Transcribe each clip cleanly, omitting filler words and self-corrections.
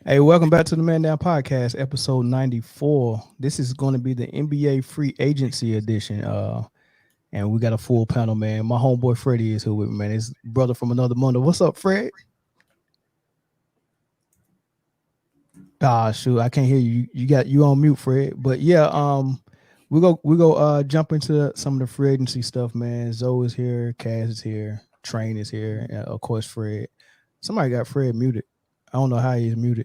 Hey, welcome back to the Man Down Podcast, episode 94. This is going to be the NBA free agency edition. And we got a full panel, man. My homeboy Freddie is here with me, man. His brother from another mother. What's up, Fred? Ah, shoot, I can't hear you. You on mute, Fred. But yeah, we go jump into some of the free agency stuff, man. Zoe is here, Cass is here, Train is here, and of course Fred. Somebody got Fred muted. I don't know how he's muted.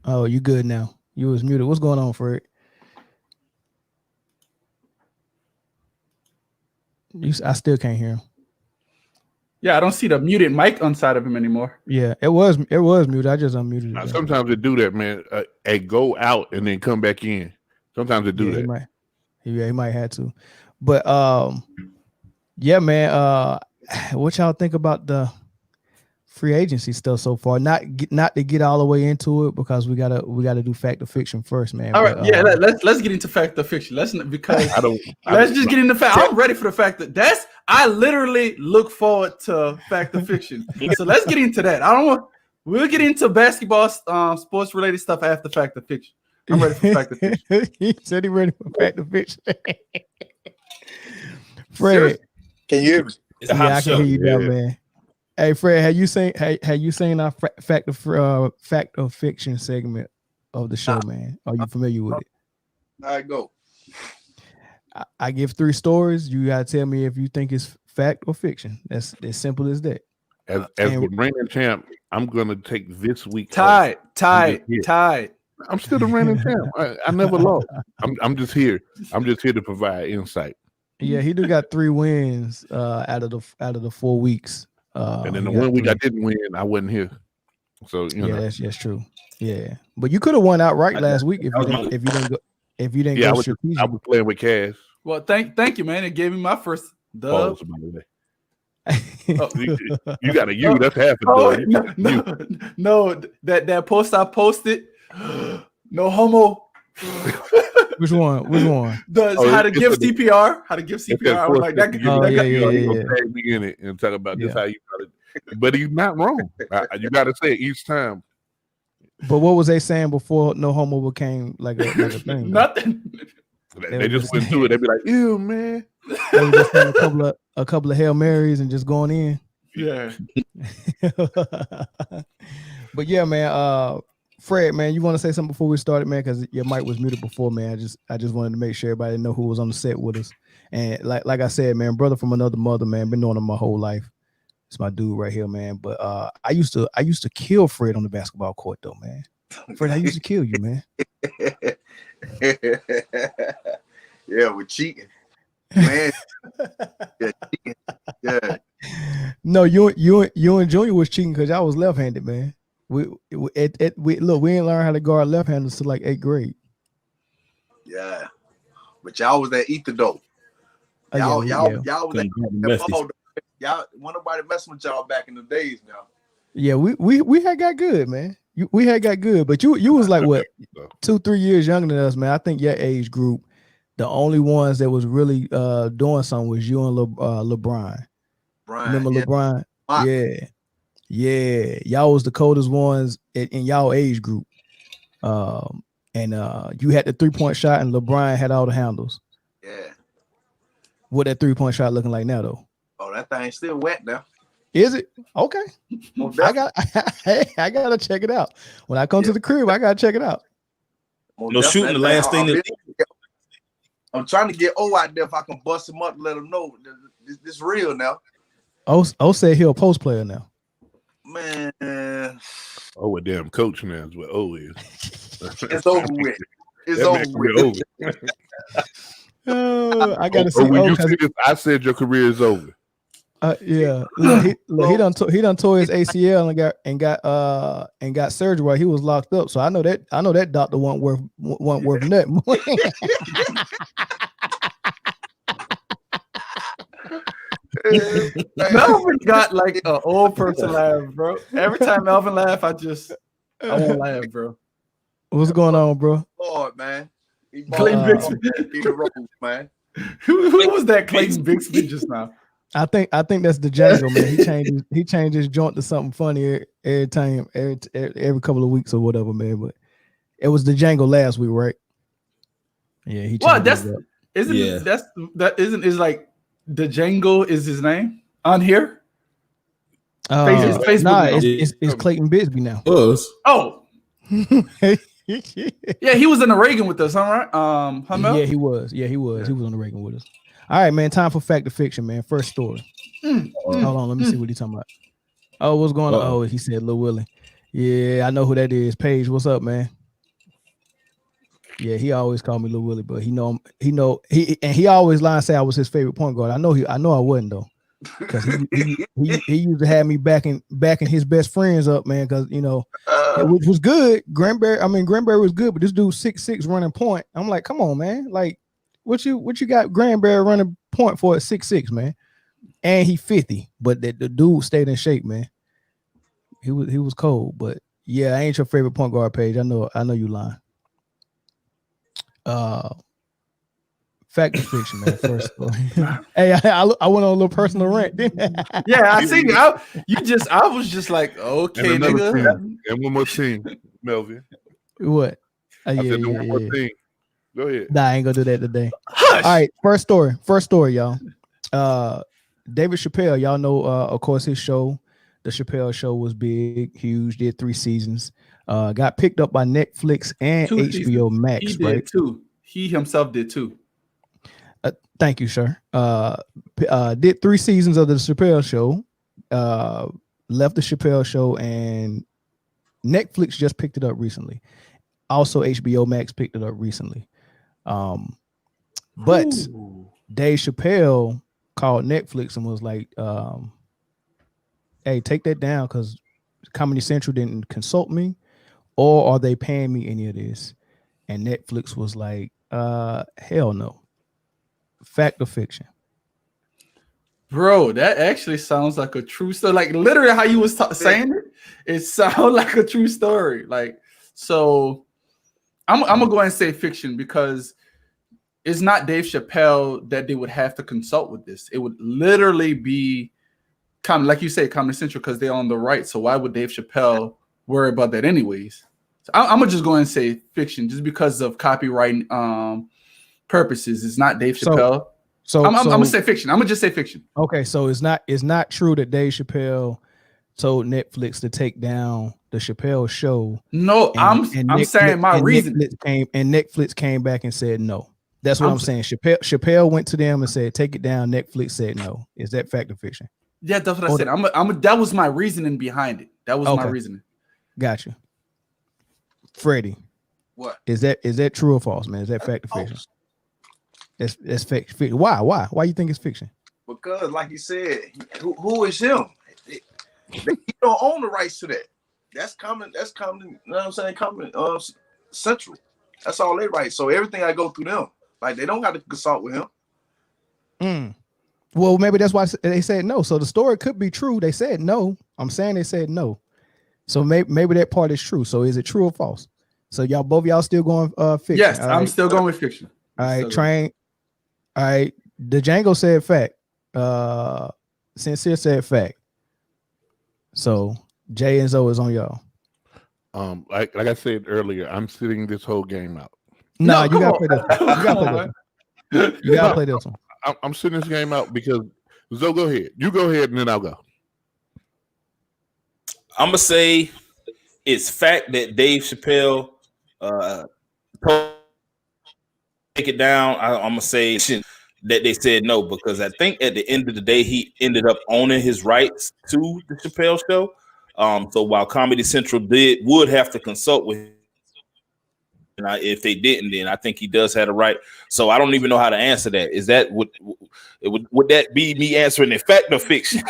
Oh, you good now? You was muted. What's going on, Fred? I still can't hear him. Yeah, I don't see the muted mic on side of him anymore. Yeah, it was muted. I just unmuted it. Now, sometimes they do that, man. Go out and then come back in. Sometimes they do that. He might have to. But yeah, man. What y'all think about the free agency stuff so far? Not to get all the way into it because we gotta do fact or fiction first, man. All right, let's get into fact or fiction. Let's just get into fact. I'm ready for the fact that I literally look forward to fact or fiction. So let's get into that. We'll get into basketball, sports related stuff after fact or fiction. I'm ready for fact or fiction. He said he ready for fact or fiction. Fred, can you hear me? Yeah, I can hear you now, man. Hey Fred, have you seen our fact or fiction segment of the show, man? Are you familiar with it? All right, go. I give 3 stories. You gotta tell me if you think it's fact or fiction. That's as simple as that. As the reigning champ, I'm gonna take this week. Tied. I'm still the reigning champ. I never lost. I'm just here. I'm just here to provide insight. Yeah, he do got 3 wins out of the 4 weeks. And then the 1 week I didn't win, I wasn't here. So you know, that's true. Yeah, but you could have won outright last week if you didn't go strategic. I was playing with Cass. Well, thank you, man. It gave me my first dub. You got a U. That's half a dub. No, that post I posted. No homo. Which one? How to give CPR? How to give CPR? I was like that. Tag me in it and talk about this. How you got it, but he's not wrong. You got to say it each time. But what was they saying before no homo became like a thing? Nothing. They just went through it. They'd be like, "Ew, man." They were just saying a couple of Hail Marys and just going in. Yeah. But yeah, man. Fred, man, you want to say something before we started, man? Because your mic was muted before, man. I just wanted to make sure everybody know who was on the set with us. And like I said, man, brother from another mother, man, been knowing him my whole life. It's my dude right here, man. But I used to kill Fred on the basketball court, though, man. Fred, I used to kill you, man. Yeah, we're cheating, man. Yeah. No, you and Junior was cheating because y'all was left-handed, man. We didn't learn how to guard left-handers till like 8th grade. Yeah, but y'all was that ether dope. Y'all was that ball. Y'all, wasn't nobody messing with y'all back in the days now. Yeah, we had got good, man. We had got good, but you was like what 2-3 years younger than us, man. I think your age group, the only ones that was really doing something was you and LeBron. Remember LeBron? Yeah. Y'all was the coldest ones in y'all age group. And you had the 3-point shot, and LeBron had all the handles. Yeah. What that 3-point shot looking like now, though? Oh, that thing's still wet now. Is it? Okay. I gotta check it out. When I come to the crib, I gotta check it out. No shooting the last thing. I'm trying to get O out there if I can bust him up and let him know this real now. O said he a post player now. Man. Oh, a damn coach now is what O is. It's over with. It's over with. I gotta see. When you see this, I said your career is over. Yeah. He done tore his ACL and got surgery while he was locked up. So I know that doctor wasn't worth nothing. Melvin got like an old person laugh, bro. Every time Melvin laugh, I won't laugh, bro. What's going on, bro? Lord, man. Clayton Bixby. Man. Who was that Clayton Bixby just now? I think that's the Django, man. He changed his joint to something funny every time, every couple of weeks or whatever, man. But it was the Django last week, right? Yeah, he. Well, isn't like the Django is his name on here? It's Clayton Bixby now. Oh. Yeah, he was in the Reagan with us, huh? Right? Yeah, he was. Yeah, he was. He was on the Reagan with us. All right, man. Time for fact or fiction, man. First story. Hold on, let me see what he's talking about. Oh, what's going on? Oh, he said Lil Willie. Yeah, I know who that is. Paige, what's up, man? Yeah, he always called me Lil Willie, but he always lied and say I was his favorite point guard. I know I wasn't though, because he used to have me backing his best friends up, man. Because which was good. Granberry was good, but this dude 6'6" running point. I'm like, come on, man. Like, what you got Granberry running point for at 6'6", man? And he 50, but the dude stayed in shape, man. He was cold, but yeah, I ain't your favorite point guard, Paige. I know you lying. Fact or fiction, man. First story. Hey, I went on a little personal rant, didn't I? Yeah, I see. I was just like, okay, nigga. And one more thing, Melvin. What? I said one more thing. Go ahead. Nah, I ain't gonna do that today. Hush. All right, first story, y'all. David Chappelle, y'all know, of course, his show, The Chappelle Show, was big, huge, did 3 seasons. Got picked up by Netflix and HBO Max. He did too. He himself did too. Thank you, sir. Did 3 seasons of The Chappelle Show. Left The Chappelle Show, and Netflix just picked it up recently. Also, HBO Max picked it up recently. But Dave Chappelle called Netflix and was like, hey, take that down because Comedy Central didn't consult me, or are they paying me any of this? And Netflix was like, hell no. Fact or fiction? Bro, that actually sounds like a true story. Like literally how you was saying it sounds like a true story. Like, so I'm gonna go ahead and say fiction because it's not Dave Chappelle that they would have to consult with this. It would literally be like you say, Comedy Central, because they're on the right. So why would Dave Chappelle worry about that anyways? So I'm gonna just go ahead and say fiction just because of copyright purposes. It's not Dave Chappelle. So I'm gonna say fiction. I'm gonna just say fiction. Okay, so it's not true that Dave Chappelle told Netflix to take down the Chappelle Show. No, I'm saying my reason. Netflix came back and said no. That's what I'm saying. Chappelle went to them and said, take it down. Netflix said no. Is that fact or fiction? Yeah, that's what I said. That was my reasoning behind it. That was my reasoning. Gotcha. Freddie. What? Is that true or false, man? Is that fact or fiction? That's fiction. Why you think it's fiction? Because, like you said, who is him? He don't own the rights to that. That's common. You know what I'm saying? Common Central. That's all they write. So everything I go through them. Like they don't have to consult with him. Well, maybe that's why they said no. So the story could be true. They said no. I'm saying they said no. So maybe that part is true. So is it true or false? So both of y'all still going fiction? Yes, I'm still going with fiction. All right, Train. All right, the Django said fact. Sincere said fact. So Jay and Zoe is on y'all. Like I said earlier, I'm sitting this whole game out. No, you gotta play this one. You gotta play this one. I'm sitting this game out because Zoe, go ahead. You go ahead and then I'll go. I'm gonna say it's fact that Dave Chappelle take it down. I'm gonna say that they said no because I think at the end of the day he ended up owning his rights to the Chappelle Show. So while Comedy Central would have to consult with And if they didn't, then I think he does have a right. So I don't even know how to answer that. Is that would that be me answering the fact or fiction?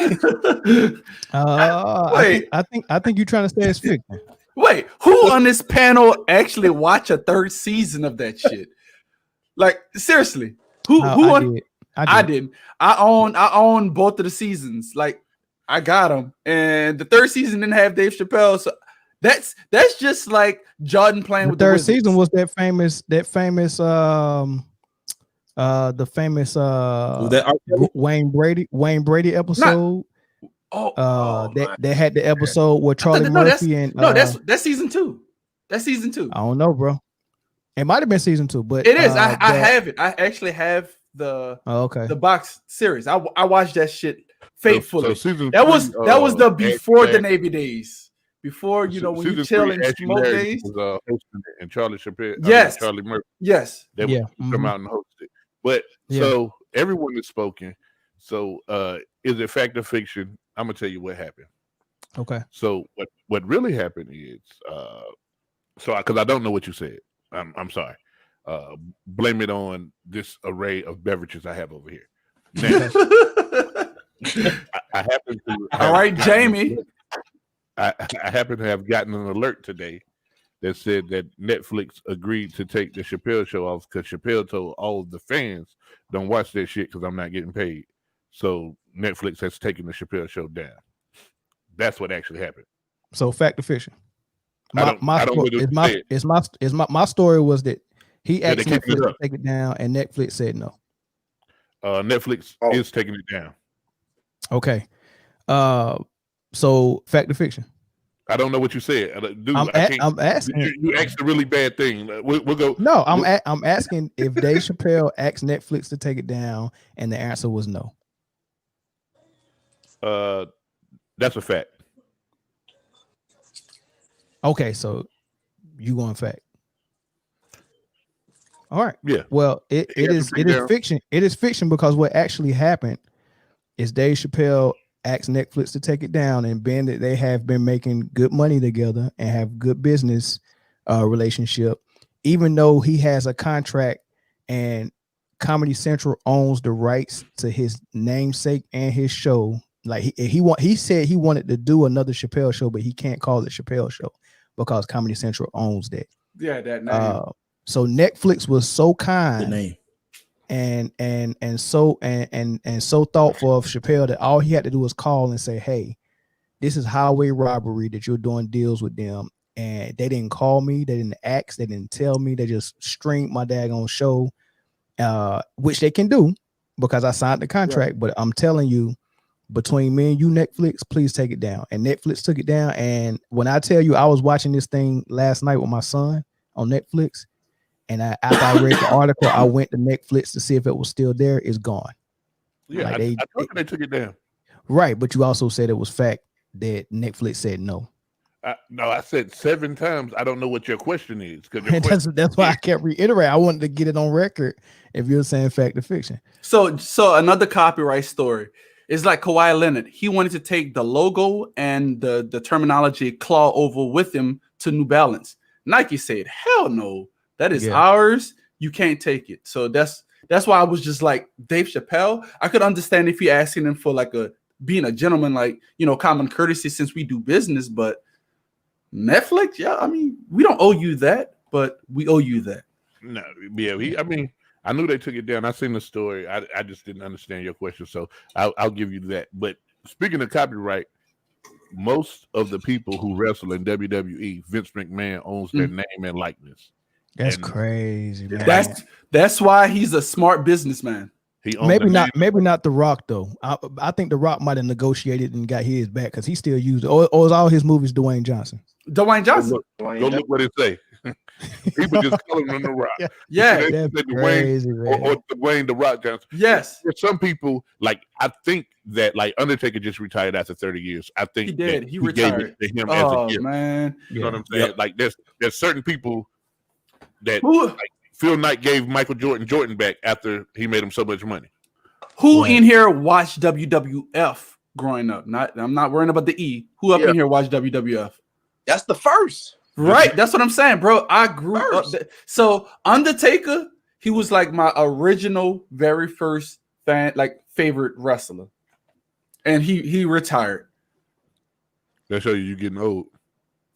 Wait. I think you're trying to say it's fiction. Wait, who on this panel actually watch a third season of that shit? Like seriously, who on? I didn't. I own both of the seasons. Like I got them, and the third season didn't have Dave Chappelle. So that's just like Jordan playing with the third Wizards. season was the famous Wayne Brady episode. They had the episode where Charlie Murphy that's season 2. That's season 2. I don't know, bro. It might have been season 2, but it is. I have it. I actually have the the box series. I watched that shit faithfully. So that was the before the Navy days. Before when you chill and smoke days. Was hosting it, and Charlie Chappelle. Yes, Charlie Murphy. Yes, they would come out and host it. But so everyone is spoken. So is it fact or fiction? I'm gonna tell you what happened. Okay. So what really happened is because I don't know what you said. I'm sorry. Blame it on this array of beverages I have over here. Now, I happen to. All right, Jamie. I happen to have gotten an alert today that said that Netflix agreed to take the Chappelle show off because Chappelle told all of the fans, don't watch that shit because I'm not getting paid. So Netflix has taken the Chappelle show down. That's what actually happened. So fact or fiction? My story was that he asked Netflix to take it down and Netflix said no. Netflix is taking it down. Okay. So fact or fiction? I don't know what you said. Dude, I'm asking. You asked a really bad thing. We'll go. No, I'm asking if Dave Chappelle asked Netflix to take it down, and the answer was no. That's a fact. Okay, so you going fact? All right. Yeah. Well, it is fiction. It is fiction because what actually happened is Dave Chappelle asked Netflix to take it down, and being that they have been making good money together and have good business relationship, even though he has a contract and Comedy Central owns the rights to his namesake and his show. Like he said he wanted to do another Chappelle show, but he can't call it Chappelle Show because Comedy Central owns that. Yeah, that name. So Netflix was so kind. The name. And so thoughtful of Chappelle that all he had to do was call and say, hey, this is highway robbery that you're doing deals with them. And they didn't call me, they didn't ask, they didn't tell me, they just streamed my daggone show, which they can do because I signed the contract. Yeah. But I'm telling you, between me and you, Netflix, please take it down. And Netflix took it down. And when I tell you I was watching this thing last night with my son on Netflix, and after I read the article, I went to Netflix to see if it was still there. It's gone. Yeah, like I thought they took it down. Right, but you also said it was fact that Netflix said no. No, I said 7 times. I don't know what your question is. That's why I kept reiterating. I wanted to get it on record if you're saying fact or fiction. So another copyright story is like Kawhi Leonard. He wanted to take the logo and the terminology claw over with him to New Balance. Nike said, hell no. That is ours. You can't take it. So that's why I was just like Dave Chappelle. I could understand if you're asking him for like being a gentleman, like, common courtesy since we do business. But Netflix, I mean, we don't owe you that, but we owe you that. No, yeah, I knew they took it down. I seen the story. I just didn't understand your question, so I'll give you that. But speaking of copyright, most of the people who wrestle in WWE, Vince McMahon owns their name and likeness. That's crazy, man. That's why he's a smart businessman. Maybe not The Rock though. I think The Rock might have negotiated and got his back because he still used it. Or is all his movies Dwayne Johnson? Dwayne Johnson. Go look what it say. People just calling him The Rock. Yeah, that's crazy, or Dwayne The Rock Johnson. Yes. For some people, like I think that like Undertaker just retired after 30 years. I think he did. He gave retired. it to him as a gift. Man. You know what I'm saying? Yep. Like there's certain people that like, Phil Knight gave Michael Jordan back after he made him so much money. Who in here watched WWF growing up? I'm not worrying about the E. Who up in here watched WWF? That's the first. Right, that's what I'm saying, bro. I grew up. So Undertaker, he was like my original, very first fan, like favorite wrestler, and he retired. That show you getting old.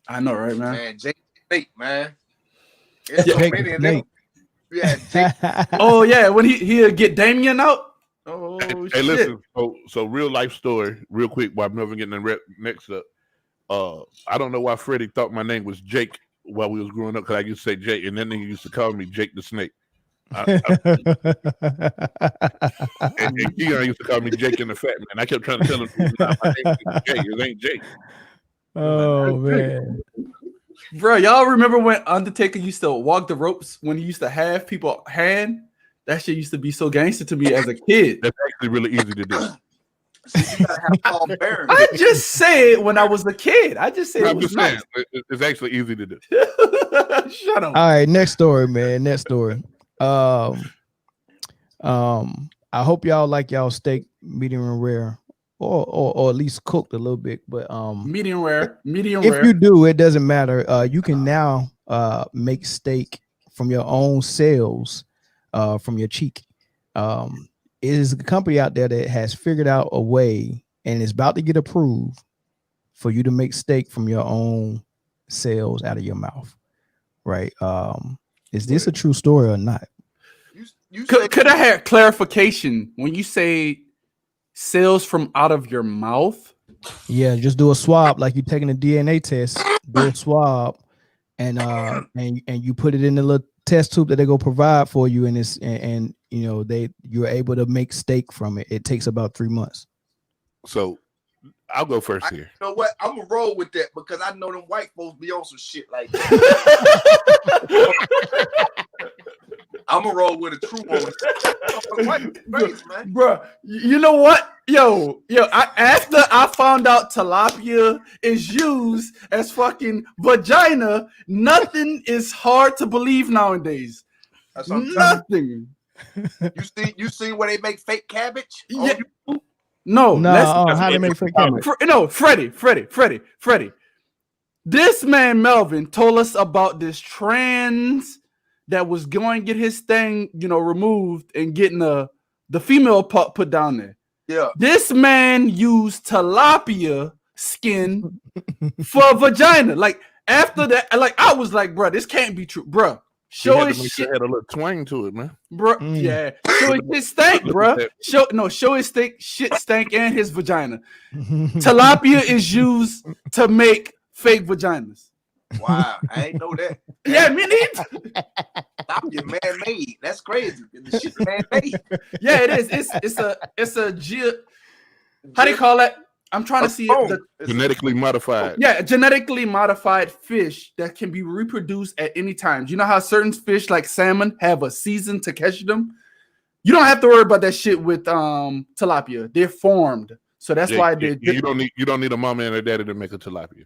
I know, right, man? Man, Jake Snake, man. It's Yeah, so Jake many of Snake. them. Yeah, Jake. Oh yeah, when he'll get Damien out. Oh Hey, shit! listen. So real life story, real quick. While I'm never getting the next up. I don't know why Freddie thought my name was Jake while we was growing up because I used to say Jake, and then he used to call me Jake the Snake. And Keon used to call me Jake and the Fat Man. I kept trying to tell him, nah, my name is Jake. It ain't Jake. Oh man, Bro, y'all remember when Undertaker used to walk the ropes when he used to have people hand? That shit used to be so gangster to me as a kid. That's actually really easy to do. You gotta have Paul Bearer. I just said when I was a kid. I just said it I'm was just saying, nice. it's actually easy to do. Shut up. all right, next story, man. Next story. I hope y'all like y'all steak medium rare, or at least cooked a little bit. But Medium rare. if you do, it doesn't matter. You can now make steak from your own cells, from your cheek. It is a company out there that has figured out a way and is about to get approved for you to make steak from your own cells out of your mouth. Right? Is this a true story or not? Could I have clarification when you say cells from out of your mouth? Yeah, just do a swab like you're taking a DNA test. Do a swab, and you put it in the little test tube that they go provide for you, and it's and you know you're able to make steak from it. It takes about 3 months. So I'll go first here. You know what? I'm gonna roll with that because I know them white folks be on some shit like that. I'm gonna roll with a true one. Crazy, man. Bro, you know what? Yo, after I found out tilapia is used as fucking vagina, nothing is hard to believe nowadays. That's what I'm Nothing. You see where they make fake cabbage? Yeah. Oh, No, how to make fake cabbage? Freddie. This man Melvin told us about this trans that was going to get his thing, removed and getting the female pup put down there. yeah. This man used tilapia skin for a vagina. Like after that, like I was like, bro, this can't be true, bro. Show his shit. It had a little twang to it, man. Bro, yeah. Show his shit stank, bro. Show his shit stank and his vagina. Tilapia is used to make fake vaginas. Wow, I ain't know that. Yeah, me neither. Stop your man-made. That's crazy. The shit man-made. Yeah, it is. It's a how do you call it? I'm trying to see it. Genetically modified. Yeah, genetically modified fish that can be reproduced at any time. You know how certain fish like salmon have a season to catch them? You don't have to worry about that shit with tilapia. They're formed. So that's why you don't need a mama and a daddy to make a tilapia.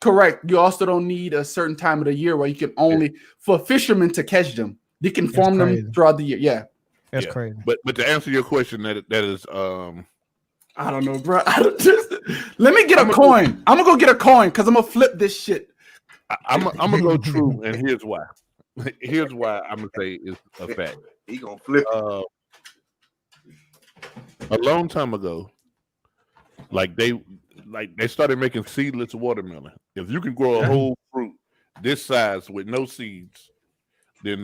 Correct. You also don't need a certain time of the year where you can only for fishermen to catch them. They can form them throughout the year. Yeah. That's crazy. But to answer your question, that is I don't know, bro. Let me get a coin. I'm gonna go get a coin because I'm gonna flip this shit. I'm gonna go true, and here's why. Here's why I'm gonna say it's a fact. He gonna flip. A long time ago, they started making seedless watermelon. If you can grow a whole fruit this size with no seeds, then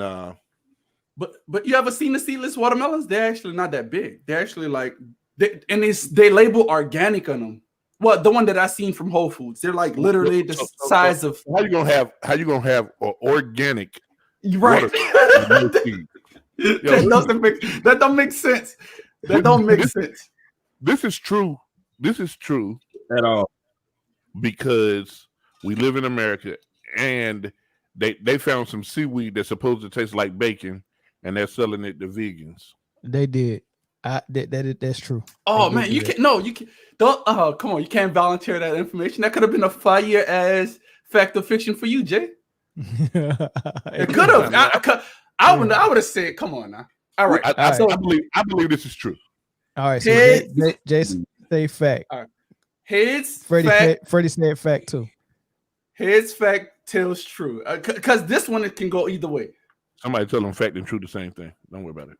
But you ever seen the seedless watermelons? They're actually not that big. They're actually like they label organic on them. Well, the one that I seen from Whole Foods, they're like literally the size of. How you gonna have an organic? Right. That don't make sense. That don't make sense. This is true. This is true at all because we live in America and they found some seaweed that's supposed to taste like bacon and they're selling it to vegans. They did. That's true. Oh man, you can't. No, you can't. Don't. Oh, come on, you can't volunteer that information. That could have been a fire as fact or fiction for you, Jay. It could have. I would have said, "Come on now." All right. I believe this is true. All right. So Jason say fact. All right. Freddie said fact too. Here's fact tells true. Because this one, it can go either way. Somebody tell them fact and truth the same thing. Don't worry about it.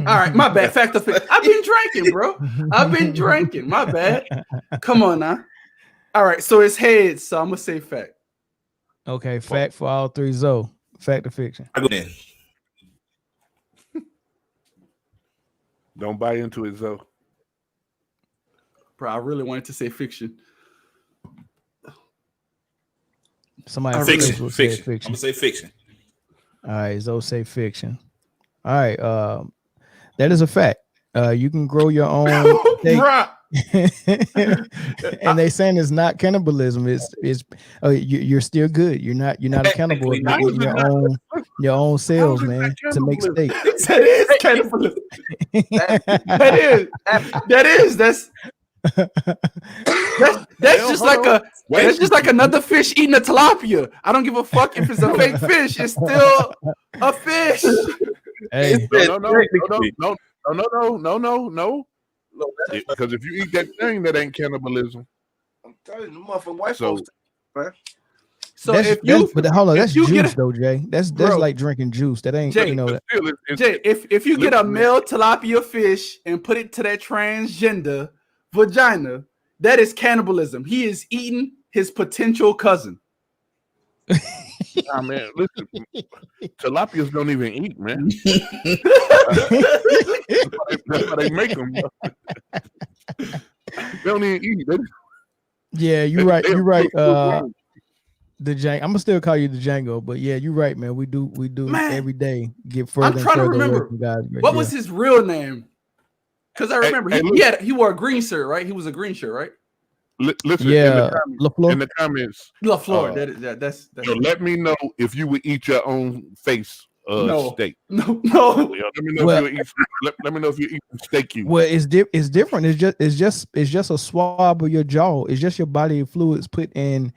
All right, my bad. Fact or fiction? I've been drinking, bro. I've been drinking. My bad. Come on now. All right, so it's heads, so I'm gonna say fact. Okay, fact for all three. Zoe, fact or fiction? I go in. Don't buy into it, Zoe. Bro, I really wanted to say fiction. Somebody Fiction. will say Fiction. I'm gonna say fiction. All right, Zoe say fiction. All right, that is a fact. You can grow your own steak. And they saying it's not cannibalism. It's you're still good. You're not a cannibal. You're eating your own cells, man, to make steak. That is cannibalism. That's just like another fish eating a tilapia. I don't give a fuck if it's a fake fish. It's still a fish. Hey, No. Because if you eat that thing, that ain't cannibalism. I'm telling you, motherfucking white So- folks, man. So but hold on, that's you juice get though, Jay. That's Bro. like drinking juice. That ain't Jay, you know. But still, it's Jay, if you get a male tilapia fish and put it to that transgender vagina, that is cannibalism. He is eating his potential cousin. Nah, man, listen, tilapias don't even eat, man. That's how they make them. They don't even eat. Yeah, you're right. You're right. The Django. I'm gonna still call you the Django, but yeah, you're right, man. We do Man, every day get further I'm and trying to further away remember from guys. what was his real name. Because I remember Hey, he wore a green shirt, right? He was a green shirt, right? Listen, Yeah, LaFleur. in the comments, LaFleur. That's let me know if you would eat your own face No. steak. no. Yeah, let me know Well- if you eat. Let me know if you eat steak. Well, it's different. It's just a swab of your jaw. It's just your body fluids put in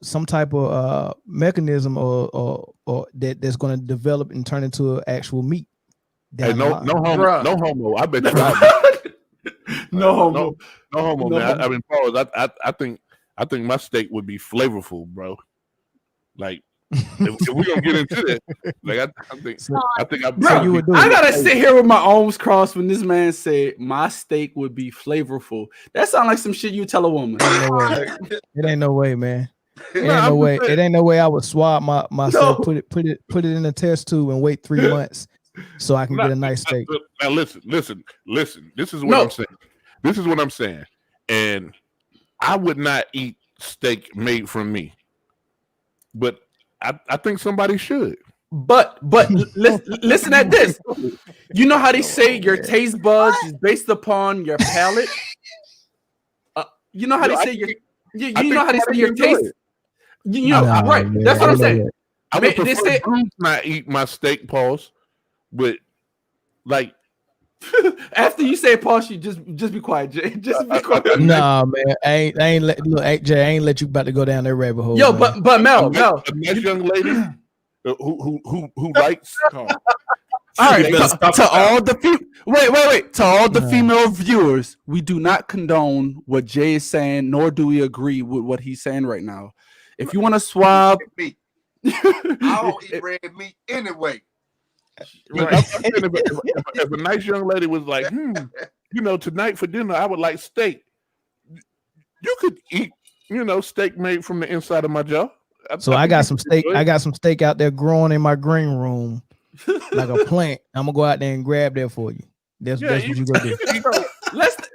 some type of mechanism or that's going to develop and turn into actual meat. Hey, down the no line. homo, Bruh. no homo. I bet you. No homo, No man. homo. I mean, pause. I think my steak would be flavorful, bro. Like, if we're gonna get into that, like, I think Bro, you would do I it. gotta sit here with my arms crossed when this man said my steak would be flavorful. That sounds like some shit you tell a woman. Ain't no way. It ain't no way, man. It ain't Nah, no I'm way. just It ain't no way I would swab myself, No. put it in a test tube and wait 3 months so I can get a nice steak. Now listen. This is what No. I'm saying. This is what I'm saying. And I would not eat steak made from me, but I think somebody should. But listen at this. You know how they say your taste buds is based upon your palate? You know how No, they I say your you I know think how they say somebody your enjoy taste? it. You know, Nah, right. man, That's what I I'm know saying. that. I Man, would they prefer say- Bruce not eat my steak, pause. But like, After you say pause, you just be quiet, Jay. Just be quiet. Nah, man. I ain't let Jay, I ain't let you about to go down that rabbit hole. Yo, man. but Mel, a nice young lady who likes. all right, You better stop to it now. all the wait, to all the Nah. female viewers, we do not condone what Jay is saying, nor do we agree with what he's saying right now. If you want to swab, Meat. I don't eat red meat anyway. But I'm saying if a nice young lady was like, tonight for dinner I would like steak. You could eat, steak made from the inside of my jaw. So I got some steak. I got some steak out there growing in my green room, like a plant. I'm gonna go out there and grab that for you. That's what you gonna do.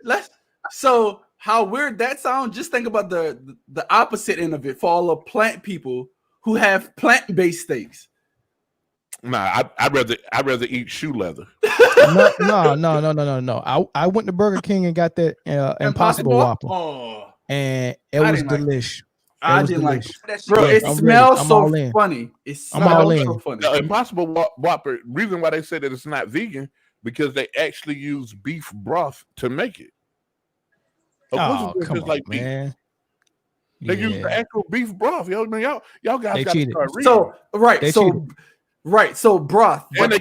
let's. So how weird that sounds. Just think about the opposite end of it for all the plant people who have plant-based steaks. Nah, I'd rather eat shoe leather. No. I went to Burger King and got that Impossible Whopper, Oh, and it I was didn't like it. delish. I was didn't like delicious. it. That shit, Bro, it I'm smells ready. I'm so all in. funny. It I'm all smells in. so funny. The Impossible Whopper. Reason why they say that it's not vegan because they actually use beef broth to make it. Of course Oh, it's come just on, like beef. man. They use the actual beef broth. Y'all guys They got to cheated. start reading. So broth. And they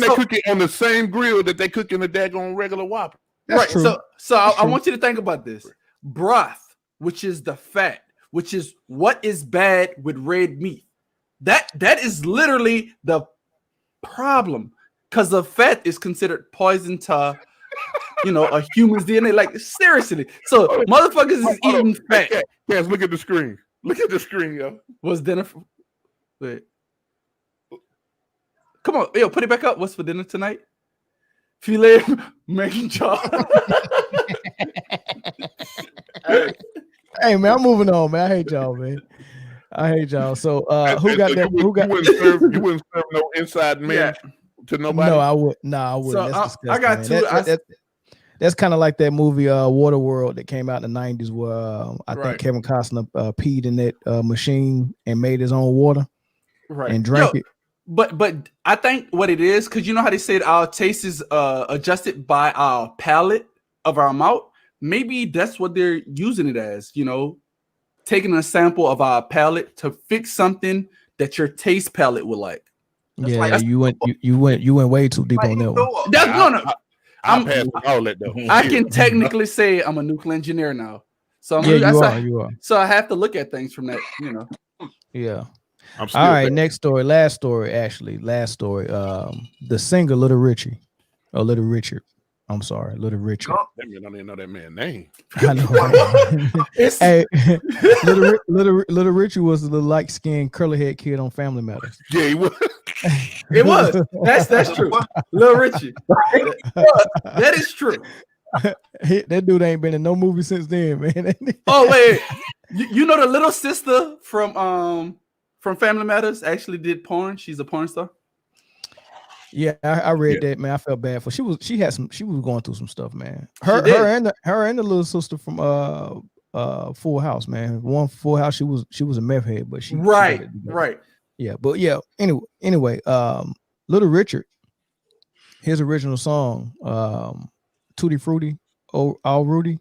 So- cook it on the same grill that they cook in the daggone regular Whopper. Right. true. So I true. want you to think about this. Broth, which is the fat, which is what is bad with red meat. That is literally the problem, because the fat is considered poison to, a human's DNA. Like, seriously. So motherfuckers is eating fat. Yes, look at the screen. Look at the screen, yo. What's dinner? Wait. Come on, yo, put it back up. What's for dinner tonight? Filet main chop. Hey man, I'm moving on, man. I hate y'all, man. I hate y'all. So who got that? You wouldn't serve no inside man to nobody. No, I would. No, I wouldn't. So That's disgusting, I got man. two. That's kind of like that movie Waterworld that came out in the 90s where I think Right. Kevin Costner peed in that machine and made his own water and drank it. But I think what it is, because you know how they said our taste is adjusted by our palate of our mouth. Maybe that's what they're using it as, taking a sample of our palate to fix something that your taste palate would like. Yeah, like- you went way too deep on that one. That's no. I'm past all that though. I can technically say I'm a nuclear engineer now, so You are. So I have to look at things from that, Yeah. I'm still All right, past. next story. Last story. The singer Little Richard. I'm sorry, Little Richard. That man don't even know that man's name. I know. Hey, Little Richard was the light-skinned, curly-haired kid on Family Matters. Yeah, he was. It was. That's true. Lil Richie. That is true. That dude ain't been in no movie since then, man. Oh wait, you know the little sister from Family Matters actually did porn. She's a porn star. Yeah, I read that, man. I felt bad for she was going through some stuff, man. Her and the little sister from Full House, man. One Full House, she was a meth head, but she Right. Yeah, but yeah. Anyway, Little Richard, his original song, Tutti Frutti, All Rudy.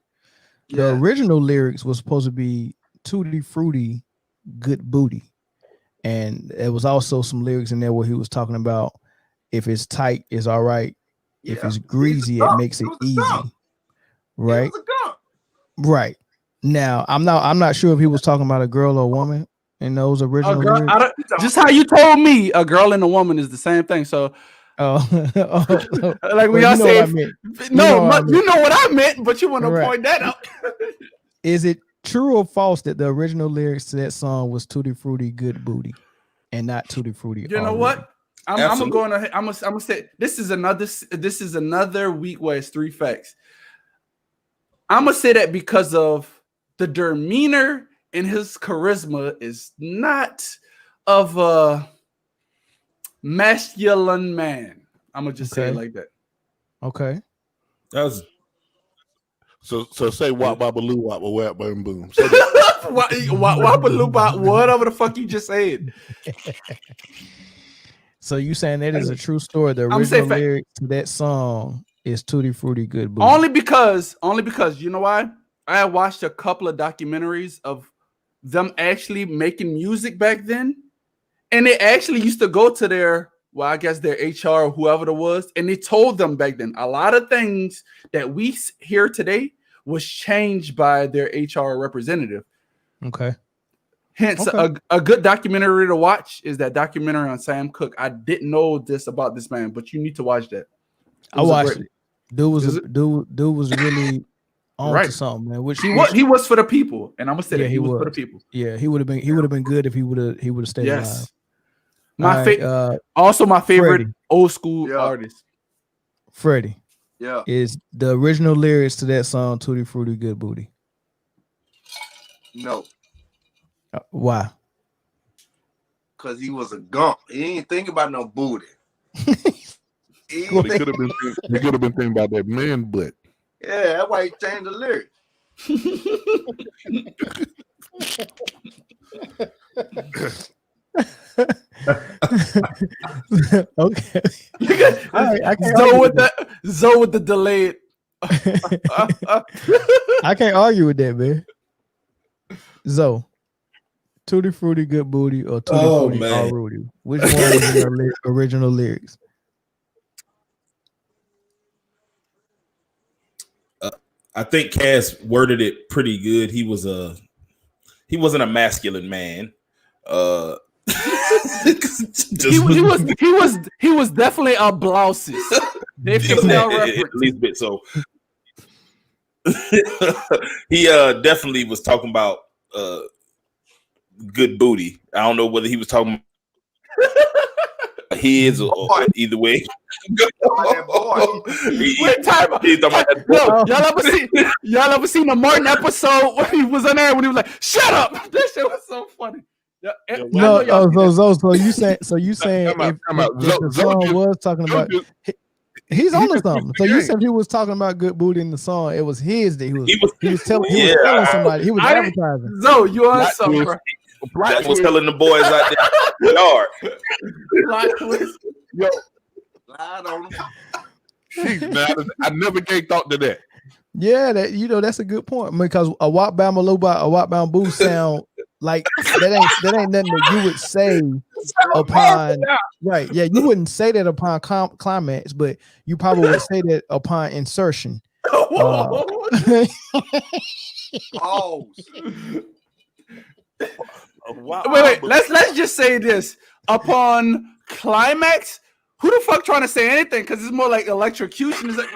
The original lyrics was supposed to be Tutti Frutti, Good Booty, and there was also some lyrics in there where he was talking about if it's tight, it's all right. If it's greasy, it makes it easy. Right. Right. Now, I'm not sure if he was talking about a girl or a woman in those original lyrics. Just how you told me a girl and a woman is the same thing. So like we all say, you know what I meant, but you want to point that out. Is it true or false that the original lyrics to that song was Tutti Frutti, Good Booty, and not Tutti Frutti? You know what? I'm gonna say this is another week where it's 3 facts. I'm gonna say that because of the demeanor and his charisma is not of a masculine man. I'm gonna just say it like that. Okay. That was So say wop babaloo wop wap boom boom. Whatever the fuck you just said. So you saying that is a true story? The original lyrics to that song is Tutti Frutti, Good Booty. Only because you know why? I watched a couple of documentaries of them actually making music back then, and they actually used to go to their HR or whoever it was, and they told them back then a lot of things that we hear today was changed by their HR representative. Okay. Hence, a good documentary to watch is that documentary on Sam Cooke. I didn't know this about this man, but you need to watch that. I watched it. Dude was really on to something, man. Which he was for the people, and I'm gonna say that he was for the people. Yeah, he would have been good if he would have stayed alive. My favorite Freddie. old school artist, Freddie. Yeah, is the original lyrics to that song Tutti Frutti, Good Booty? No. Why? Because he was a gump. He ain't thinking about no booty. He could have been thinking about that man butt. Yeah, that's why he changed the lyrics. Okay. Zoe with the delayed. I can't argue with that, man. Zoe, Tutti Frutti, Good Booty, or Tutti Frutti, All Rudy? Which one is in the original lyrics? I think Cass worded it pretty good. He he wasn't a masculine man. He was definitely a blouses. At least bit so. He definitely was talking about good booty. I don't know whether he was talking his or either way. Y'all ever seen the Martin episode when he was on there when he was like, "Shut up"? That shit was so funny. So you saying if the song was talking about he's on to something. So you said he was talking about good booty in the song. It was his that he was telling somebody. He was advertising. So you on something? That was telling the boys out there in the yard. Yo, I never gave thought to that. Yeah, that's a good point because a Wop Bama, a Wop Bamboo sound like that ain't nothing that you would say upon right. Yeah, you wouldn't say that upon climax, but you probably would say that upon insertion. Wait. Let's just say this upon climax. Who the fuck trying to say anything? Because it's more like electrocution. Is like.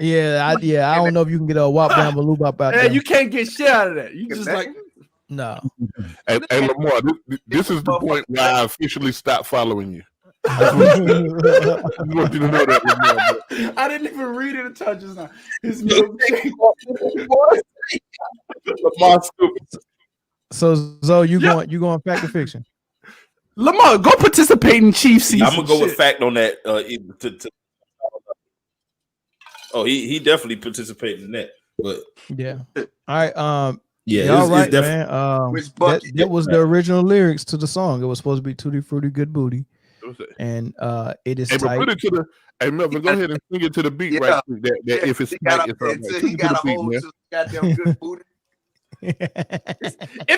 I don't know if you can get a Wop Bamba Loop out there. You can't get shit out of that. You just like no. Hey Lamar, this is the point where I officially stopped following you. I want you to know that, Lamar. I didn't even read it until just now. His Lamar stupid. So you going fact or fiction? Lamar, go participate in Chief season. I'm gonna go with fact on that. He definitely participated in that. But yeah, all right. Yeah, y'all right, man. That was the original lyrics to the song. It was supposed to be Tutti Frutti Good Booty, and it is tight. Put it to the. Hey, Melvin, go ahead and sing it to the beat right quick. That if it's tight, he got a hold to goddamn good booty. If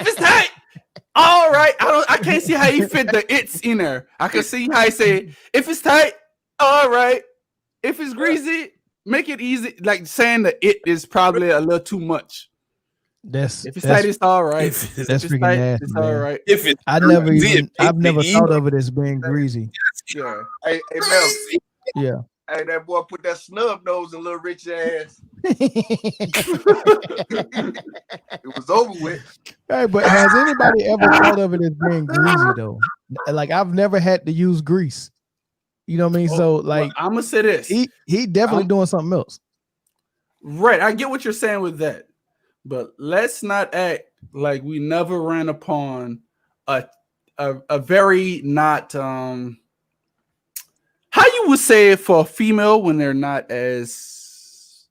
it's tight, all right. I can't see how he fit the it's in there. I can see how he say if it's tight, all right. If it's greasy, make it easy. Like saying that it is probably a little too much. If it's tight, it's all right. That's freaking nasty. It's all right. I've never thought of it as being greasy. Yeah. Hey, Mel. Yeah. Hey, that boy put that snub nose in Little Rich ass. It was over with. Hey, but has anybody ever thought of it as being greasy though? Like I've never had to use grease. You know what I mean? So like I'm gonna say this. He definitely doing something else. Right. I get what you're saying with that. But let's not act like we never ran upon a very not how you would say it for a female when they're not as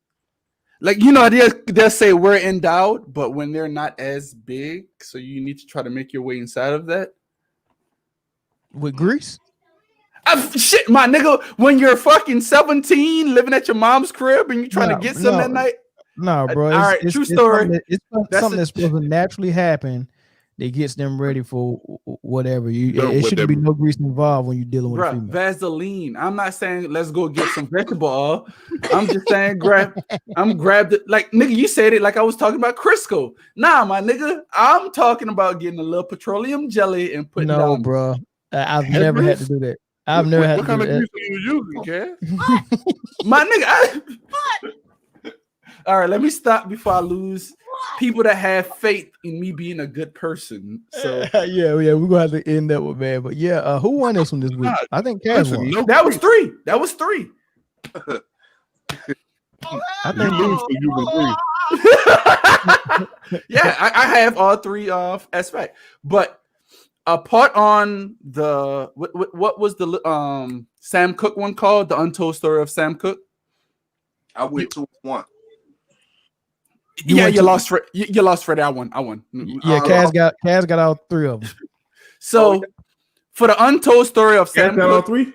like they'll say we're endowed, but when they're not as big, so you need to try to make your way inside of that with grease. Shit, my nigga, when you're fucking 17, living at your mom's crib and you trying to get something at night. No, bro. All right, true story. It's something that's supposed to naturally happen that gets them ready for whatever. It shouldn't be no grease involved when you're dealing with a female. Vaseline. I'm not saying let's go get some vegetable oil. I'm just saying grab it. Like, nigga, you said it like I was talking about Crisco. Nah, my nigga, I'm talking about getting a little petroleum jelly and putting it on. No, bro. I've never had to do that. I've never had to do that. What kind of grease are you using, Cass? My nigga, all right, let me stop before I lose people that have faith in me being a good person. So yeah, we're gonna have to end that with man. But yeah, who won this one this week? I think Cass won. That was three. I think lose for you with yeah, I have all three aspects. But apart on the what was the Sam Cooke one called? The Untold Story of Sam Cooke. I went 2-1. You lost for Freddie. I won. Yeah, Cass got all three of them. So for the Untold Story of Sam Cooke, all three?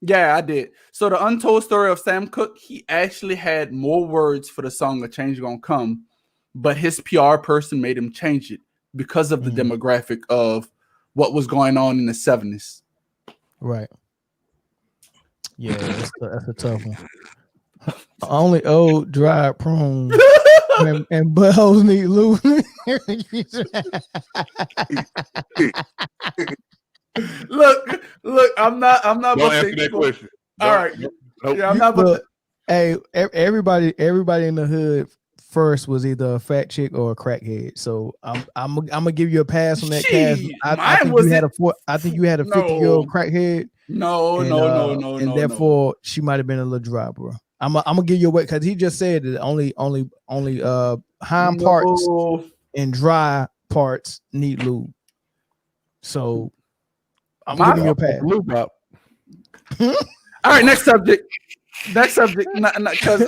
Yeah, I did. So the Untold Story of Sam Cooke, he actually had more words for the song "A Change Gonna Come," but his PR person made him change it because of the demographic of what was going on in the 70s. Right. Yeah, that's a tough one. Only old dry prune. and buttholes need lube. look. I'm not. Don't answer that question. All right. Nope. Yeah, I'm not. Look, hey, everybody in the hood first was either a fat chick or a crackhead. So I'm gonna give you a pass on that. Cass. I think you had a 50-year-old crackhead. No. And therefore she might have been a little dry, bro. I'm gonna give you a weight because he just said that only hind parts and dry parts need lube. So I'm giving you a pass. Lube up. All right, next subject. Because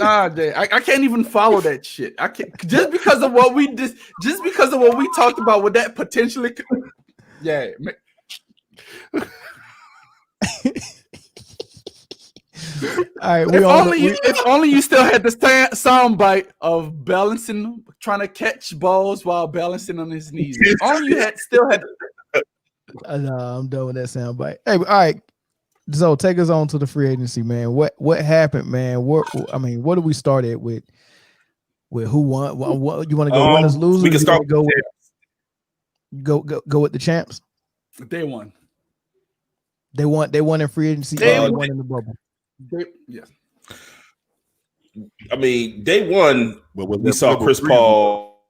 I can't even follow that shit. I can't just because of what we talked about with that potentially. Yeah. All right, if only you still had the sound bite of balancing, trying to catch balls while balancing on his knees. If only you still had. No, I'm done with that sound bite. Hey, all right. So take us on to the free agency, man. What happened, man? What do we start at with who won? What you want to go winners, losers? We can start. Go with the champs. They won. They won in free agency. They won in the bubble. Yes. I mean, day one, we saw Chris Paul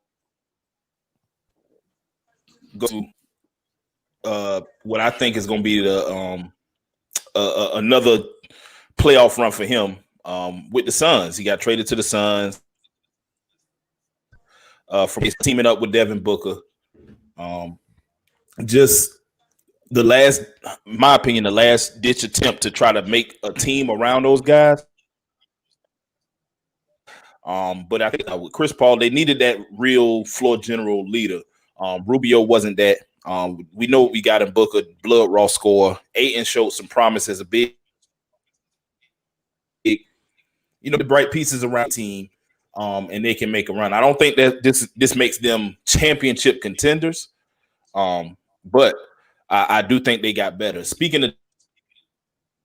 go to what I think is going to be the another playoff run for him with the Suns. He got traded to the Suns from his teaming up with Devin Booker. Just the last ditch attempt to try to make a team around those guys. But I think with Chris Paul, they needed that real floor general leader. Rubio wasn't that. We know we got in Booker, blood raw scorer. Ayton showed some promise as a big, the bright pieces around the team, and they can make a run. I don't think that this makes them championship contenders, but I do think they got better. Speaking of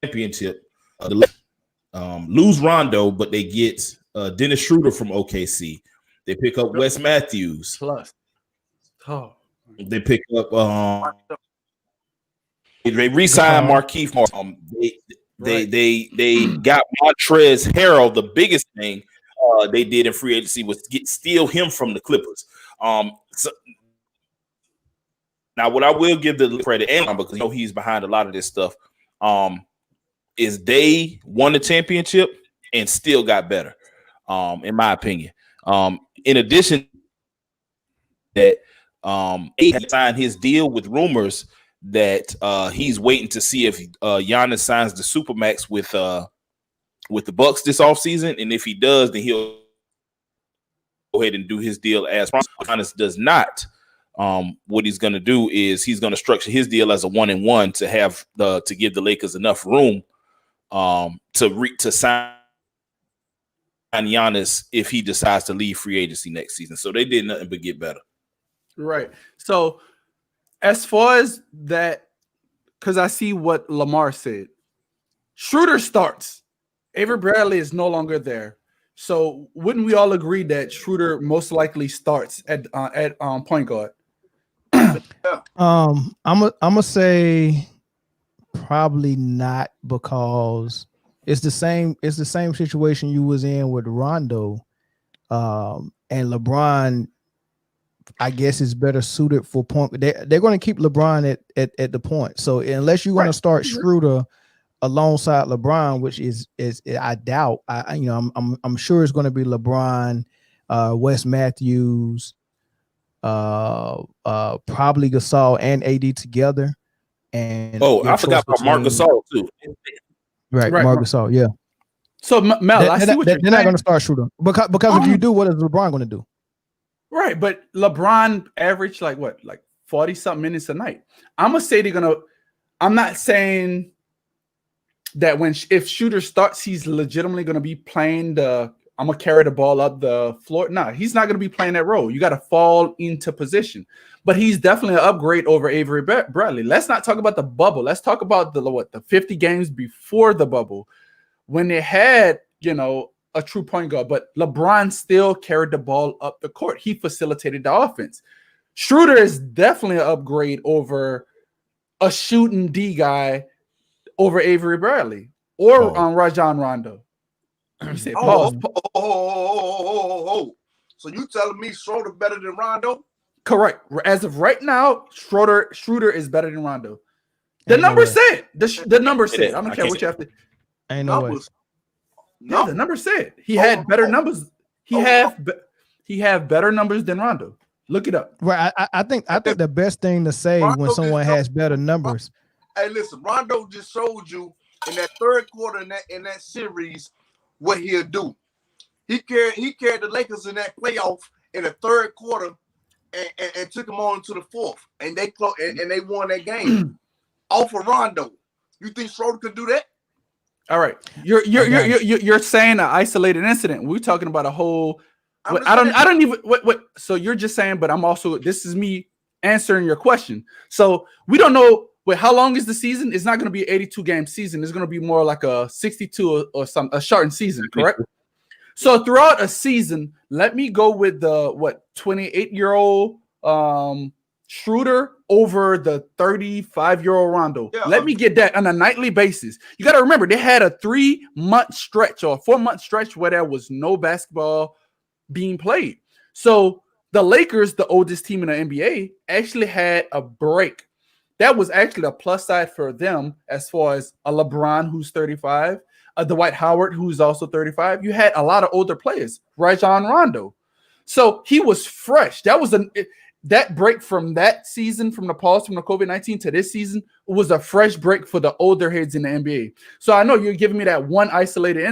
championship, lose Rondo, but they get Dennis Schroeder from OKC. They pick up Wes Matthews. They pick up they re-signed Markieff Morris. They got Montrezl Harrell. The biggest thing they did in free agency was steal him from the Clippers. Now, what I will give the credit, and because he's behind a lot of this stuff, is they won the championship and still got better, in my opinion. In addition to that, he had signed his deal with rumors that he's waiting to see if Giannis signs the Supermax with the Bucks this offseason, and if he does, then he'll go ahead and do his deal as promised. Giannis does not. What he's going to do is he's going to structure his deal as a 1-and-1 to have to give the Lakers enough room to sign Giannis if he decides to leave free agency next season. So they did nothing but get better. Right. So as far as that, because I see what Lamar said, Schroeder starts. Avery Bradley is no longer there. So wouldn't we all agree that Schroeder most likely starts at point guard? I'm gonna say probably not, because it's the same situation you was in with Rondo, and LeBron, I guess, is better suited for point. They're going to keep LeBron at the point. So unless you're going to start Schroeder alongside LeBron, which is I doubt. I'm sure it's going to be LeBron, Wes Matthews, probably Gasol and AD together. And I forgot about Marc Gasol too. Right, Marc Gasol, yeah. So Mel, I see what they're not going to start Schroeder because if you do, what is LeBron going to do? Right, but LeBron averaged like 40-something minutes a night. I'm gonna say I'm not saying that if Schroeder starts, he's legitimately gonna be playing I'm gonna carry the ball up the floor. No, he's not gonna be playing that role. You got to fall into position. But he's definitely an upgrade over Avery Bradley. Let's not talk about the bubble. Let's talk about the 50 games before the bubble, when they had a true point guard, but LeBron still carried the ball up the court. He facilitated the offense. Schroeder is definitely an upgrade over a shooting D guy over Avery Bradley or Rajon Rondo. You say pause. So you telling me Schroeder better than Rondo? Correct. As of right now, Schroeder is better than Rondo. The number said. The number said. I don't care what you have to. Ain't no way. No, the number said he had better numbers. He have better numbers than Rondo. Look it up. Right. I think the best thing to say when someone has better numbers. Hey, listen, Rondo just showed you in that third quarter in that series what he'll do. He carried the Lakers in that playoff in the third quarter and took them on to the fourth, and they won that game off of Rondo. You think Schroeder could do that? All right, you're saying an isolated incident. We're talking about a whole. I don't even. What? So you're just saying, but I'm also. This is me answering your question. So we don't know. Wait, how long is the season? It's not going to be an 82-game season. It's going to be more like a 62 or some a shortened season, correct? So throughout a season, let me go with the 28-year-old Schroeder over the 35-year-old Rondo. Yeah. Let me get that on a nightly basis. You got to remember, they had a 3-month stretch or 4-month stretch where there was no basketball being played. So the Lakers, the oldest team in the NBA, actually had a break. That was actually a plus side for them as far as a LeBron who's 35, Dwight Howard who's also 35. You had a lot of older players, Rajon Rondo. So he was fresh. That break from that season, from the pause from the COVID-19 to this season, was a fresh break for the older heads in the NBA. So I know you're giving me that one isolated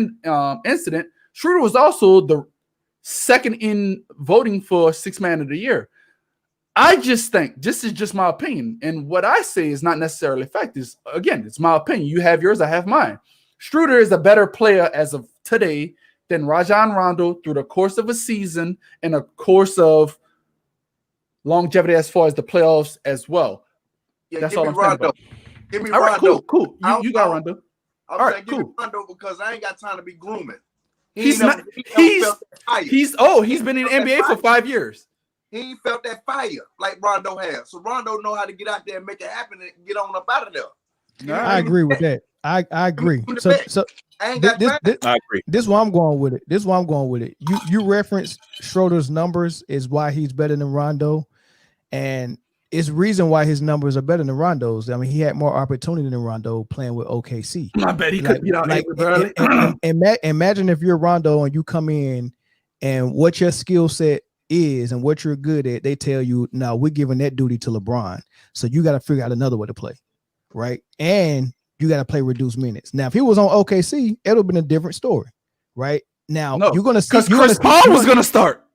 incident. Schroeder was also the second in voting for Sixth Man of the Year. I just think, this is just my opinion, and what I say is not necessarily fact. Is again, it's my opinion. You have yours, I have mine. Schroeder is a better player as of today than Rajon Rondo through the course of a season and a course of longevity as far as the playoffs as well. Yeah, that's all I'm saying about. Give me all right, Rondo. Cool. You got Rondo. I'm all saying right, give cool. me Rondo because I ain't got time to be grooming. He's been in the NBA for 5 years. He ain't felt that fire like Rondo has. So Rondo know how to get out there and make it happen and get on up out of there. I agree with that. I agree. So I ain't got time. I agree. This is why I'm going with it. You referenced Schroeder's numbers is why he's better than Rondo, and it's reason why his numbers are better than Rondo's. I mean, he had more opportunity than Rondo playing with OKC. I bet he could beat out Avery Bradley. Imagine if you're Rondo and you come in and what your skill set is and what you're good at, they tell you, no, we're giving that duty to LeBron. So you got to figure out another way to play, right? And you got to play reduced minutes. Now, if he was on OKC, it would have been a different story, right? Now, you're going to see because Chris Paul was going to start.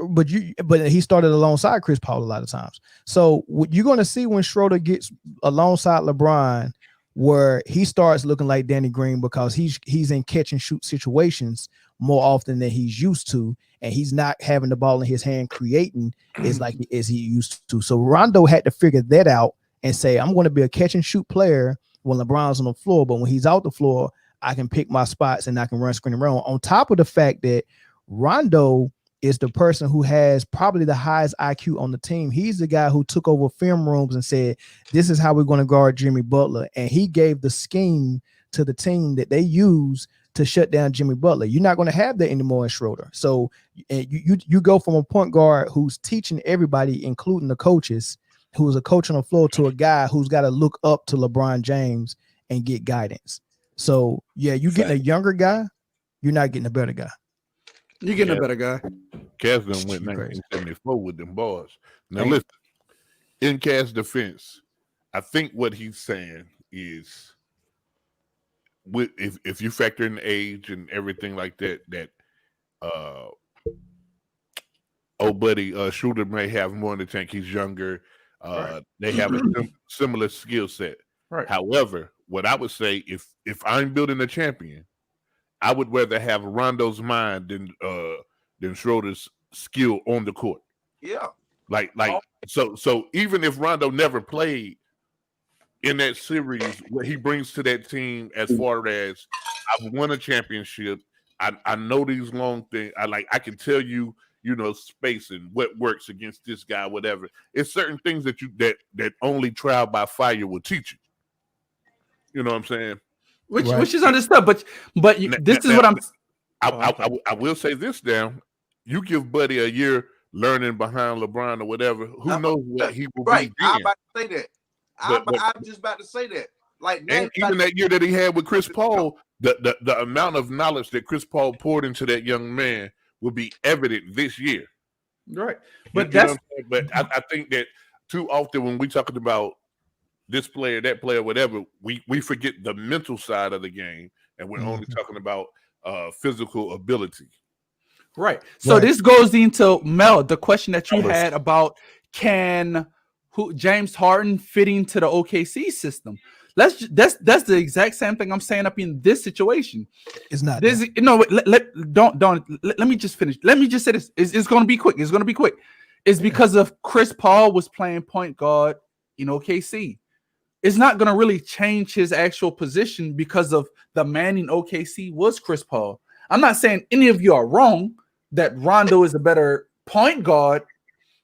But he started alongside Chris Paul a lot of times. So what you're going to see when Schroeder gets alongside LeBron, where he starts looking like Danny Green because he's in catch and shoot situations more often than he's used to, and he's not having the ball in his hand creating as he used to. So Rondo had to figure that out and say, I'm going to be a catch and shoot player when LeBron's on the floor, but when he's out the floor, I can pick my spots and I can run screen and roll. On top of the fact that Rondo is the person who has probably the highest IQ on the team. He's the guy who took over film rooms and said, this is how we're going to guard Jimmy Butler. And he gave the scheme to the team that they use to shut down Jimmy Butler. You're not going to have that anymore in Schroeder. So you go from a point guard who's teaching everybody, including the coaches, who's a coach on the floor, to a guy who's got to look up to LeBron James and get guidance. So yeah, you're getting a younger guy. You're not getting a better guy. You're getting a better guy. Cass done went 1974 with them bars. Now listen, in Cass' defense, I think what he's saying is, if you factor in age and everything like that, buddy, Schroeder may have more in the tank. He's younger. They have a similar skill set. Right. However, what I would say, if I'm building a champion, I would rather have Rondo's mind than Schroeder's skill on the court. Yeah. So even if Rondo never played in that series, what he brings to that team as far as I've won a championship, I know these long things. I can tell you, space and what works against this guy, whatever. It's certain things that that only trial by fire will teach you. You know what I'm saying? Which is understood, but this is what I'm. I will say this down. You give Buddy a year learning behind LeBron or whatever. Who knows what he will be? I'm about to say that. I'm just about to say that. Like, and even that year that he had with Chris Paul, the amount of knowledge that Chris Paul poured into that young man will be evident this year. Right. But I think that too often when we talking about this player, that player, whatever, we forget the mental side of the game, and we're only talking about physical ability. Right. So this goes into Mel, the question that you had about James Harden fit into the OKC system. That's the exact same thing I'm saying up in this situation. It's not. Let me just finish. Let me just say this. It's going to be quick. It's going to be quick. It's because of Chris Paul was playing point guard in OKC. It's not going to really change his actual position because of the man in OKC was Chris Paul. I'm not saying any of you are wrong that Rondo is a better point guard,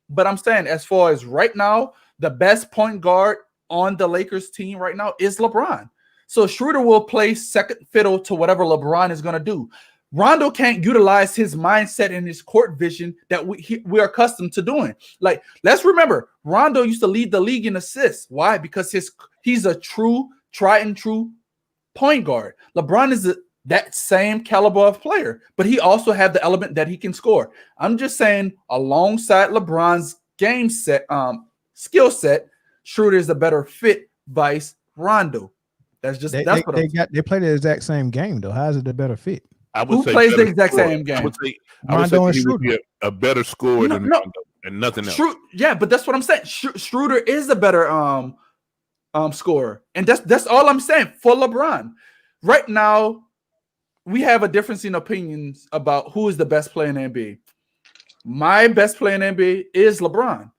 but I'm saying as far as right now, the best point guard on the Lakers team right now is LeBron. So Schroeder will play second fiddle to whatever LeBron is going to do. Rondo can't utilize his mindset and his court vision that we're accustomed to doing. Like, let's remember, Rondo used to lead the league in assists. Why? Because he's a tried and true point guard. LeBron is that same caliber of player, but he also have the element that he can score. I'm just saying, alongside LeBron's game set, skill set, Schroeder is a better fit vice Rondo. They play the exact same game though. How is it a better fit? Who plays the exact same game? I would say he would be a better scorer than Rondo and nothing else. But that's what I'm saying. Schroeder is a better scorer, and that's all I'm saying for LeBron. Right now, we have a difference in opinions about who is the best player in the NBA. My best player in the NBA is LeBron.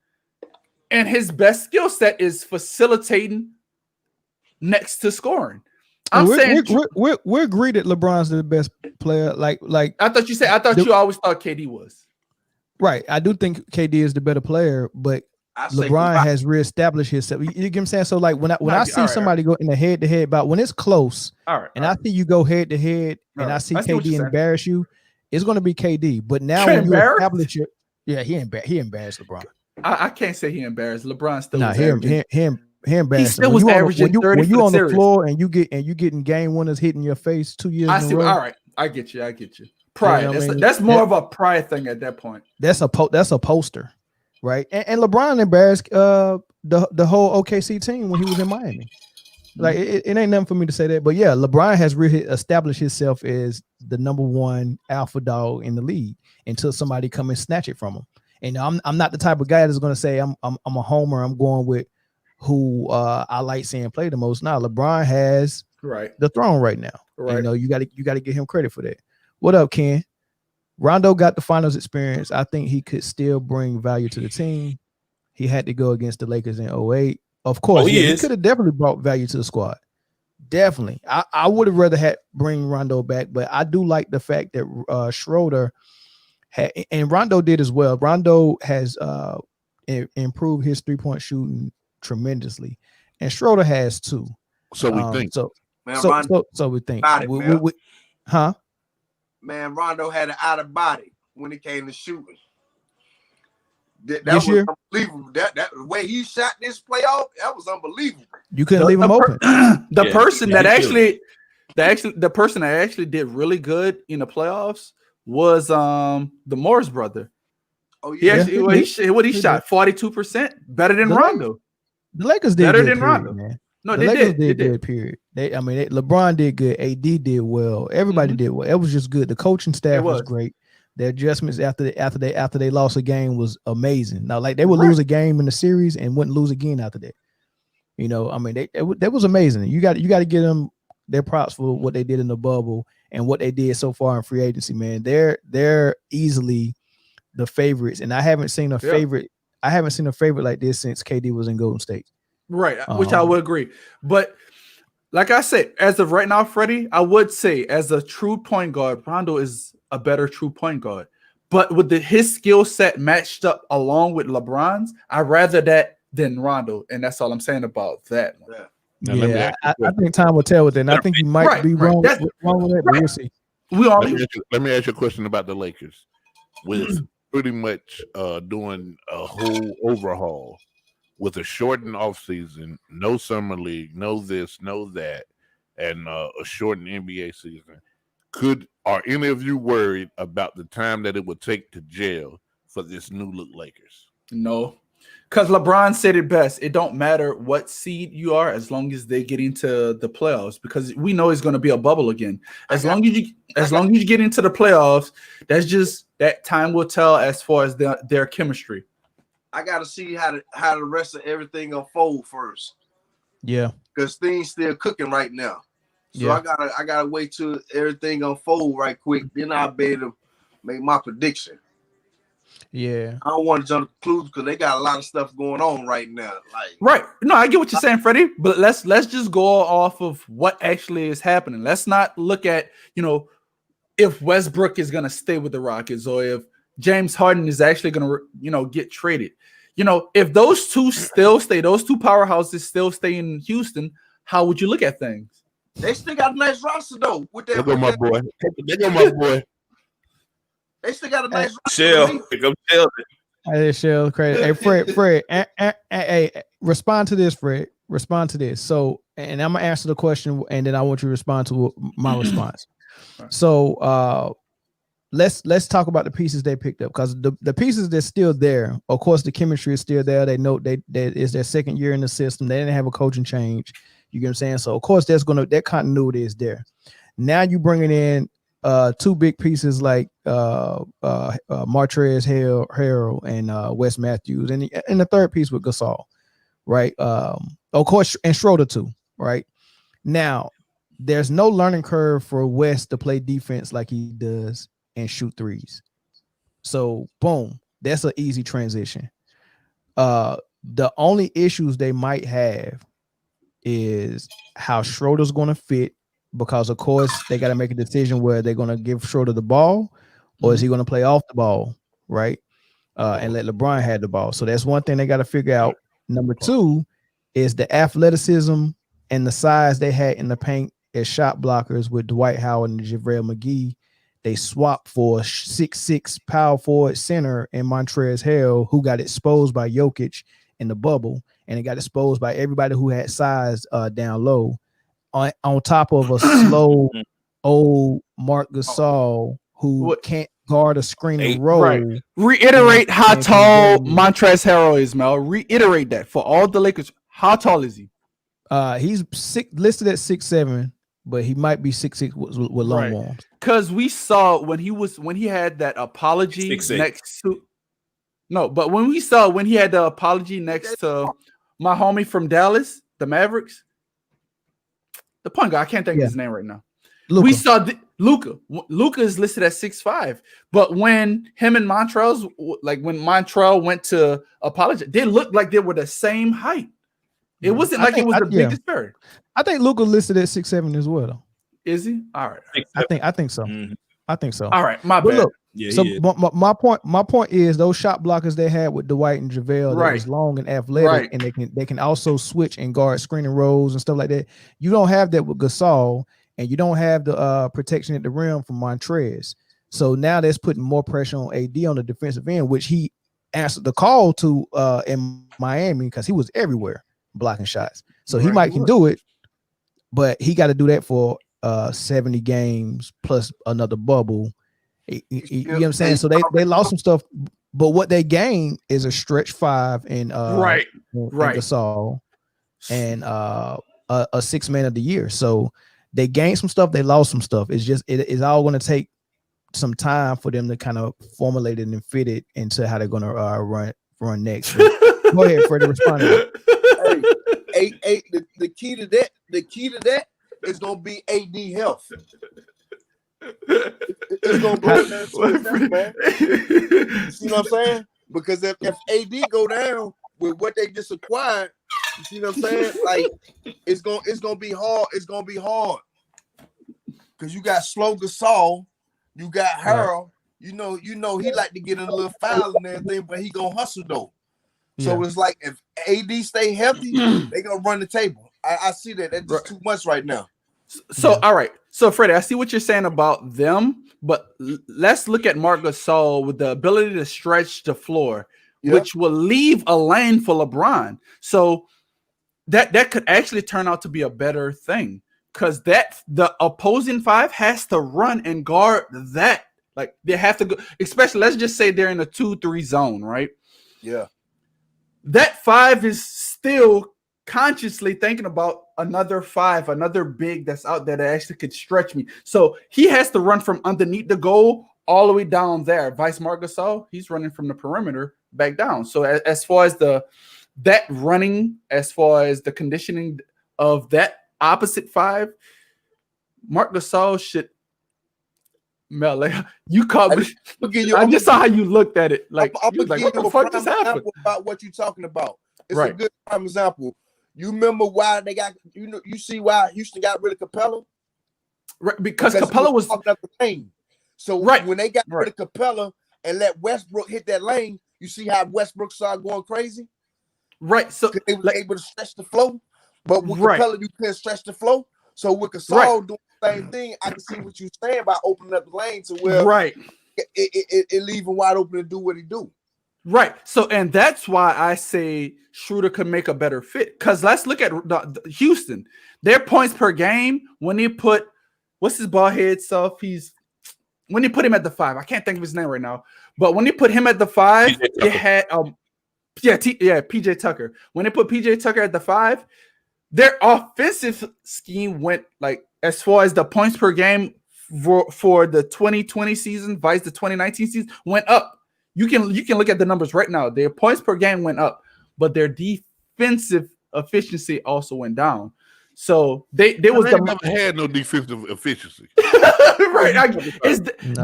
And his best skill set is facilitating next to scoring. We agree that LeBron's the best player. Like I thought you always thought KD was. Right. I do think KD is the better player, but LeBron has reestablished himself. You get what I'm saying? So like when I see somebody go in the head-to-head bout, when it's close, I see you go head-to-head and I see KD embarrass you, it's going to be KD. But now when you establish it, he embarrassed LeBron. I can't say he embarrassed LeBron. Still, he embarrassed. He still was averaging 30 when you on the floor and you getting game winners hitting your face 2 years. I see. All right, I get you. Pride. That's more of a pride thing at that point. That's a poster, right? And LeBron embarrassed the whole OKC team when he was in Miami. Like it ain't nothing for me to say that, but yeah, LeBron has really established himself as the number one alpha dog in the league until somebody come and snatch it from him. And I'm not the type of guy that's going to say I'm a homer. I'm going with who I like seeing play the most. Now LeBron has the throne right now. Right. You got to give him credit for that. What up, Ken? Rondo got the finals experience. I think he could still bring value to the team. He had to go against the Lakers in 2008. Of course, he could have definitely brought value to the squad. Definitely. I would have rather bring Rondo back, but I do like the fact that Schroeder and Rondo did as well. Rondo has improved his 3-point shooting tremendously, and Schroeder has too. So we think. So we think. Man, Rondo had an out of body when it came to shooting. That was unbelievable. That the way he shot this playoff, that was unbelievable. You couldn't leave him open. The person that actually did really good in the playoffs was the Morris brother. Oh yeah, he shot 42%, better than Rondo. The Lakers did better good, than Rondo. Man. No, the Lakers did good. Period. LeBron did good. AD did well. Everybody did well. It was just good. The coaching staff was great. Their adjustments after they lost a game was amazing. Now, like they would lose a game in the series and wouldn't lose again after that. That was amazing. You got to give them their props for what they did in the bubble and what they did so far in free agency. Man, they're easily the favorites, and I haven't seen a favorite. I haven't seen a favorite like this since KD was in Golden State. Right, which I would agree. But Like I said, as of right now, Freddie, I would say as a true point guard, Rondo is a better true point guard. But with his skill set matched up along with LeBron's, I'd rather that than Rondo. And that's all I'm saying about that. Yeah, I think time will tell with that. And I think you might be wrong with that, but we'll see. Let me ask you a question about the Lakers. With pretty much doing a whole overhaul with a shortened offseason, no summer league, no this, no that, and a shortened NBA season. Are any of you worried about the time that it would take to gel for this new look Lakers? No, because LeBron said it best. It don't matter what seed you are as long as they get into the playoffs, because we know it's going to be a bubble again. As long as you get into the playoffs, that's just that time will tell as far as their chemistry. I got to see how the rest of everything unfold first. Yeah, because things still cooking right now. So yeah. I gotta wait till everything unfold right quick. Then I'll be able to make my prediction. Yeah. I don't want to jump to conclusions because they got a lot of stuff going on right now. Right. No, I get what you're saying, Freddie. But let's just go get of what actually is happening. Let's not look at, if Westbrook is gonna stay with the Rockets or if James Harden is actually gonna, get traded. If those two still stay, those two powerhouses still stay in Houston, how would you look at things? They still got a nice roster though. With that, There go my boy. They still got a nice roster. Hey, Shell, credit. Hey, Fred, hey, respond to this, Fred. Respond to this. So, and I'm gonna answer the question, and then I want you to respond to my response. So, let's talk about the pieces they picked up, because the pieces that's still there. Of course, the chemistry is still there. They know that is their second year in the system. They didn't have a coaching change. You get what I'm saying? So of course that continuity is there. Now you bringing in two big pieces like Montrezl Harrell and Wes Matthews, and the third piece with Gasol, right? Of course, and Schroeder too, right? Now there's no learning curve for Wes to play defense like he does and shoot threes. So boom, that's an easy transition. The only issues they might have is how Schroeder's going to fit, because of course they got to make a decision where they're going to give Schroeder the ball or is he going to play off the ball, right? And let LeBron have the ball. So that's one thing they got to figure out. Number two is the athleticism and the size they had in the paint as shot blockers with Dwight Howard and JaVale McGee. They swapped for 6'6" power forward center and Montrezl Harrell, who got exposed by Jokic in the bubble, and it got exposed by everybody who had size down low, on top of a slow old Marc Gasol who can't guard a screening roll. Right. Reiterate how tall Montrezl Harrell is, Mel. Reiterate that for all the Lakers. How tall is he? He's listed at 6'7", but he might be 6'6" with long arms. Because we saw when he had that apology next to. No, but when he had the apology next to my homie from Dallas, the Mavericks, the point guard, I can't think of his name right now. Luka. We saw Luka. Luka is listed at 6'5", but when him and Montrezl, when Montrezl went to apologize, they looked like they were the same height. It wasn't like it was the big disparity. I think Luka listed at 6'7" as well, though. Is he? All right. I think so. Mm-hmm. I think so. All right, my bad. Look, yeah, so my point is those shot blockers they had with Dwight and JaVale that was long and athletic, and they can also switch and guard screening rolls and stuff like that. You don't have that with Gasol, and you don't have the protection at the rim from Montrezl. So now that's putting more pressure on AD on the defensive end, which he answered the call to in Miami because he was everywhere blocking shots. So he can do it, but he got to do that for 70 games plus another bubble. You know what I'm saying? So they lost some stuff, but what they gained is a stretch five in Gasol and a 6 man of the year. So they gained some stuff, they lost some stuff. It's just it's all going to take some time for them to kind of formulate it and fit it into how they're going to run next. So, go ahead, Freddie, respond to that. The key to that is going to be AD health. It's gonna break that, man. You see what I'm saying? Because if AD go down with what they just acquired, You see what I'm saying? Like it's gonna be hard. It's gonna be hard because you got Slow Gasol, you got Harold. You know he like to get in a little foul and everything, but he gonna hustle though. So it's like if AD stay healthy, they gonna run the table. I see that. That's just too much right now. So all right. So Freddie, I see what you're saying about them, but let's look at Marc Gasol with the ability to stretch the floor, which will leave a lane for LeBron. So that could actually turn out to be a better thing because the opposing five has to run and guard that. Like they have to go, especially let's just say they're in a 2-3 zone, right? Yeah. That five is still consciously thinking about another five, another big that's out there that actually could stretch me. So he has to run from underneath the goal all the way down there. Vice Marc Gasol, he's running from the perimeter back down. So as far as that running, as far as the conditioning of that opposite five, Marc Gasol should. Mel, like, you caught me. I just saw how you looked at it. Like, I'm like what the fuck just happened? About what you're talking about. It's right. a good prime example. You remember why they got you see why Houston got rid of Capella? Right, because Capella was up the lane. So when they got rid of Capella and let Westbrook hit that lane, you see how Westbrook started going crazy? Right. So they were able to stretch the flow, but with Capella, you couldn't stretch the flow. So with Gasol doing the same thing, I can see what you're saying about opening up the lane to where it leave him wide open to do what he do. Right. So, and that's why I say Schroeder could make a better fit. Because let's look at the Houston. Their points per game when they put what's his bald head self? When you put him at the 5. I can't think of his name right now. But when you put him at the 5, it had PJ Tucker. When they put PJ Tucker at the 5, their offensive scheme went like as far as the points per game for the 2020 season, vice the 2019 season went up. You can look at the numbers right now. Their points per game went up, but their defensive efficiency also went down. So they never had no defensive efficiency. Right.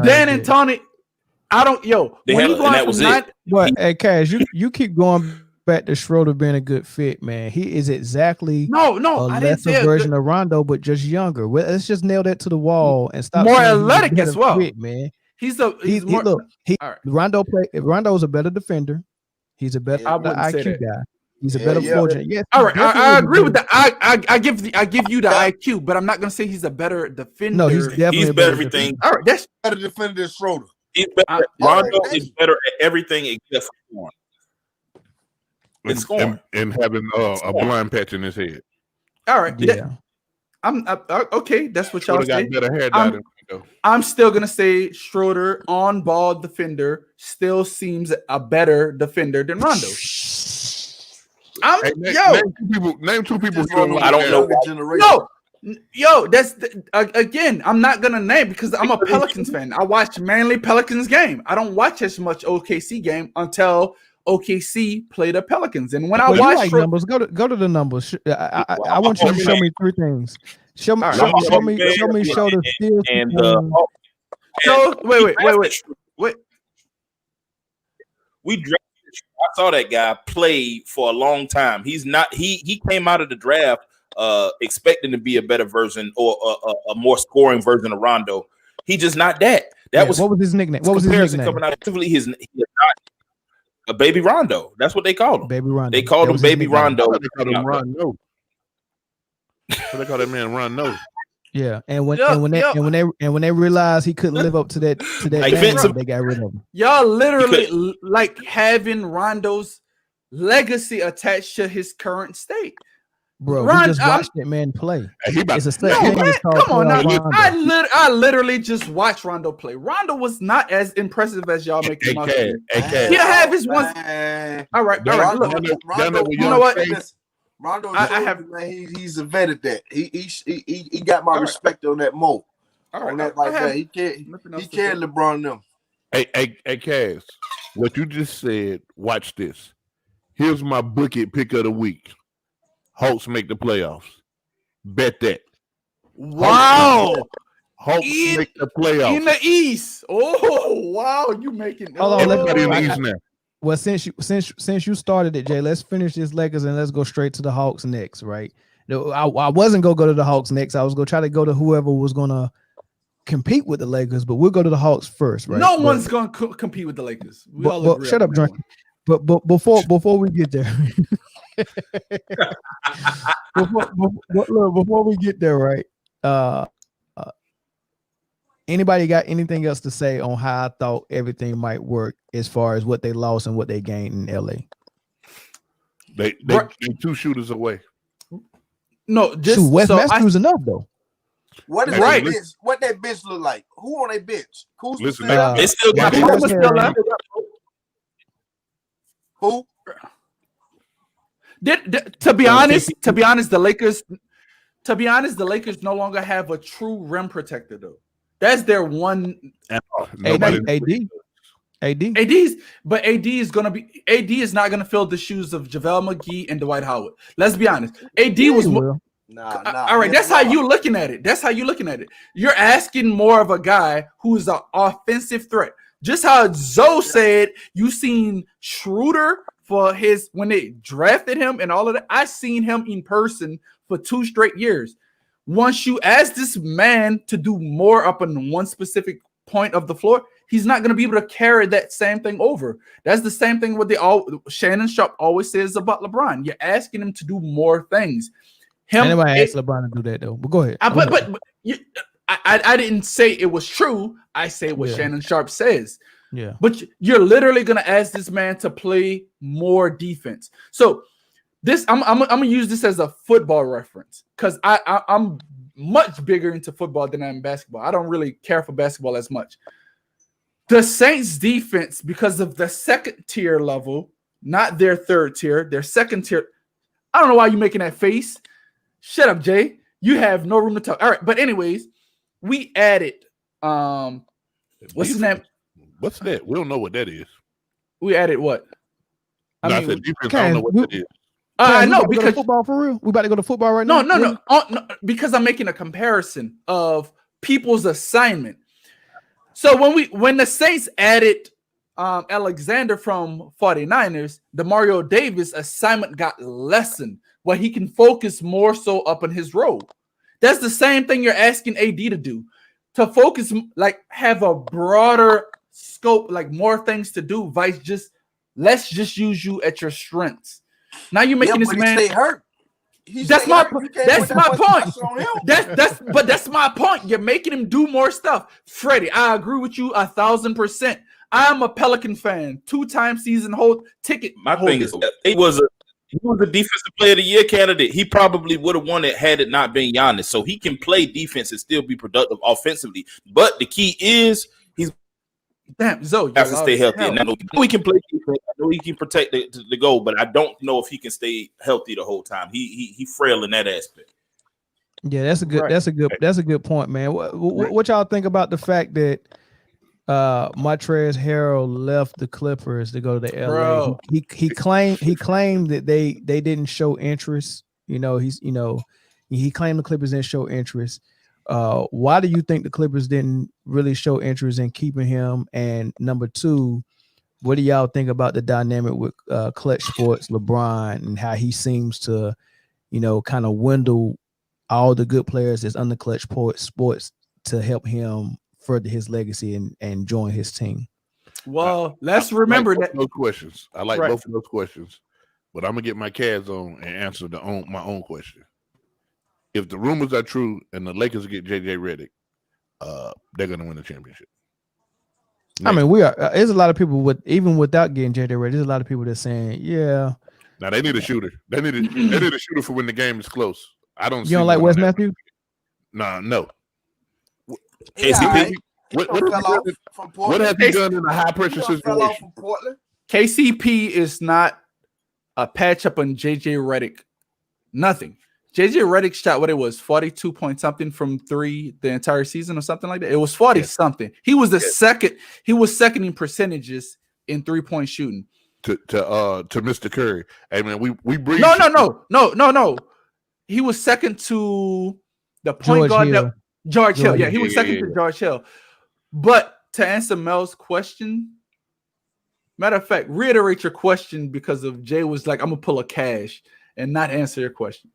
Dan and Tony. I don't Hey, Cash, you keep going back to Schroeder being a good fit, man. He is exactly a lesser version of Rondo, but just younger. Well, let's just nail that to the wall and stop. More athletic as well, fit, man. Rondo Rondo's a better defender. He's a better IQ guy. He's a better floor general. Yes, all right, I agree with that. I give you the IQ, but I'm not gonna say he's a better defender. No, he's definitely better everything. All right, that's better defender than Schroeder. He's better. Rondo is better at everything except for scoring. And having a blind patch in his head. All right, I'm okay. That's what y'all say. Got better hair down I'm still gonna say Schroeder on ball defender still seems a better defender than Rondo. Name two people. I don't know. That's again. I'm not gonna name because I'm a Pelicans fan. I watch mainly Pelicans game. I don't watch as much OKC game until OKC play the Pelicans. And when I watch numbers, go to the numbers. I want you to show me 3 things. Show me the steals and wait. We drafted. I saw that guy play for a long time. He's not. He came out of the draft expecting to be a better version or a more scoring version of Rondo. He just not that. What was his nickname? What was his nickname? Coming out, he is not a Baby Rondo. That's what they called him. Baby Rondo. They called him Baby Rondo. They called him Rondo. So they call that man Rondo. Yeah, and when they realized he couldn't live up to that name, they got rid of him. Y'all literally like having Rondo's legacy attached to his current state. Bro, we just watched that man play. It's a come on now. I literally just watched Rondo play. Rondo was not as impressive as y'all make him out. He'll have his one. All right. Look, you know what? Rondo, he's a vet at that. He got my respect on that mode. On that like that. He can't LeBron them. Hey, Cass, what you just said, watch this. Here's my bucket pick of the week. Hawks make the playoffs. Bet that. Wow. Hawks make the playoffs. In the East. Oh, wow. You making everybody in the East now. Well, since you started it, Jay, let's finish this Lakers and let's go straight to the Hawks next, right? I wasn't gonna go to the Hawks next. I was gonna try to go to whoever was gonna compete with the Lakers, but we'll go to the Hawks first, right? No one's gonna compete with the Lakers. We all agree shut up, Drunk. But before we get there, before we get there, right? Anybody got anything else to say on how I thought everything might work as far as what they lost and what they gained in LA? They 2 shooters away. No, just shoot, Wes Matthews enough though. What is right? What that bench look like? Who on that bench? Who's listen? They still got who? To be honest, the Lakers. To be honest, the Lakers no longer have a true rim protector though. That's their one. AD is not gonna fill the shoes of JaVale McGee and Dwight Howard. Let's be honest. AD was more. Nah. All right, that's how you looking at it. You're asking more of a guy who's an offensive threat. Just how Zoe said, you seen Schroeder for his when they drafted him and all of that. I seen him in person for 2 straight years. Once you ask this man to do more up on one specific point of the floor, he's not going to be able to carry that same thing over. That's the same thing what Shannon Sharp always says about LeBron. You're asking him to do more things. Anybody asked LeBron to do that though, but go ahead. I didn't say it was true. I say what Shannon Sharp says. Yeah. But you're literally going to ask this man to play more defense. So this, I'm gonna use this as a football reference because I'm much bigger into football than I am basketball. I don't really care for basketball as much. The Saints defense, because of the second tier level, not their third tier, their second tier. I don't know why you're making that face. Shut up, Jay. You have no room to talk. All right, but anyways, we added what's his name? What's that? We don't know what that is. We added what? I said defense. I don't know what that is. I know because football for real. We about to go to football right now. No. No, because I'm making a comparison of people's assignment. So when the Saints added Alexander from 49ers, the Mario Davis assignment got lessened, where he can focus more so up on his role. That's the same thing you're asking AD to do, to focus, like have a broader scope, like more things to do. Let's just use you at your strengths. Now you're making this man stay hurt. That's my point. That's my point. You're making him do more stuff. Freddie, I agree with you 1,000%. I'm a Pelican fan, 2-time season ticket. My thing is, he was a defensive player of the year candidate. He probably would have won it had it not been Giannis. So he can play defense and still be productive offensively. But the key is Zoe has to stay healthy. And I know he can play defense. I know he can protect the goal, but I don't know if he can stay healthy the whole time. He frail in that aspect. Yeah, that's a good point, man. What y'all think about the fact that Montrezl Harrell left the Clippers to go to the LA? Bro. He claimed that they didn't show interest. He claimed the Clippers didn't show interest. Why do you think the Clippers didn't really show interest in keeping him? And number 2, what do y'all think about the dynamic with Clutch Sports, LeBron, and how he seems to, kind of dwindle all the good players that's under Clutch Sports to help him further his legacy and join his team? Well, let's remember that. No questions. I like both of those questions, but I'm gonna get my Cavs on and answer my own question. If the rumors are true and the Lakers get JJ Redick, they're gonna win the championship. I mean, we are. There's a lot of people even without getting JJ Redick. There's a lot of people that's saying, yeah. Now they need a shooter. They need a shooter for when the game is close. I don't. You don't like Wes Matthews? No. KCP. What have he done in a high pressure situation? KCP is not a patch up on JJ Redick. Nothing. JJ Redick shot what it was 42 point something from 3 the entire season or something like that. It was 40 something. He was second. He was second in percentages in 3-point shooting. To Mr. Curry. Hey man, we breathe. No. He was second to the point guard. George Hill. Yeah, he was second to George Hill. But to answer Mel's question, Matter of fact, reiterate your question because of Jay was like, I'm gonna pull a cash and not answer your question.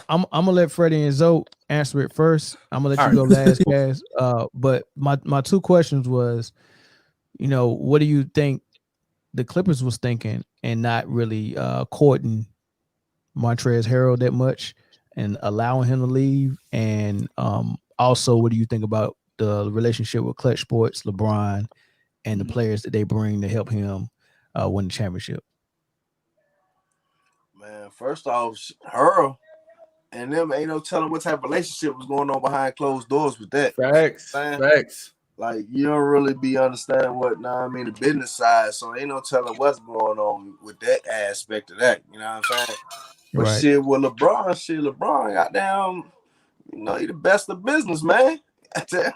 I'm gonna let Freddie and Zoe answer it first. I'm gonna let you go last, Cash. But my two questions was, what do you think the Clippers was thinking and not really courting Montrezl Harrell that much and allowing him to leave? And also, what do you think about the relationship with Clutch Sports, LeBron, and the players that they bring to help him win the championship? Man, first off, Harrell and them ain't no telling what type of relationship was going on behind closed doors with that. Facts. Like, you don't really be understanding the business side, so ain't no telling what's going on with that aspect of that. You know what I'm saying? But Right. shit, with LeBron, goddamn, he the best of business, man. Shit,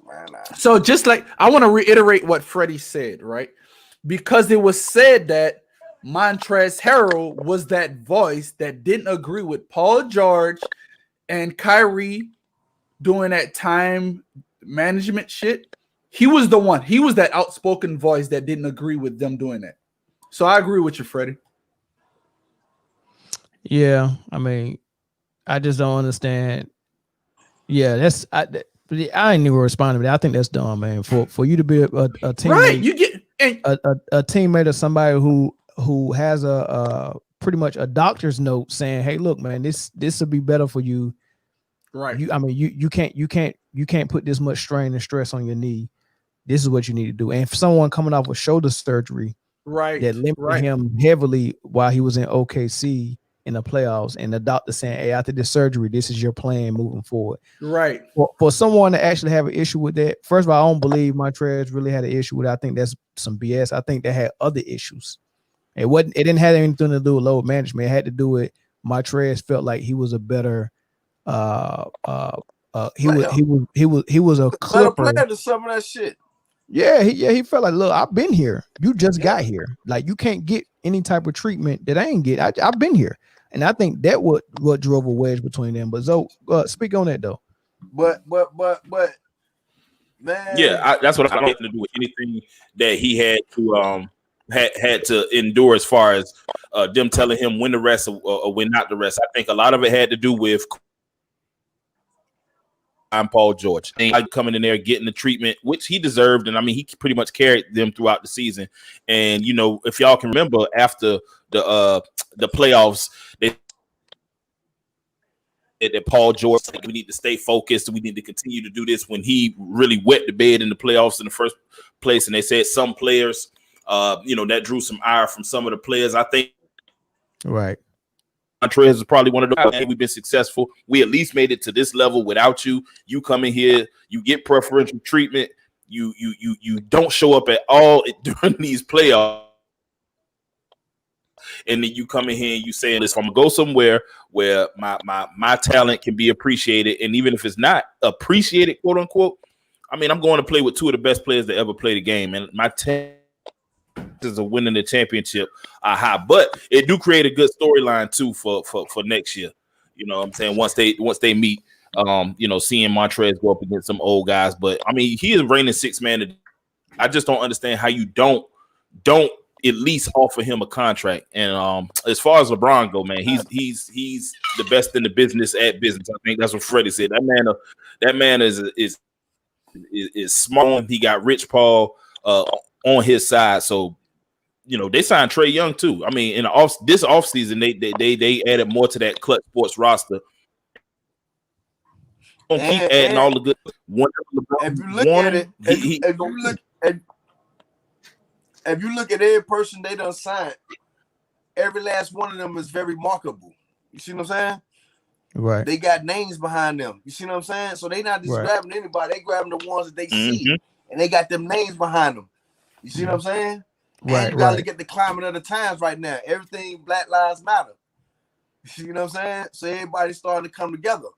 man. So just like, I want to reiterate what Freddie said, right? Because it was said that Montrezl Harrell was that voice that didn't agree with Paul George and Kyrie doing that time management shit. He was the one. He was that outspoken voice that didn't agree with them doing that. So I agree with you, Freddie. Yeah, I mean, I just don't understand. Yeah, I ain't even responding, but I think that's dumb, man. For you to be a teammate, right? You get a teammate of somebody who has a pretty much a doctor's note saying, "Hey, look, man, this will be better for you." Right. You can't put this much strain and stress on your knee. This is what you need to do. And for someone coming off with shoulder surgery, right, that limited him heavily while he was in OKC in the playoffs, and the doctor saying, "Hey, after this surgery, this is your plan moving forward." Right. For someone to actually have an issue with that, first of all, I don't believe Montrezl really had an issue with it. I think that's some BS. I think they had other issues. It didn't have anything to do with load management. It had to do with Montrezl felt like he was a better he was a Clipper to some of that shit. Yeah, he felt like, look, I've been here. You just got here. Like, you can't get any type of treatment that I ain't get. I've been here. And I think that what drove a wedge between them. But Zoe, speak on that though. But man, yeah, that's what I don't have to do with anything that he had to endure as far as them telling him when to rest or when not to rest. I think a lot of it had to do with Paul George coming in there getting the treatment which he deserved, and I mean he pretty much carried them throughout the season. And if y'all can remember, after the playoffs, that Paul George said, we need to stay focused, we need to continue to do this, when he really wet the bed in the playoffs in the first place. And they said some players that drew some ire from some of the players. I think right, Montrezl is probably one of those. Hey, we've been successful. We at least made it to this level without you. You come in here, you get preferential treatment. You don't show up at all during these playoffs, and then you come in here and you saying, "Listen, I'm gonna go somewhere where my talent can be appreciated, and even if it's not appreciated, quote unquote, I mean, I'm going to play with two of the best players that ever played the game, and my chances of winning the championship are high." But it do create a good storyline too for next year. You know what I'm saying? Once they meet, seeing Montrezl go up against some old guys. But I mean, he is reigning sixth man. I just don't understand how you don't at least offer him a contract. And as far as LeBron go, man, he's the best in the business at business. I think that's what Freddie said. That man is smart. He got Rich Paul on his side. So, they signed Trae Young too. I mean, in this offseason, they added more to that Clutch Sports roster. Keep adding all the good. If you look at every person they done signed, every last one of them is very marketable. You see what I'm saying? Right. They got names behind them. You see what I'm saying? So they not just grabbing anybody. They grabbing the ones that they see, and they got them names behind them. You see what I'm saying? Right. And you got to look at the climate of the times right now. Everything Black Lives Matter. You know what I'm saying? So everybody's starting to come together.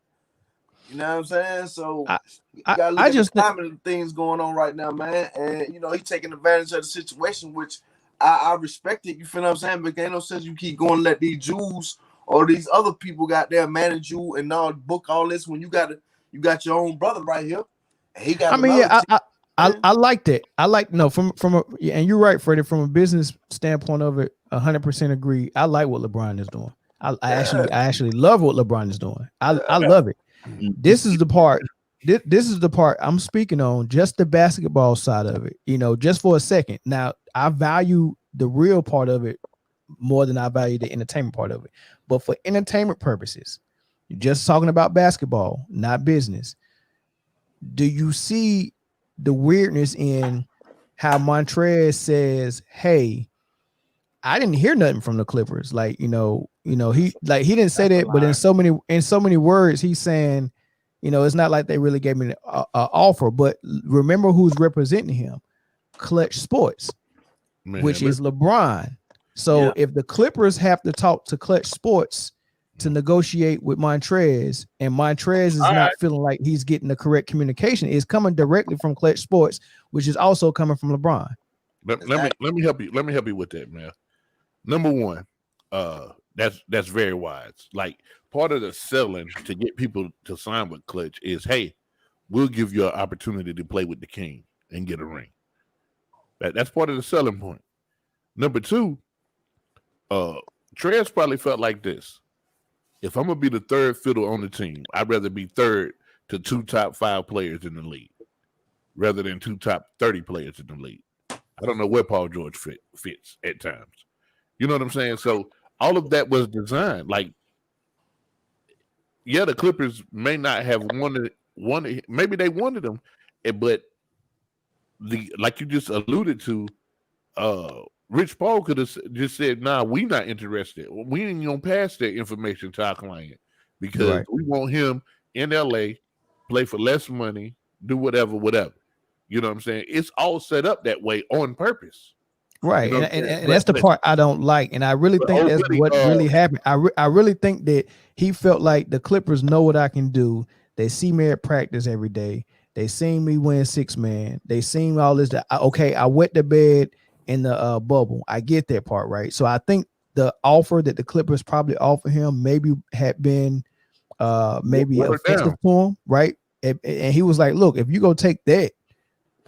You know what I'm saying? So you got to look at the climate of things going on right now, man. And, he's taking advantage of the situation, which I respect it. You feel what I'm saying? But there ain't no sense you keep going to let these Jews or these other people got there manage you and now book all this when you got your own brother right here. And he got I liked it. I like from and you're right, Freddie. From a business standpoint of it, 100% agree. I like what LeBron is doing. I actually love what LeBron is doing. I love it. This is the part. This is the part I'm speaking on. Just the basketball side of it. Just for a second. Now I value the real part of it more than I value the entertainment part of it. But for entertainment purposes, you're just talking about basketball, not business. Do you see the weirdness in how Montrez says, "Hey, I didn't hear nothing from the Clippers." Like, he didn't say that, but in so many words, he's saying, it's not like they really gave me an offer. But remember who's representing him? Clutch Sports, which is LeBron. So if the Clippers have to talk to Clutch Sports to negotiate with Montrez, and Montrez is not feeling like he's getting the correct communication, it's coming directly from Clutch Sports, which is also coming from LeBron. Let me help you. Let me help you with that, man. Number one, that's very wise. Like, part of the selling to get people to sign with Clutch is, hey, we'll give you an opportunity to play with the King and get a ring. That's part of the selling point. Number two, Trez probably felt like this. If I'm gonna be the third fiddle on the team, I'd rather be third to 2 top 5 players in the league rather than 2 top 30 players in the league. I don't know where Paul George fits at times. You know what I'm saying? So all of that was designed. Like, the Clippers may not have wanted, maybe they wanted them, but like you just alluded to, Rich Paul could have just said, "Nah, we not interested. We ain't gonna pass that information to our client because we want him in LA, play for less money, do whatever. You know what I'm saying? It's all set up that way on purpose." Right, and that's the part I don't like, and I really think that's what really happened. I really think that he felt like the Clippers know what I can do. They see me at practice every day. They seen me win 6-man. They seen all this. I wet the bed in the bubble. I get that part, right? So I think the offer that the Clippers probably offered him maybe had been maybe offensive to him, right? And he was like, "Look, if you go take that,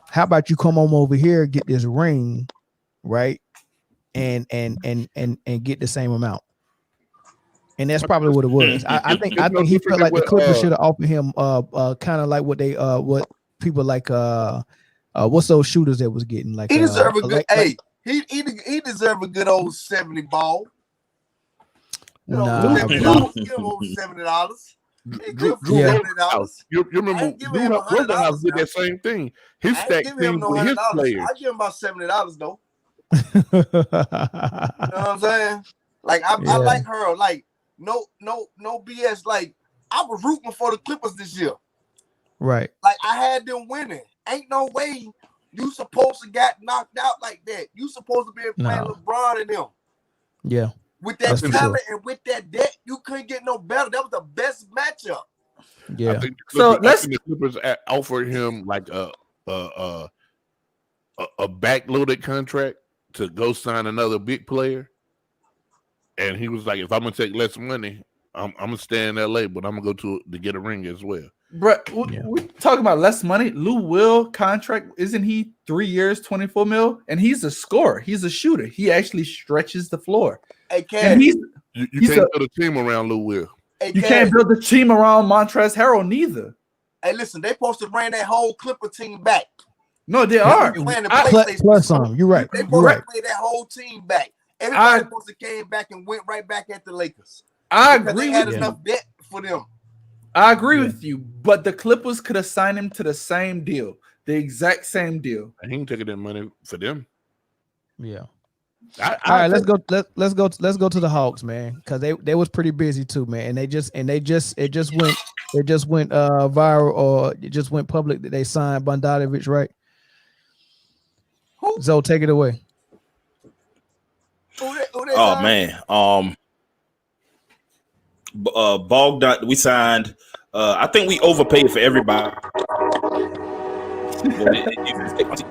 how about you come on over here, get this ring, right? And get the same amount." And that's probably what it was. I think he felt like the Clippers should have offered him kind of like what people like what's those shooters that was getting, like he deserved a good he deserved a good old 70 ball. Give him $70. You remember Drew Rosenhaus did that same thing. His stack team with his players. I give him about $70 though. You know what I'm saying? Like I like her. Like no BS. Like I was rooting for the Clippers this year. Right. Like I had them winning. Ain't no way you supposed to get knocked out like that. You supposed to be playing LeBron and them. Yeah. With that talent and with that debt, you couldn't get no better. That was the best matchup. Yeah. I think the Clippers offered him like a backloaded contract to go sign another big player, and he was like, "If I'm gonna take less money, I'm gonna stay in LA, but I'm gonna go to get a ring as well." Bro, we're talking about less money. Lou Will contract, isn't he 3 years, 24 mil? And he's a scorer. He's a shooter. He actually stretches the floor. Hey, you can't build a team around Lou Will. Hey, you can't build a team around Montrezl Harrell neither. Hey, listen, they supposed to bring that whole Clipper team back. No, they are. Plus some. You're right. They supposed to play that whole team back. Everybody supposed to came back and went right back at the Lakers. I agree. They had enough debt for them. I agree with you, but the Clippers could have signed him to the same deal, the exact same deal. And he ain't taking that money for them. Yeah. All right, let's go to the Hawks, man, because they was pretty busy too, man, and it just went viral, or it just went public that they signed Bogdanović, right? Zoe, take it away. Oh man, Bogdan, we signed. I think we overpaid for everybody.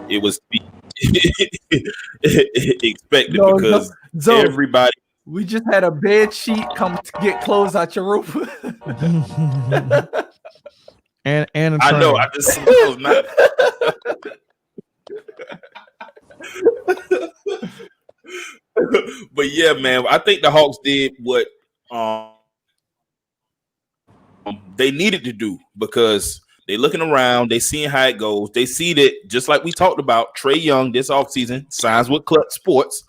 It was expected because everybody. We just had a bed sheet come to get clothes out your roof. And I know. I just was not. But yeah, man, I think the Hawks did what they needed to do because they're looking around, they seeing how it goes. They see that just like we talked about, Trae Young this offseason signs with Clutch Sports.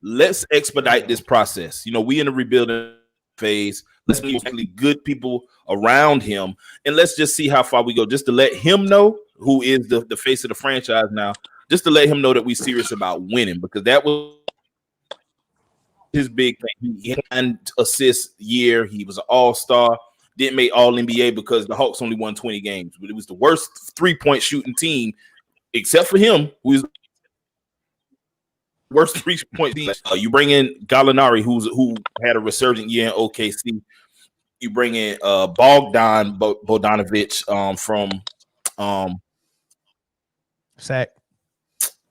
Let's expedite this process. You know, we in a rebuilding phase. Let's be really good people around him, and let's just see how far we go. Just to let him know, who is the face of the franchise now, just to let him know that we're serious about winning, because that was his big thing. He had an assist year. He was an all-star. Didn't make All-NBA because the Hawks only won 20 games. But it was the worst three-point shooting team, except for him, who is worst 3-point team. You bring in Gallinari, who had a resurgent year in OKC. You bring in Bogdan Bogdanovic from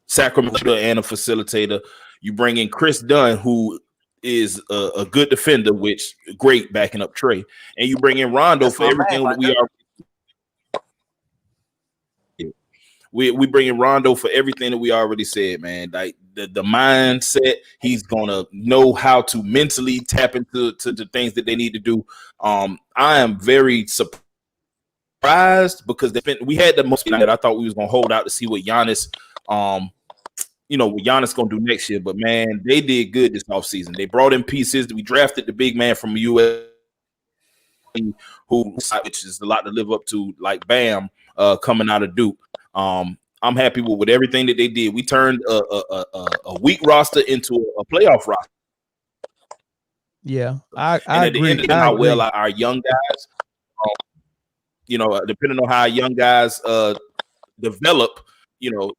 Sacramento and a facilitator. You bring in Chris Dunn, who is a good defender, which great backing up Trae, and you bring in Rondo for everything that we are. We bring in Rondo for everything that we already said, man. Like the mindset, he's gonna know how to mentally tap into the things that they need to do. I am very surprised because we had the most that I thought we was gonna hold out to see what Giannis, what Giannis gonna do next year. But man, they did good this offseason. They brought in pieces. We drafted the big man from US, which is a lot to live up to, like Bam, coming out of Duke. I'm happy with everything that they did. We turned a weak roster into a playoff roster. Yeah, I agree. End how well our young guys, depending on how our young guys develop,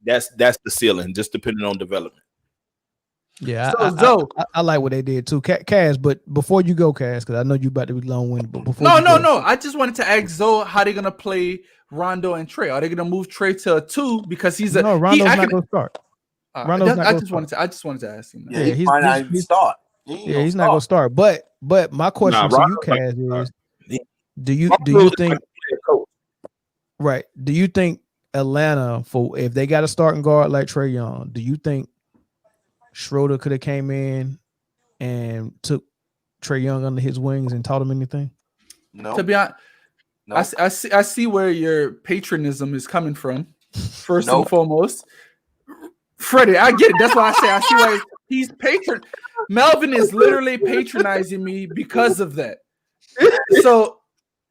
that's the ceiling, just depending on development. Yeah, I like what they did too, Kaz. But before you go, Kaz, because I know you about to be long-winded. But before no. I just wanted to ask Zoe how they're gonna play Rondo and Trae. Are they gonna move Trae to a 2 because he's a Rondo's not gonna start. I just wanted to ask him. Yeah, he might not even start. He's not gonna start. But my question to you, Kaz, is: Do you think? Right? Do you think Atlanta, if they got a starting guard like Trae Young, do you think Schroeder could have came in and took Trae Young under his wings and taught him anything? No. To be honest, no. I see where your patronism is coming from. First and foremost, Freddie, I get it. That's why I see why he's patron. Melvin is literally patronizing me because of that. So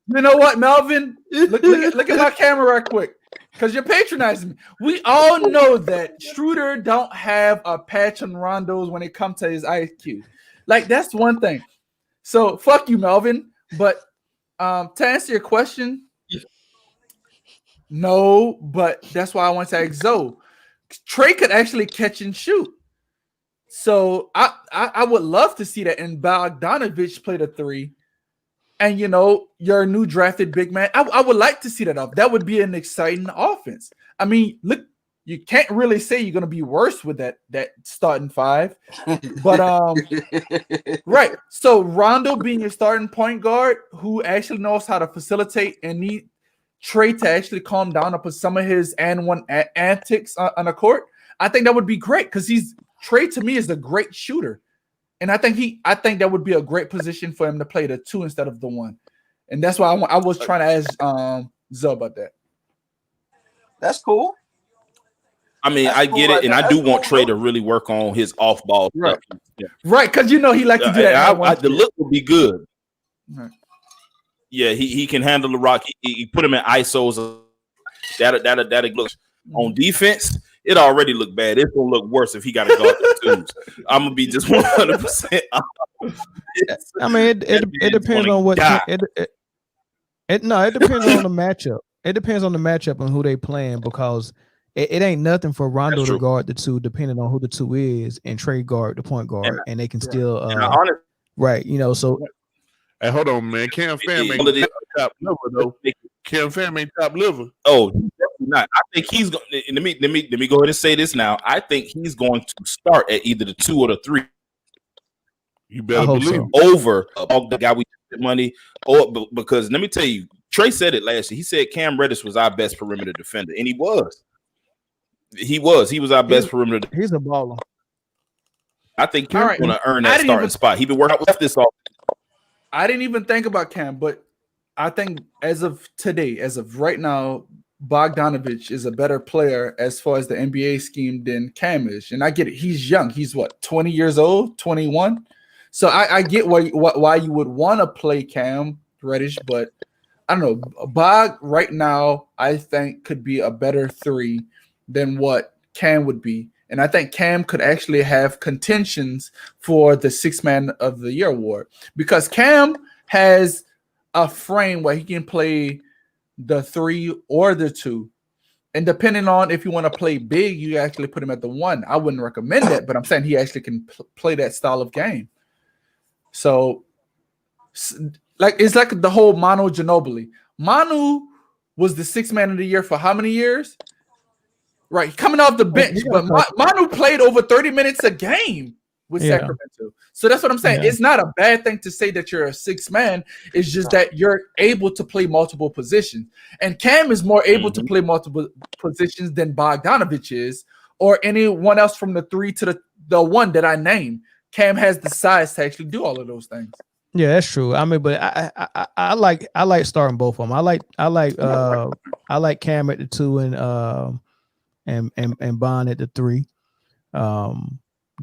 you know what, Melvin? Look at my camera right quick. Because you're patronizing me. We all know that Schroeder don't have a patch on Rondo's when it comes to his IQ. Like, that's one thing. So, fuck you, Melvin. But to answer your question, no, but that's why I want to ask Zoe. Trae could actually catch and shoot. So, I would love to see that. And Bogdanovic played a 3. And, your new drafted big man, I would like to see that up. That would be an exciting offense. I mean, look, you can't really say you're going to be worse with that starting 5. But, right. So, Rondo being your starting point guard who actually knows how to facilitate and need Trae to actually calm down and put some of his antics on the court, I think that would be great because Trae, to me, is a great shooter. And I think that would be a great position for him to play the 2 instead of the 1. And that's why I was trying to ask Zoe about that. That's cool. I mean, I get it, and I do want Trae to really work on his off-ball stuff. Yeah. Right, because he likes to do that. The look will be good. Right. Yeah, he can handle the rock. He put him in ISOs. That'll look on defense. It already looked bad. It's gonna look worse if he got to guard the 2s. I'm gonna be just 100%. I mean, it depends on what. It depends on the matchup. It depends on the matchup and who they playing because it ain't nothing for Rondo to guard the 2, depending on who the 2 is, and Trae guard the point guard, and they can still right. So. Hey, hold on, man. Cam Pham ain't top liver though. Cam Pham ain't top liver. Oh, definitely not. I think he's going. Let me go ahead and say this now. I think he's going to start at either the 2 or the 3. You better believe over the guy we get money, or because let me tell you, Trey said it last year. He said Cam Reddish was our best perimeter defender, and he was. He was our best perimeter. He's a baller. I think Cam's going to earn that starting spot. He been working with this all. I didn't even think about Cam, but I think as of today, as of right now, Bogdanovich is a better player as far as the NBA scheme than Cam is. And I get it. He's young. He's what, 20 years old, 21? So I get why you would want to play Cam Reddish, but I don't know. Bog right now, I think, could be a better 3 than what Cam would be. And I think Cam could actually have contentions for the 6th Man of the Year award because Cam has a frame where he can play the 3 or the 2. And depending on if you want to play big, you actually put him at the 1. I wouldn't recommend that, but I'm saying he actually can play that style of game. So, it's like the whole Manu Ginobili. Manu was the 6th Man of the Year for how many years? Right, coming off the bench, but Manu played over 30 minutes a game with Sacramento. So that's what I'm saying. It's not a bad thing to say that you're a 6th man. It's just that you're able to play multiple positions. And Cam is more able to play multiple positions than Bogdanovich is, or anyone else from the 3 to the 1 that I named. Cam has the size to actually do all of those things. Yeah, that's true. I mean, but I like starting both of them. I like Cam at the 2 and Bond at the 3.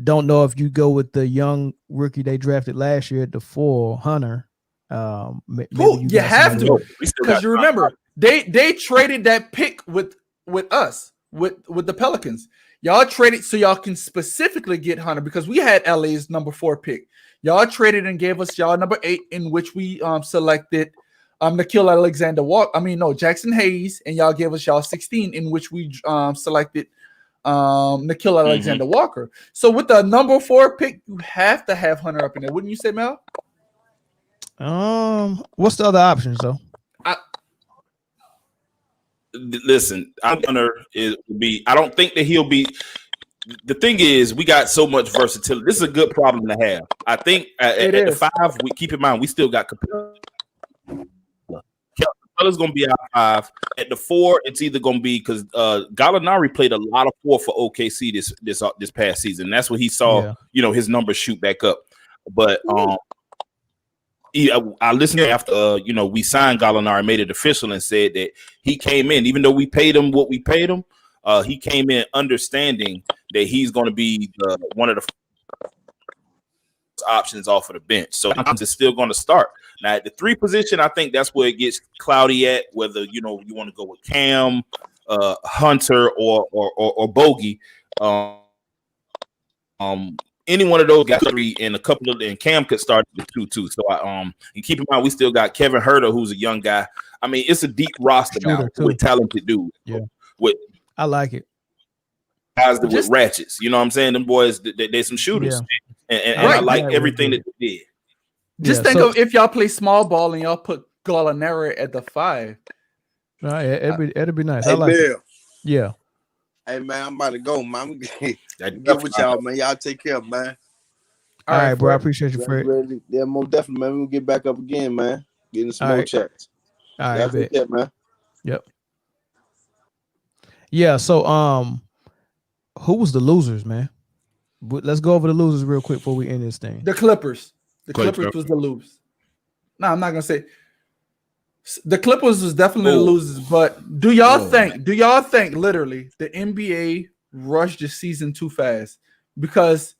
Don't know if you go with the young rookie they drafted last year at the 4, Hunter. You have to, because you remember they traded that pick with us with the Pelicans. Y'all traded so y'all can specifically get Hunter because we had LA's number 4 pick. Y'all traded and gave us y'all number 8, in which we selected Nickeil Alexander Jackson Hayes, and y'all gave us y'all 16, in which we selected Nickeil Alexander Walker. So with the number 4 pick, you have to have Hunter up in there, wouldn't you say, Mel? What's the other options though? Listen, Hunter will be. I don't think that he'll be. The thing is, we got so much versatility. This is a good problem to have. I think at the 5, we keep in mind we still got Capella. Capella's going to be our 5. At the 4, it's either going to be because Gallinari played a lot of 4 for OKC this past season. That's what he saw. His numbers shoot back up. But I listened after we signed Gallinari, made it official, and said that he came in, even though we paid him what we paid him. He came in understanding that he's going to be one of the options off of the bench. So is still going to start. Now, at the 3 position, I think that's where it gets cloudy at, whether, you want to go with Cam, Hunter, or Bogey. Any one of those got 3, and a couple of, and Cam could start at the 2 too. So and keep in mind, we still got Kevin Huerter, who's a young guy. I mean, it's a deep roster now with talented dudes. Yeah. I like it. Guys with ratchets, you know what I'm saying? Them boys, they're some shooters, and I like everything that they did. Just think of if y'all play small ball and y'all put Gallinari at the 5. It'd be nice. Hey, I like Bill. it. Yeah. Hey man, I'm about to go, man. Get with y'all, man. Y'all take care, man. All right, bro. I appreciate you, Fred. Yeah, most definitely, man. We'll get back up again, man. Getting some more chats. All right, take care, man. Yep. Yeah, so who was the losers, man? Let's go over the losers real quick before we end this thing. The Clippers. The Clippers was the losers. No, I'm not gonna say the Clippers was definitely the losers, but do y'all think literally the NBA rushed the season too fast? Because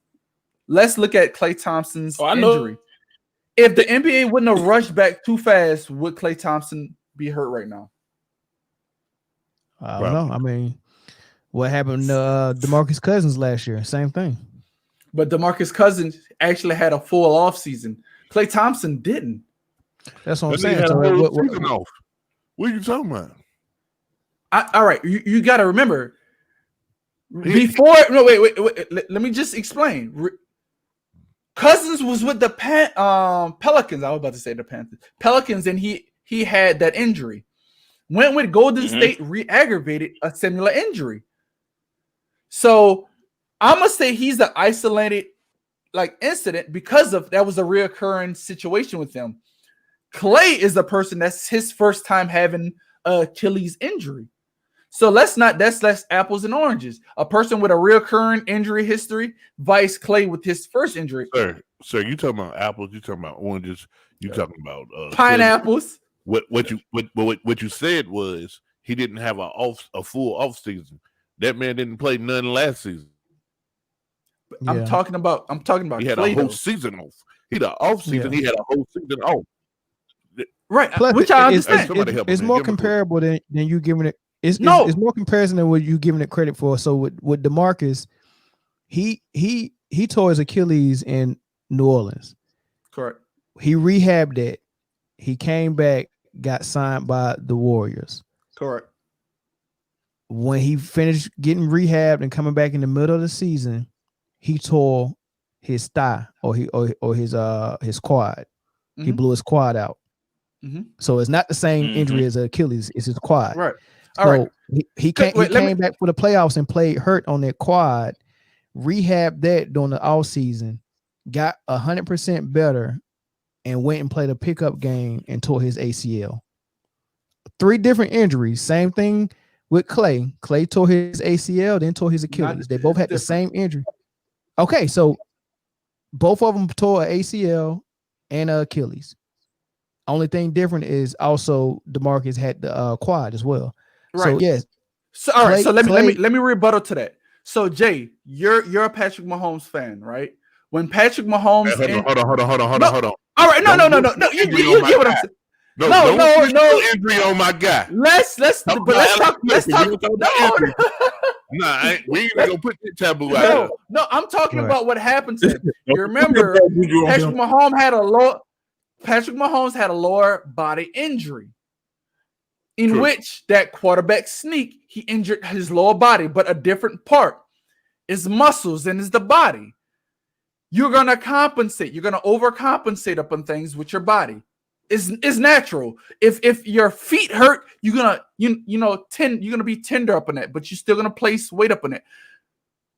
let's look at Klay Thompson's injury. If the NBA wouldn't have rushed back too fast, would Klay Thompson be hurt right now? I don't know. I mean, what happened to DeMarcus Cousins last year? Same thing. But DeMarcus Cousins actually had a full off season. Klay Thompson didn't. That's what I'm saying. So what are you talking about? All right, you got to remember. Before, no, wait. Let me just explain. Cousins was with the Pelicans. I was about to say the Panthers. Pelicans, and he had that injury. Went with Golden State, re-aggravated a similar injury. So I'm gonna say he's an isolated incident because of that was a reoccurring situation with him. Klay is the person that's his first time having Achilles injury. So that's apples and oranges. A person with a recurring injury history, vice Klay with his first injury. Sir, you talking about apples? You talking about oranges? You talking about pineapples? What you said was he didn't have a full off season. That man didn't play none last season. Yeah. I'm talking about. He had a whole season off. He had an off season. Yeah. He had a whole season off. Right, plus which I understand. It's more comparable than you giving it. It's more comparison than what you giving it credit for. So with DeMarcus, he tore his Achilles in New Orleans. Correct. He rehabbed it. He came back, got signed by the Warriors. Correct. When he finished getting rehabbed and coming back in the middle of the season, he tore his thigh or his quad. Mm-hmm. He blew his quad out. Mm-hmm. So it's not the same injury as Achilles. It's his quad. Right. All right. He came back for the playoffs and played hurt on that quad, rehabbed that during the off season, got 100% better, and went and played a pickup game and tore his ACL. 3 different injuries. Same thing with Klay. Klay tore his ACL, then tore his Achilles. They both had the same injury. Okay, so both of them tore an ACL and an Achilles. Only thing different is also DeMarcus had the quad as well. Right. So yes. So all right. So let me rebuttal to that. So Jay, you're a Patrick Mahomes fan, right? When Patrick Mahomes, hold on. All right, no. You get what I'm saying. No. Injury on my guy. Let's talk. No. Nah, we ain't gonna put that taboo out. No, I'm talking about what happened to him. You remember Patrick Mahomes had a lower body injury in which that quarterback sneak, he injured his lower body, but a different part is muscles and is the body. You're going to compensate. You're going to overcompensate upon things with your body. It's natural. If your feet hurt, you're going to be tender up on it, but you're still going to place weight up on it.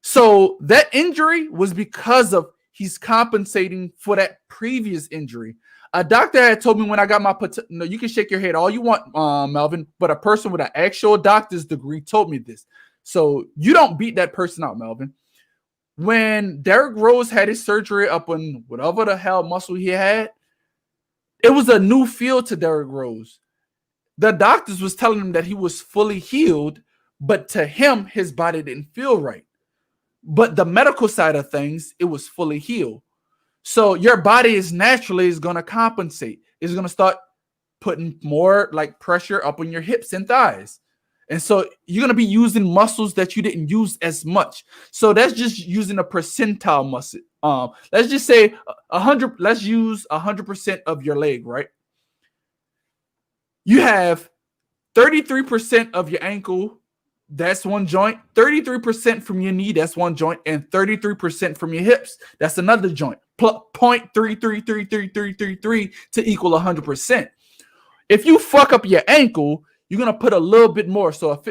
So that injury was because of he's compensating for that previous injury. A doctor had told me when I got my you can shake your head all you want, Melvin, but a person with an actual doctor's degree told me this. So you don't beat that person out, Melvin. When Derrick Rose had his surgery up on whatever the hell muscle he had, it was a new field to Derrick Rose. The doctors was telling him that he was fully healed, but to him, his body didn't feel right. But the medical side of things, it was fully healed. So your body is going to compensate. It's going to start putting more like pressure up on your hips and thighs. And so you're going to be using muscles that you didn't use as much. So that's just using a percentile muscle. Let's just say 100. Let's use 100% of your leg, right? You have 33% of your ankle. That's one joint. 33% from your knee. That's one joint. And 33% from your hips. That's another joint. 0.333333 to equal 100%. If you fuck up your ankle, you're going to put a little bit more. So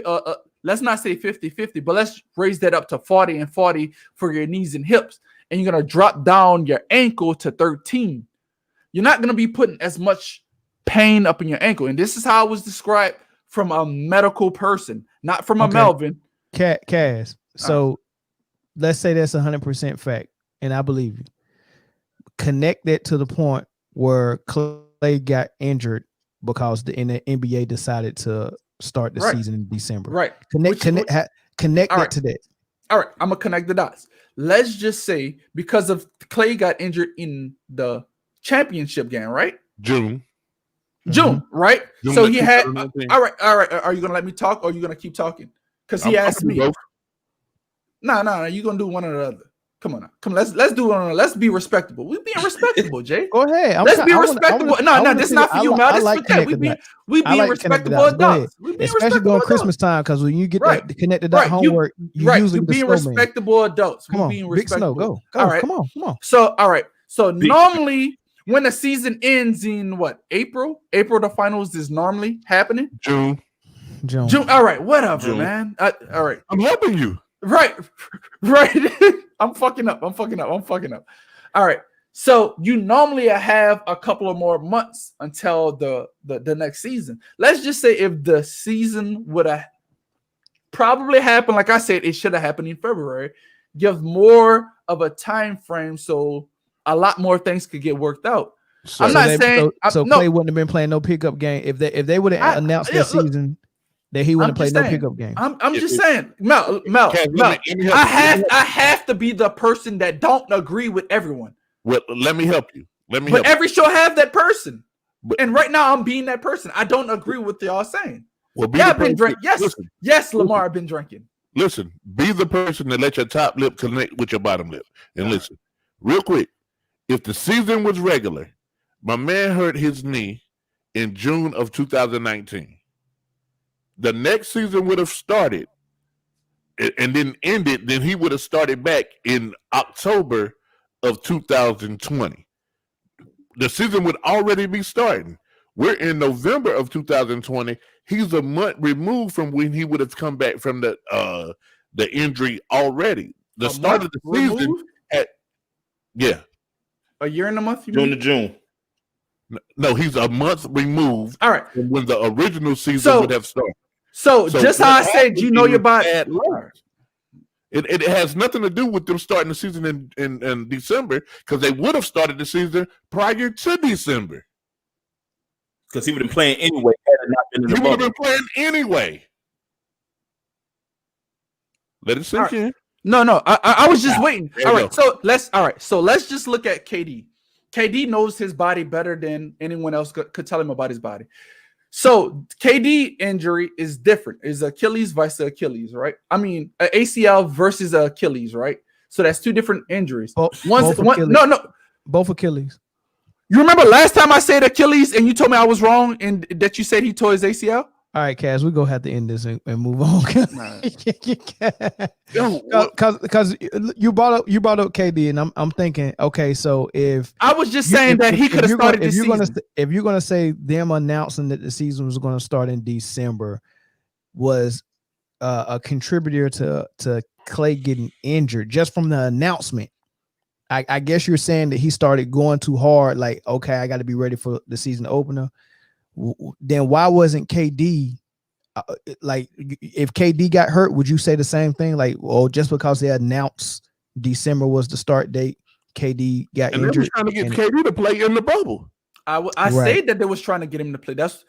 let's not say 50-50, but let's raise that up to 40 and 40 for your knees and hips. And you're going to drop down your ankle to 13. You're not going to be putting as much pain up in your ankle. And this is how it was described from a medical person, not from a Melvin. Kaz. So let's say that's 100% fact, and I believe you. Connect that to the point where Klay got injured because the NBA decided to start the season in December. Right. Connect that to that. All right. I'm going to connect the dots. Let's just say because of Klay got injured in the championship game, right? June, right? June, so he had all right. Are you going to let me talk or are you going to keep talking? Because he asked me. No. You're going to do one or the other. Come on, let's do it. Let's be respectable. We're being respectable, Jay. Go ahead. Let's be respectable. No, this is not for you, Mel. This is for that. We being respectable adults. Especially during Christmas time, because when you get that connected that homework, you usually being respectable adults. Come on, being Big Snow, go. All right, come on. So, all right. So normally, when the season ends in what? April, the finals is normally happening. June. All right, whatever, man. All right, I'm helping you. Right. I'm fucking up. All right. So you normally have a couple of more months until the next season. Let's just say if the season would have probably happened, like I said, it should have happened in February. Give more of a time frame so a lot more things could get worked out. So Clay wouldn't have been playing no pickup game if they would have announced that season that he wouldn't play no pickup game. I'm just saying, Mel, I have to be the person that don't agree with everyone. Well, let me help you. But every show have that person, and right now I'm being that person. I don't agree with y'all saying. Well, I've been drinking. Yes, Lamar, I've been drinking. Listen, be the person that let your top lip connect with your bottom lip, and listen, real quick. If the season was regular, my man hurt his knee in June of 2019. The next season would have started and then ended. Then he would have started back in October of 2020. The season would already be starting. We're in November of 2020. He's a month removed from when he would have come back from the injury already. The start of the season a year and a month? June to June. No, he's a month removed. All right. From when the original season would have started. So just how I said, you know your body. It has nothing to do with them starting the season in December, because they would have started the season prior to December. Because he would have been playing anyway. He would have been playing anyway. Let it sink in. No. I was just waiting. All right. So let's just look at KD. KD knows his body better than anyone else could tell him about his body. So KD injury is different. Is Achilles versus Achilles, right? I mean, ACL versus Achilles, right? So that's two different injuries. Both Achilles. You remember last time I said Achilles and you told me I was wrong and that you said he tore his ACL? All right, Cass, we're gonna have to end this and move on. Because you brought up KD, and I'm thinking, okay, so if I was just saying that he could have started this season. If you're gonna say them announcing that the season was gonna start in December was a contributor to Clay getting injured just from the announcement, I guess you're saying that he started going too hard, like, okay, I got to be ready for the season opener. Then why wasn't KD like, if KD got hurt, would you say the same thing? Like, well, just because they announced December was the start date, KD got injured. They were trying to get KD to play in the bubble. I said that they was trying to get him to play. That's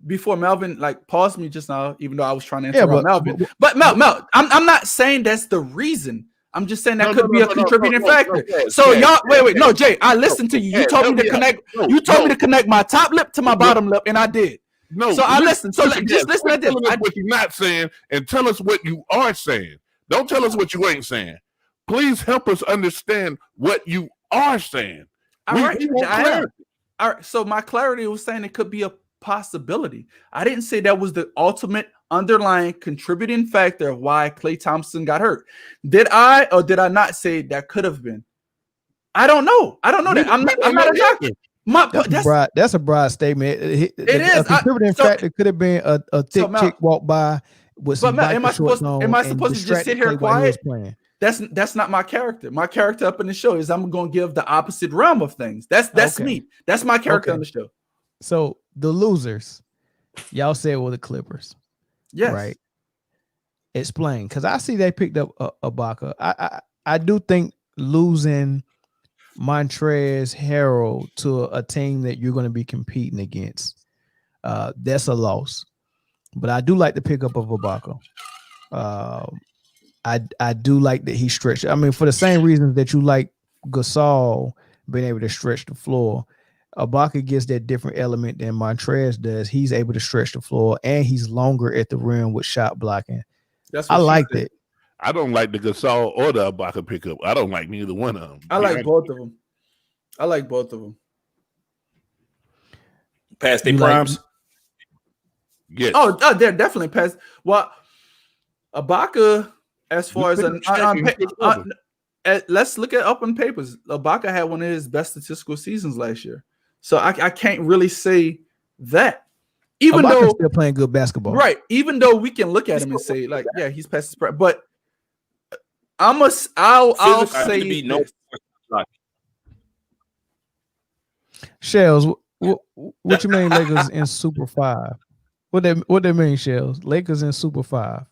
before Melvin paused me just now, even though I was trying to interrupt Melvin. But Mel, I'm not saying that's the reason. I'm just saying that could be a contributing factor. So y'all, wait, no, Jay, I listened to you. You told me to connect. You told me to connect my top lip to my bottom lip, and I did. No, so I listened. So just listen to this. What you're not saying, and tell us what you are saying. Don't tell us what you ain't saying. Please help us understand what you are saying. All right. So my clarity was saying it could be a possibility. I didn't say that was the ultimate underlying contributing factor of why Klay Thompson got hurt. Did I or did I not say that could have been? I don't know. That. I'm not a doctor. That's a broad statement. It is. A contributing factor could have been a thick chick walk by with some am I supposed to just sit here quiet? That's not my character. My character up in the show is I'm going to give the opposite realm of things. That's me. That's my character on the show. So the losers, y'all said were the Clippers. Yes. Right. Explain, because I see they picked up Ibaka. I do think losing Montrezl Harrell to a team that you're going to be competing against, that's a loss. But I do like the pickup of Ibaka. I do like that he stretched. I mean, for the same reasons that you like Gasol being able to stretch the floor, Ibaka gets that different element than Montrezl does. He's able to stretch the floor, and he's longer at the rim with shot blocking. That's I like that. I don't like the Gasol or the Ibaka pickup. I don't like neither one of them. I like both of them. Past their primes? Yes. Oh, they're definitely past. Well, Ibaka, as far as let's look at up on papers. Ibaka had one of his best statistical seasons last year. So I can't really say that. Even Ibaka's though still playing good basketball. Right. Even though we can look at him and say, like, yeah, he's past his prime. But I'll say Shells, what you mean Lakers in Super 5? What they mean, Shells? Lakers in Super 5.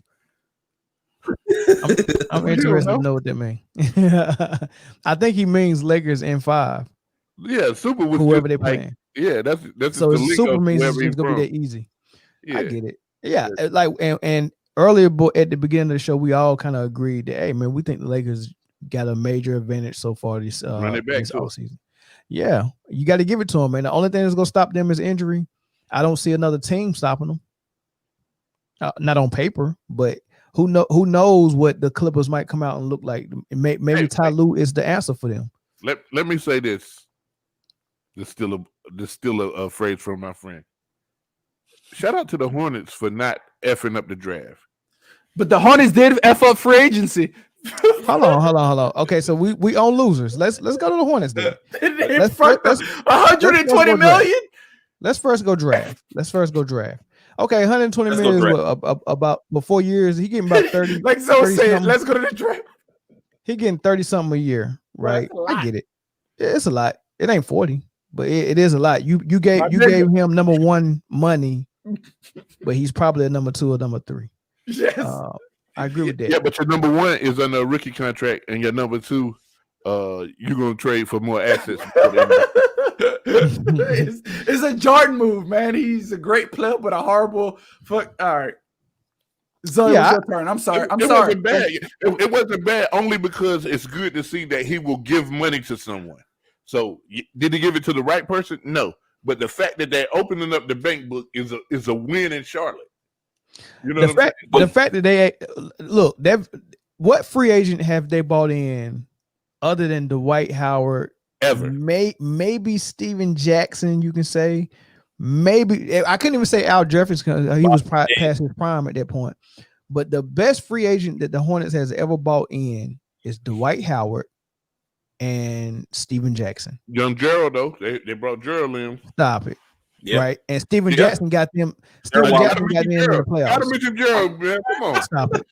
I'm interested to know what that means. I think he means Lakers in 5. Yeah, Super was whoever they playing. Yeah, that's so the Super means it's just gonna be that easy. Yeah. I get it. Yeah, like and earlier at the beginning of the show, we all kind of agreed that, hey man, we think the Lakers got a major advantage so far this offseason. Yeah, you got to give it to them, man. The only thing that's gonna stop them is injury. I don't see another team stopping them. Not on paper, but who knows what the Clippers might come out and look like. Maybe Ty Lue is the answer for them. Let me say this. There's still a phrase from my friend. Shout out to the Hornets for not effing up the draft. But the Hornets did F up free agency. Hold on. Okay, so we own losers. Let's go to the Hornets then. Let's 120 million. Let's first go draft. Okay, 120 million is about 4 years. He getting about 30. Like so said, let's go to the draft. He getting 30 something a year, right? I get it. It's a lot. It ain't 40, but it is a lot. You gave him number 1 money, but he's probably a number 2 or number 3. Yes. I agree with that. Yeah, but your number 1 is under a rookie contract, and your number 2, you're gonna trade for more assets. It's a Jordan move, man. He's a great player, but a horrible fuck. All right. So yeah, your turn. I'm sorry. It wasn't bad. It wasn't bad only because it's good to see that he will give money to someone. So did he give it to the right person? No. But the fact that they're opening up the bank book is a win in Charlotte. You know the fact that they look, what free agent have they bought in other than Dwight Howard? Ever. Maybe Steven Jackson, you can say. Maybe I couldn't even say Al Jefferson because he was past his prime at that point. But the best free agent that the Hornets has ever bought in is Dwight Howard and Steven Jackson. Young Gerald, though. They brought Gerald in. Stop it. Yeah. Right. And Steven Jackson got them. Steven Jackson got them in the playoffs. Gotta mention Gerald, man. Come on. Stop it.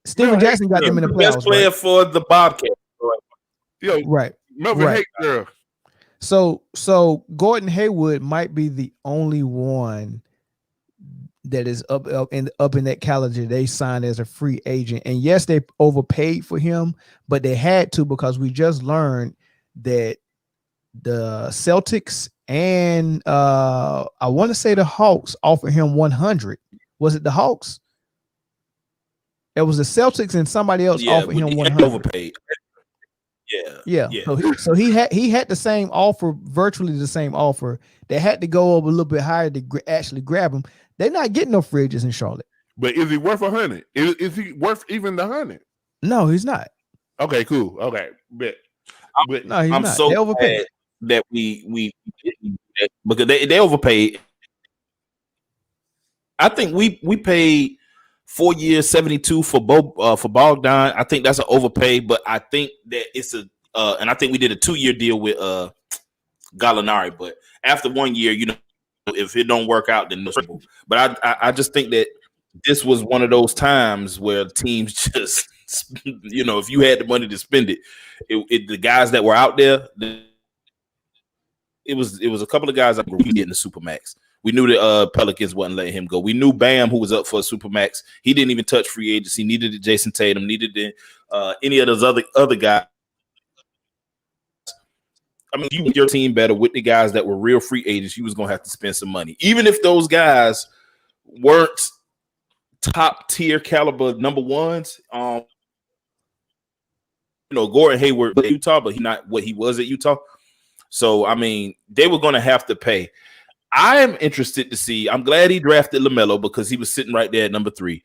Steven Jackson got them in the playoffs. Best player for the Bobcats. Yo, right. Melvin Hayes, girl. So Gordon Hayward might be the only one that is up in that caliber they signed as a free agent. And yes, they overpaid for him, but they had to because we just learned that the Celtics and I want to say the Hawks offered him 100. Was it the Hawks? It was the Celtics and somebody else offered him 100. Overpaid. Yeah. So he had the same offer, virtually the same offer. They had to go over a little bit higher to actually grab him. They're not getting no free agents in Charlotte. But is he worth 100? Is he worth even the 100? No, he's not. Okay, cool. Okay, but no, he's I'm not. so they overpaid. That we didn't because they overpaid. I think we paid 4 years, 72 for Bogdan. I think that's an overpay, but I think that it's and I think we did a 2-year deal with Gallinari. But after 1 year, if it don't work out, then no. But I just think that this was one of those times where teams just, if you had the money to spend it, the guys that were out there, it was a couple of guys that were getting the Supermax. We knew that Pelicans wasn't letting him go. We knew Bam, who was up for a Supermax. He didn't even touch free agency. Needed it Jason Tatum. Needed it any of those other guys. I mean, you make your team better with the guys that were real free agents. You was going to have to spend some money. Even if those guys weren't top tier caliber number ones. Gordon Hayward at Utah, but he's not what he was at Utah. So, I mean, they were going to have to pay. I am interested to see. I'm glad he drafted LaMelo because he was sitting right there at number 3.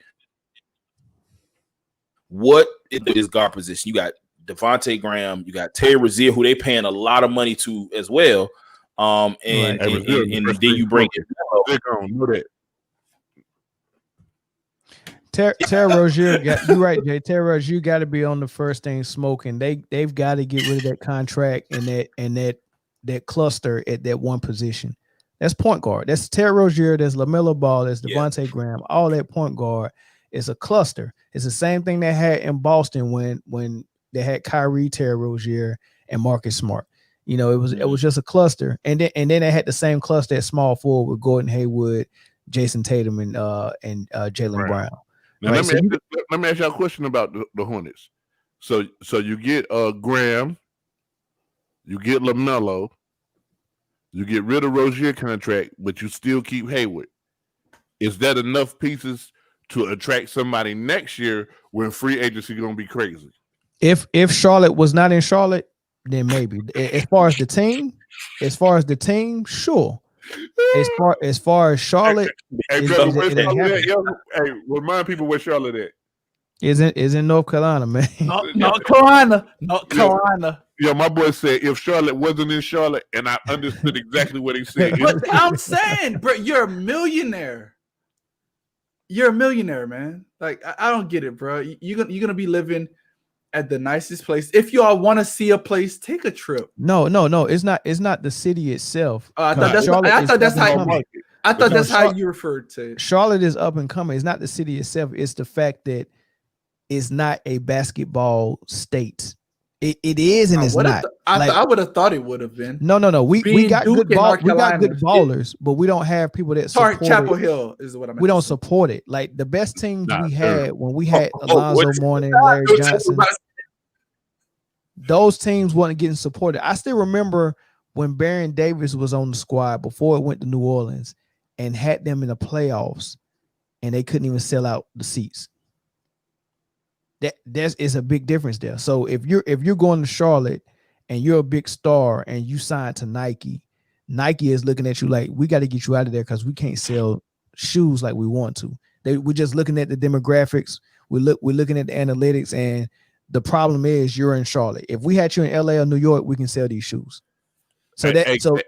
What is his guard position? You got Devontae Graham, you got Terry Rozier, who they paying a lot of money to as well. And then you bring it. Terry Rozier, you're right, Jay. Terry Rozier, you got to be on the first thing smoking. They've got to get rid of that contract and that cluster at that one position. That's point guard. That's Terry Rozier. That's LaMelo Ball. That's Devontae Graham. All that point guard is a cluster. It's the same thing they had in Boston when they had Kyrie, Terry Rozier, and Marcus Smart. You know, it was just a cluster, and then they had the same cluster at small forward with Gordon Hayward, Jason Tatum, and Jaylen Brown. Now Right? let me ask you a question about the Hornets. So you get Graham, you get LaMelo, you get rid of Rozier contract, but you still keep Hayward. Is that enough pieces to attract somebody next year when free agency gonna be crazy? If Charlotte was not in Charlotte, then maybe. As far as the team, sure. As far as Charlotte, remind people where Charlotte at. Is in North Carolina, man. North Carolina. Yeah, my boy said if Charlotte wasn't in Charlotte, and I understood exactly what he said. But I'm saying, bro, you're a millionaire. You're a millionaire, man. Like I don't get it, bro. You're gonna be living at the nicest place. If you all want to see a place, take a trip. No. It's not the city itself. I thought that's how you referred to it. Charlotte is up and coming. It's not the city itself. It's the fact that it's not a basketball state. It is and it's not. I would have thought it would have been. No. We got good ballers, but we don't have people that support Chapel Hill is what I'm. We don't support it. Like the best teams we had when we had Alonzo Mourning, Larry Johnson. Those teams wasn't getting supported. I still remember when Baron Davis was on the squad before it went to New Orleans and had them in the playoffs, and they couldn't even sell out the seats. That is a big difference there. So if you're going to Charlotte and you're a big star and you sign to Nike is looking at you like, we got to get you out of there because we can't sell shoes like we want to. We're just looking at the demographics. We're looking at the analytics, and the problem is you're in Charlotte. If we had you in LA or New York, we can sell these shoes. So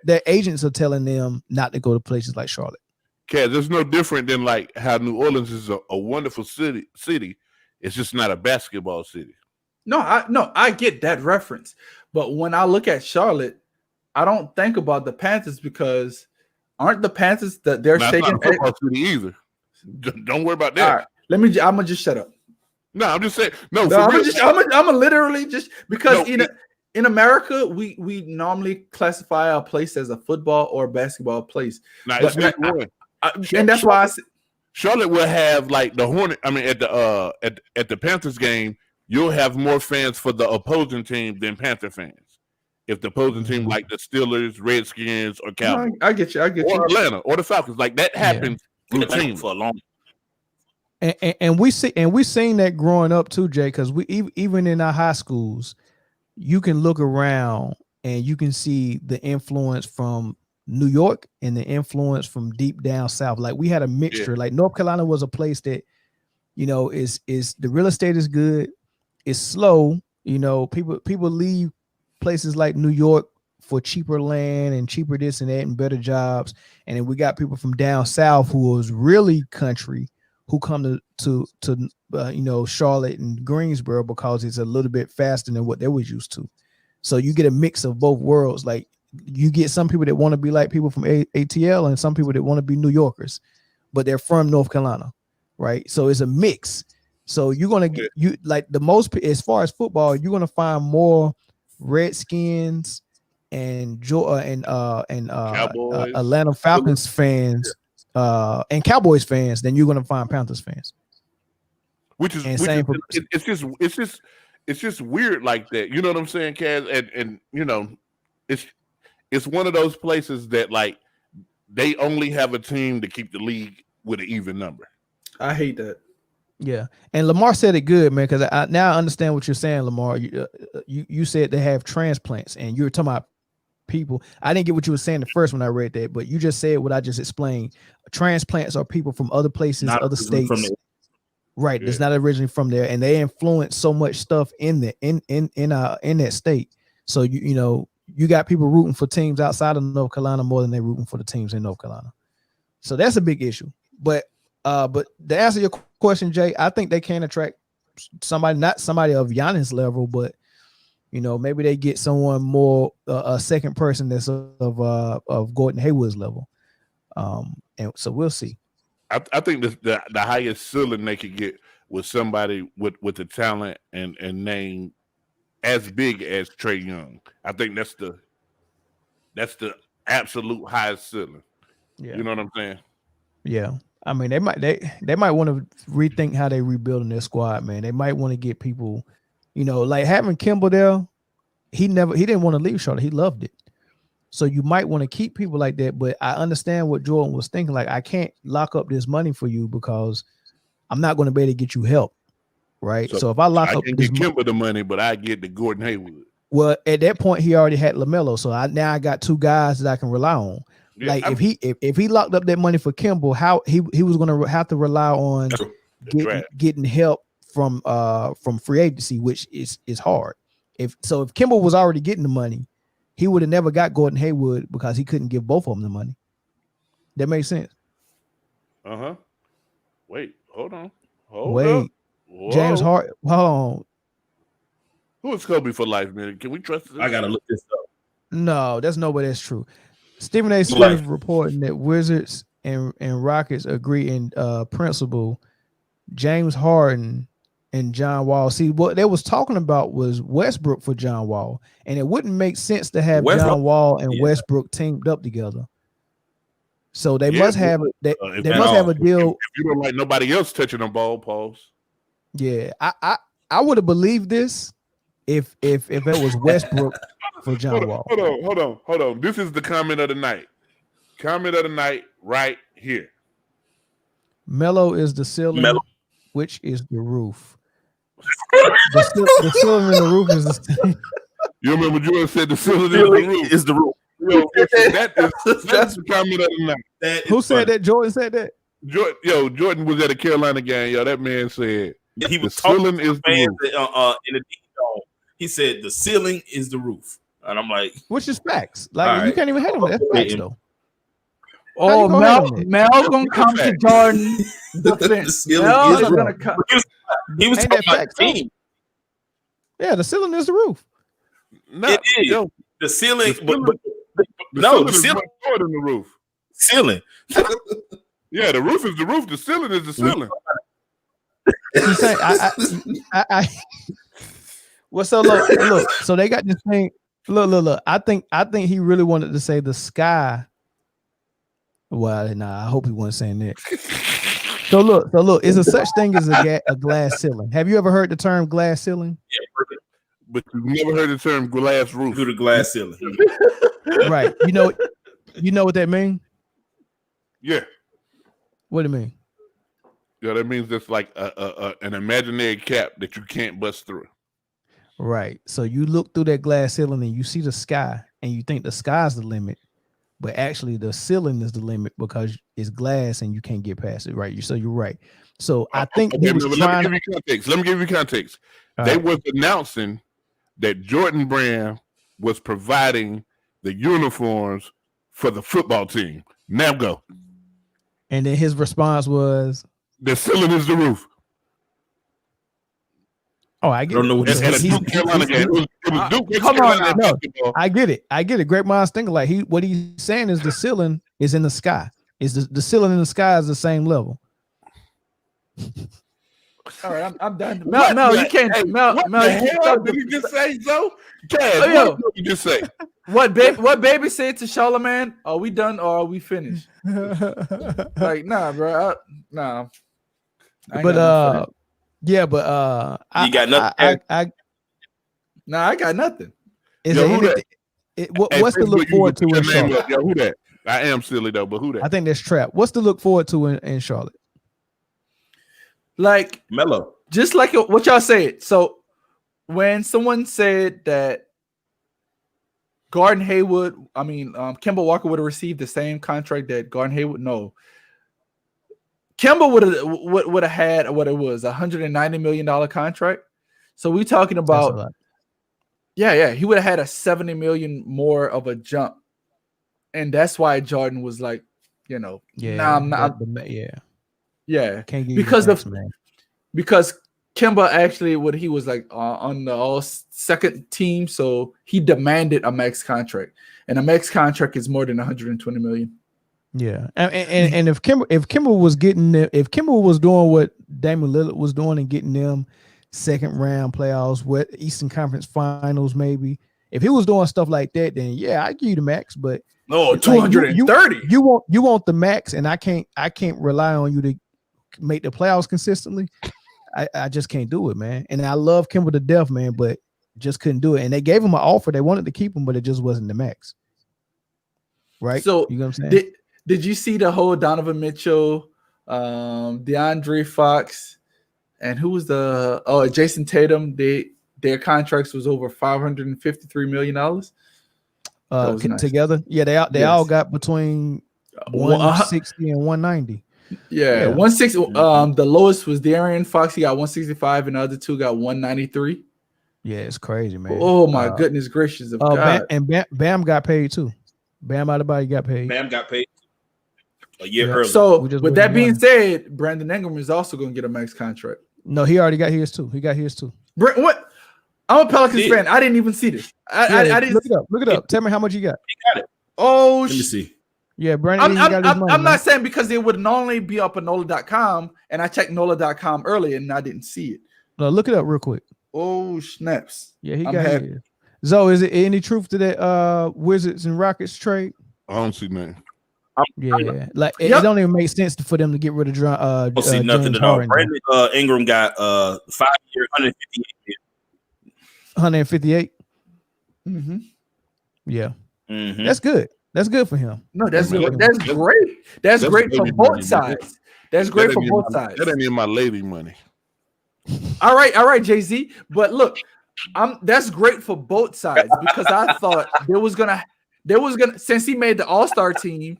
their agents are telling them not to go to places like Charlotte. Kaz, it's no different than like how New Orleans is a wonderful city. It's just not a basketball city. No, I get that reference. But when I look at Charlotte, I don't think about the Panthers because aren't the Panthers that they're shaking? Not a football city either. Don't worry about that. All right, I'm gonna just shut up. No, I'm just saying. I'm literally just because in America we normally classify our place as a football or basketball place. And that's why I said Charlotte will have like the Hornet. I mean, at the Panthers game, you'll have more fans for the opposing team than Panther fans. If the opposing team like the Steelers, Redskins, or Cowboys, I get you. Or Atlanta or the Falcons, like that happens routinely for a long. And we seen that growing up too, Jay. Because we even in our high schools, you can look around and you can see the influence from New York and the influence from deep down south. Like we had a mixture. Yeah. Like North Carolina was a place that, is the real estate is good. It's slow. People leave places like New York for cheaper land and cheaper this and that and better jobs. And then we got people from down south who was really country who come to Charlotte and Greensboro because it's a little bit faster than what they was used to. So you get a mix of both worlds. Like you get some people that want to be like people from ATL and some people that want to be New Yorkers, but they're from North Carolina, right? So it's a mix. So you're gonna get as far as football, you're gonna find more Redskins and Atlanta Falcons fans and Cowboys fans than you're gonna find Panthers fans. It's just weird like that. You know what I'm saying, Kaz? And it's one of those places that like they only have a team to keep the league with an even number. I hate that. Yeah, and Lamar said it good, man. Because I now understand what you're saying, Lamar. You said they have transplants, and you were talking about people. I didn't get what you were saying the first when I read that, but you just said what I just explained. Transplants are people from other places, other states. Right, yeah. It's not originally from there, and they influence so much stuff in that state. So you got people rooting for teams outside of North Carolina more than they rooting for the teams in North Carolina. So that's a big issue. But to answer your question, Jay, I think they can attract somebody, not somebody of Giannis level, but maybe they get someone more a second person that's of Gordon Hayward's level. And so we'll see. I think the highest ceiling they could get was somebody with the talent and name as big as Trae Young. I think that's the That's the absolute highest ceiling. Yeah. You know what I'm saying? Yeah. I mean, they might want to rethink how they rebuilding their squad, man. They might want to get people, like having Kimball there. He didn't want to leave Charlotte. He loved it. So you might want to keep people like that. But I understand what Jordan was thinking. Like, I can't lock up this money for you because I'm not going to be able to get you help. Right. So if I lock up can this get Kimball the money, but I get the Gordon Hayward. Well, at that point, he already had LaMelo. So now I got two guys that I can rely on. Yeah, like if he locked up that money for Kimball, how he was going to have to rely on getting help from free agency, which is hard. If Kimball was already getting the money, he would have never got Gordon Hayward because he couldn't give both of them the money. That makes sense. Wait, hold on. James Harden. Hold on. Who is Kobe for life, man? Can we trust this? I gotta look this up. No, that's that's true. Stephen A. Smith reporting that Wizards and Rockets agree in principle. James Harden and John Wall. See, what they was talking about was Westbrook for John Wall, and it wouldn't make sense to have John Wall and Westbrook teamed up together. So they must have they must have a deal. If you don't like nobody else touching the ball, pause. Yeah, I would have believed this if it was Westbrook for John Wall. Hold on. This is the comment of the night. Comment of the night right here. Melo is the ceiling, which is the roof. The ceiling and the roof is the same. You remember Jordan said the ceiling is the roof. Yo, that's the comment of the night. Who said that? Jordan said that. Jordan was at a Carolina game. Yo, that man said he was the ceiling is the roof. In the he said the ceiling is the roof, and I'm like, which is facts. Like you can't even hate him. That's facts though. Oh, Mel gonna come to Jordan defense. Mel is gonna come. He was talking about the team. Yeah, the ceiling is the roof. No, it is. Yo, the ceiling, the ceiling is more than the roof. Ceiling. Yeah, the roof is the roof. The ceiling is the ceiling. You say I well, so look. So they got this thing. Look. I think he really wanted to say the sky. Well, nah, I hope he wasn't saying that. So look, is there such thing as a glass ceiling? Have you ever heard the term glass ceiling? Yeah, but you've never heard the term glass roof. Do the glass ceiling. Right. You know what that means? Yeah. What do you mean? Yeah, that means it's like an imaginary cap that you can't bust through. Right. So you look through that glass ceiling and you see the sky and you think the sky's the limit, but actually the ceiling is the limit because it's glass and you can't get past it. Right. So you're right. So I think he was trying. Let me give you context. They was announcing that Jordan Brand was providing the uniforms for the football team. Now go. And then his response was, the ceiling is the roof. Oh, I get it. It was Duke. Come on, no, I get it. Great minds think alike. What he's saying is the ceiling is in the sky. Is the ceiling in the sky is the same level. All right, I'm done. Mel, you can't. Hey, Mel, did he just say so? What did you just say? What baby said to Charlamagne? Are we done or are we finished? Like, nah, bro. Nah. But yeah, but you got nothing. I got nothing. Is there what's to look forward to in Charlotte? Yo, who that? I am silly though, but who that? I think that's Trap. What's to look forward to in Charlotte? Like Melo, just like what y'all said. So when someone said that Gordon Hayward, Kemba Walker would have received the same contract that Gordon Hayward, no. Kemba would have had what it was, $190 million contract. So we talking about, he would have had a $70 million more of a jump, and that's why Jordan was like, I'm not, can't give because Kemba actually he was like on the all second team, so he demanded a max contract, and a max contract is more than $120 million. Yeah, and if Kimber was doing what Damian Lillard was doing and getting them second round playoffs, what Eastern Conference Finals maybe, If he was doing stuff like that, then yeah, I give you the max. But no, 230. You want the max, and I can't rely on you to make the playoffs consistently. I just can't do it, man. And I love Kemba to death, man, but just couldn't do it. And they gave him an offer. They wanted to keep him, but it just wasn't the max. Right? So you know what I'm saying? Did you see the whole Donovan Mitchell, DeAndre Fox, and who was Jason Tatum? Their contracts was over $553 million. Nice. Together, yeah, they all got between 160 and 190. Yeah, 160. The lowest was De'Aaron Fox. He got 165, and the other two got 193. Yeah, it's crazy, man. Oh my goodness gracious of God! Bam got paid too. Bam Adebayo got paid. Bam got paid a year early. So with that being said, Brandon Ingram is also going to get a max contract. No, he already got his too. He got his too. What? I'm a Pelicans fan. I didn't even see this. I didn't look it up. Tell me how much he got. He got it. Oh, let me see. Yeah, Brandon. I'm not saying because it would normally be up on NOLA.com, and I checked NOLA.com earlier and I didn't see it. No, look it up real quick. Oh snaps! Yeah, he got it. Zoe, is it any truth to that Wizards and Rockets trade? I don't see nothing. Yeah, like it don't even make sense for them to get rid of I don't see nothing at all. Brandon Ingram got 5 years, 158. 158. Mm-hmm. Yeah, mm-hmm. That's good. That's good for him. No, that's great. That's great for both sides. That's great for both sides. That ain't even my lady money. All right, Jay-Z. But look, that's great for both sides because I thought there was gonna since he made the All-Star team,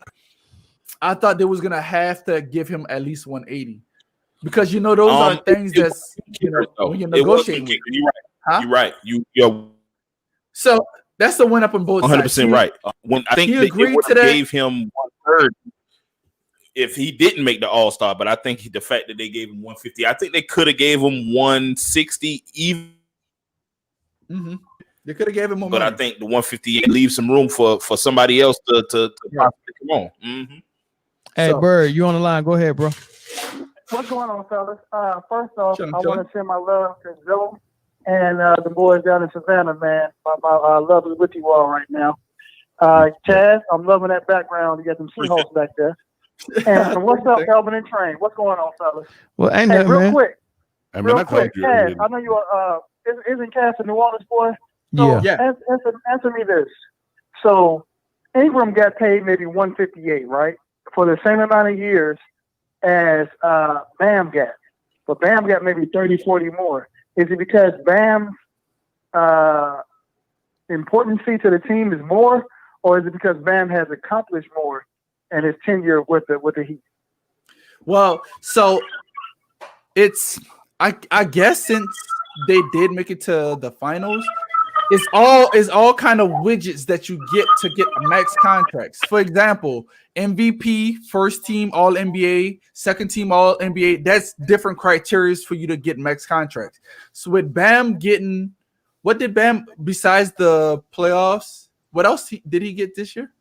I thought they was gonna have to give him at least 180 because those are things that's when you're negotiating. You're right. Huh? You're right. You're so that's the win up on both 100% sides. right. When I think they would have gave him 1/3 if he didn't make the All-Star, but I think the fact that they gave him 150, I think they could have gave him 160 even. Mm-hmm. They could have gave him more but money. I think the 158 leaves some room for somebody else to come on. Mm-hmm. Hey, Bird, you on the line? Go ahead, bro. What's going on, fellas? First off, I want to send my love to Joe and the boys down in Savannah, man. My love is with you all right now. Chaz, I'm loving that background. You got some Seahawks back there. And what's up, Calvin and Train? What's going on, fellas? Well, ain't that, real man. quick. Real quick, Chaz, I know you are. Isn't Cass a New Orleans boy? So yeah. Answer me this. So Ingram got paid maybe 158, right, for the same amount of years as Bam got, but Bam got maybe 30, 40 more. Is it because Bam's importance to the team is more, or is it because Bam has accomplished more in his tenure with the Heat? Well, so it's I guess since they did make it to the finals, it's all kind of widgets that you get to get max contracts. For example, MVP, first team All NBA, second team All NBA. That's different criteria for you to get max contracts. So with Bam getting, what did Bam besides the playoffs? What else did he get this year?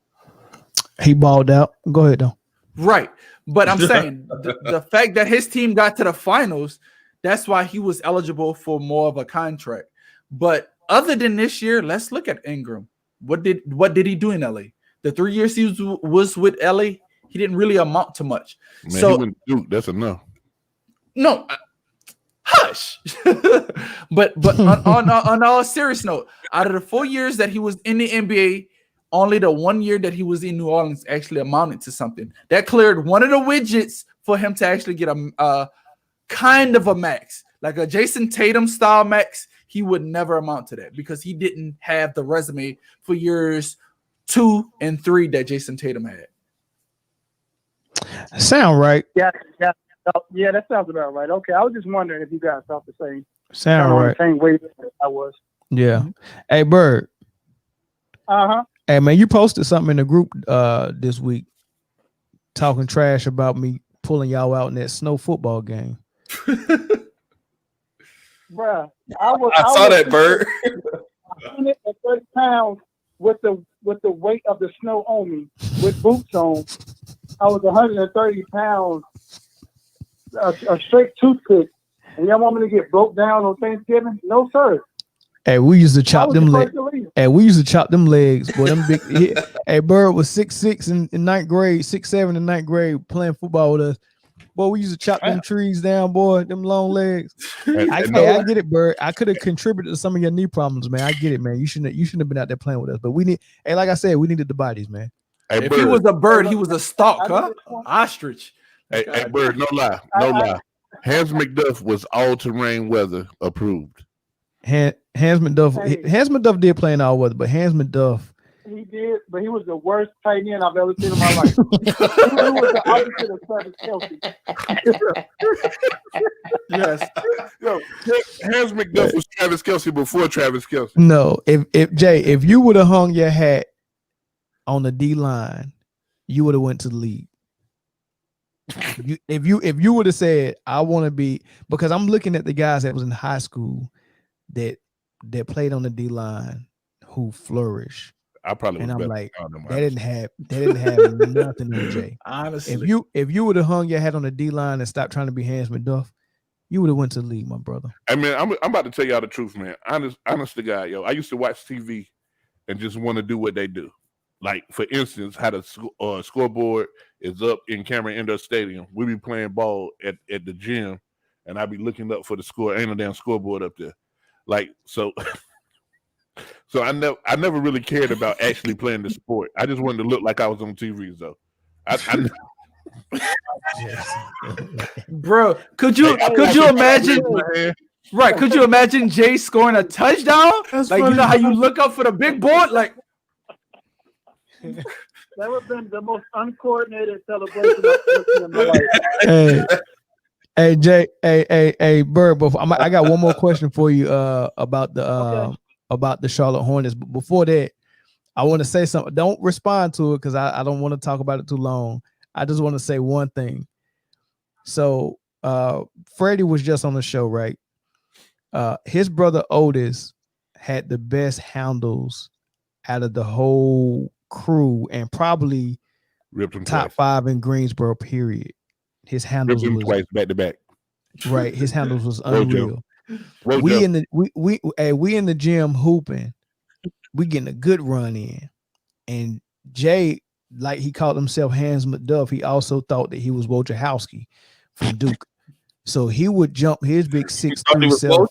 He balled out. Go ahead though. Right, but I'm saying the fact that his team got to the finals, that's why he was eligible for more of a contract. But other than this year, let's look at Ingram. What did he do in LA? The 3 years he was with LA, he didn't really amount to much. Man, so he went Duke, that's enough. No, hush. but on all serious note, out of the 4 years that he was in the NBA, only the 1 year that he was in New Orleans actually amounted to something. That cleared one of the widgets for him to actually get a kind of a max, like a Jason Tatum style max. He would never amount to that because he didn't have the resume for years 2 and 3 that Jason Tatum had. Sound right? Yeah, that sounds about right. Okay, I was just wondering if you guys thought the same. Sound right? The same way I was. Yeah. Hey, Bird. Hey, man, you posted something in the group this week talking trash about me pulling y'all out in that snow football game. Bruh, I saw that, Bird. 130 pounds with the weight of the snow on me, with boots on. I was 130 pounds, a straight toothpick. And y'all want me to get broke down on Thanksgiving? No, sir. Hey, we used to chop them legs. Hey, we used to chop them legs. Boy, them big. Hey, Bird was 6'6" in ninth grade, 6'7" in ninth grade, playing football with us. Boy, we used to chop them trees down, boy. Them long legs. I get it, Bird. I could have contributed to some of your knee problems, man. I get it, man. You shouldn't have been out there playing with us. But we need. Hey, like I said, we needed the bodies, man. Hey, if he was a bird, he was a stalk, huh? Ostrich. Hey, Bird, no lie. Hans McDuff was all-terrain weather approved. Hans McDuff did play in all weather, but Hans McDuff. He did, but he was the worst tight end I've ever seen in my life. He was the opposite of Travis Kelce. Yes. Yo, Hans McDuff was Travis Kelce before Travis Kelce. No, if you would have hung your hat on the D line, you would have went to the league. If you would have said, I want to be, because I'm looking at the guys that was in high school that played on the D line who flourished. I probably and was I'm like, them, they didn't have nothing, AJ. Honestly, if you would have hung your hat on the D line and stopped trying to be Hans McDuff, you would have went to the league, my brother. I mean, I'm about to tell y'all the truth, man. Honest to God, yo. I used to watch TV and just want to do what they do. Like, for instance, how the scoreboard is up in Cameron Indoor Stadium. We be playing ball at the gym, and I be looking up for the score. Ain't no damn scoreboard up there. Like, so I never really cared about actually playing the sport. I just wanted to look like I was on TV, though. Bro, could you imagine? Right? Could you imagine Jay scoring a touchdown? That's like funny. You know how you look up for the big board, like. That would have been the most uncoordinated celebration I've ever seen in my life. Hey, Jay, hey, Bird. I got one more question for you about the Charlotte Hornets. But before that, I want to say something. Don't respond to it because I don't want to talk about it too long. I just want to say one thing. So, Freddie was just on the show, right? His brother Otis had the best handles out of the whole crew and probably top 5 in Greensboro, period. His handles was twice back to back. Right, his handles was unreal. We in the gym hooping. We getting a good run in. And Jay, like he called himself Hans McDuff, he also thought that he was Wojciechowski from Duke. So he would jump his big 6'3" self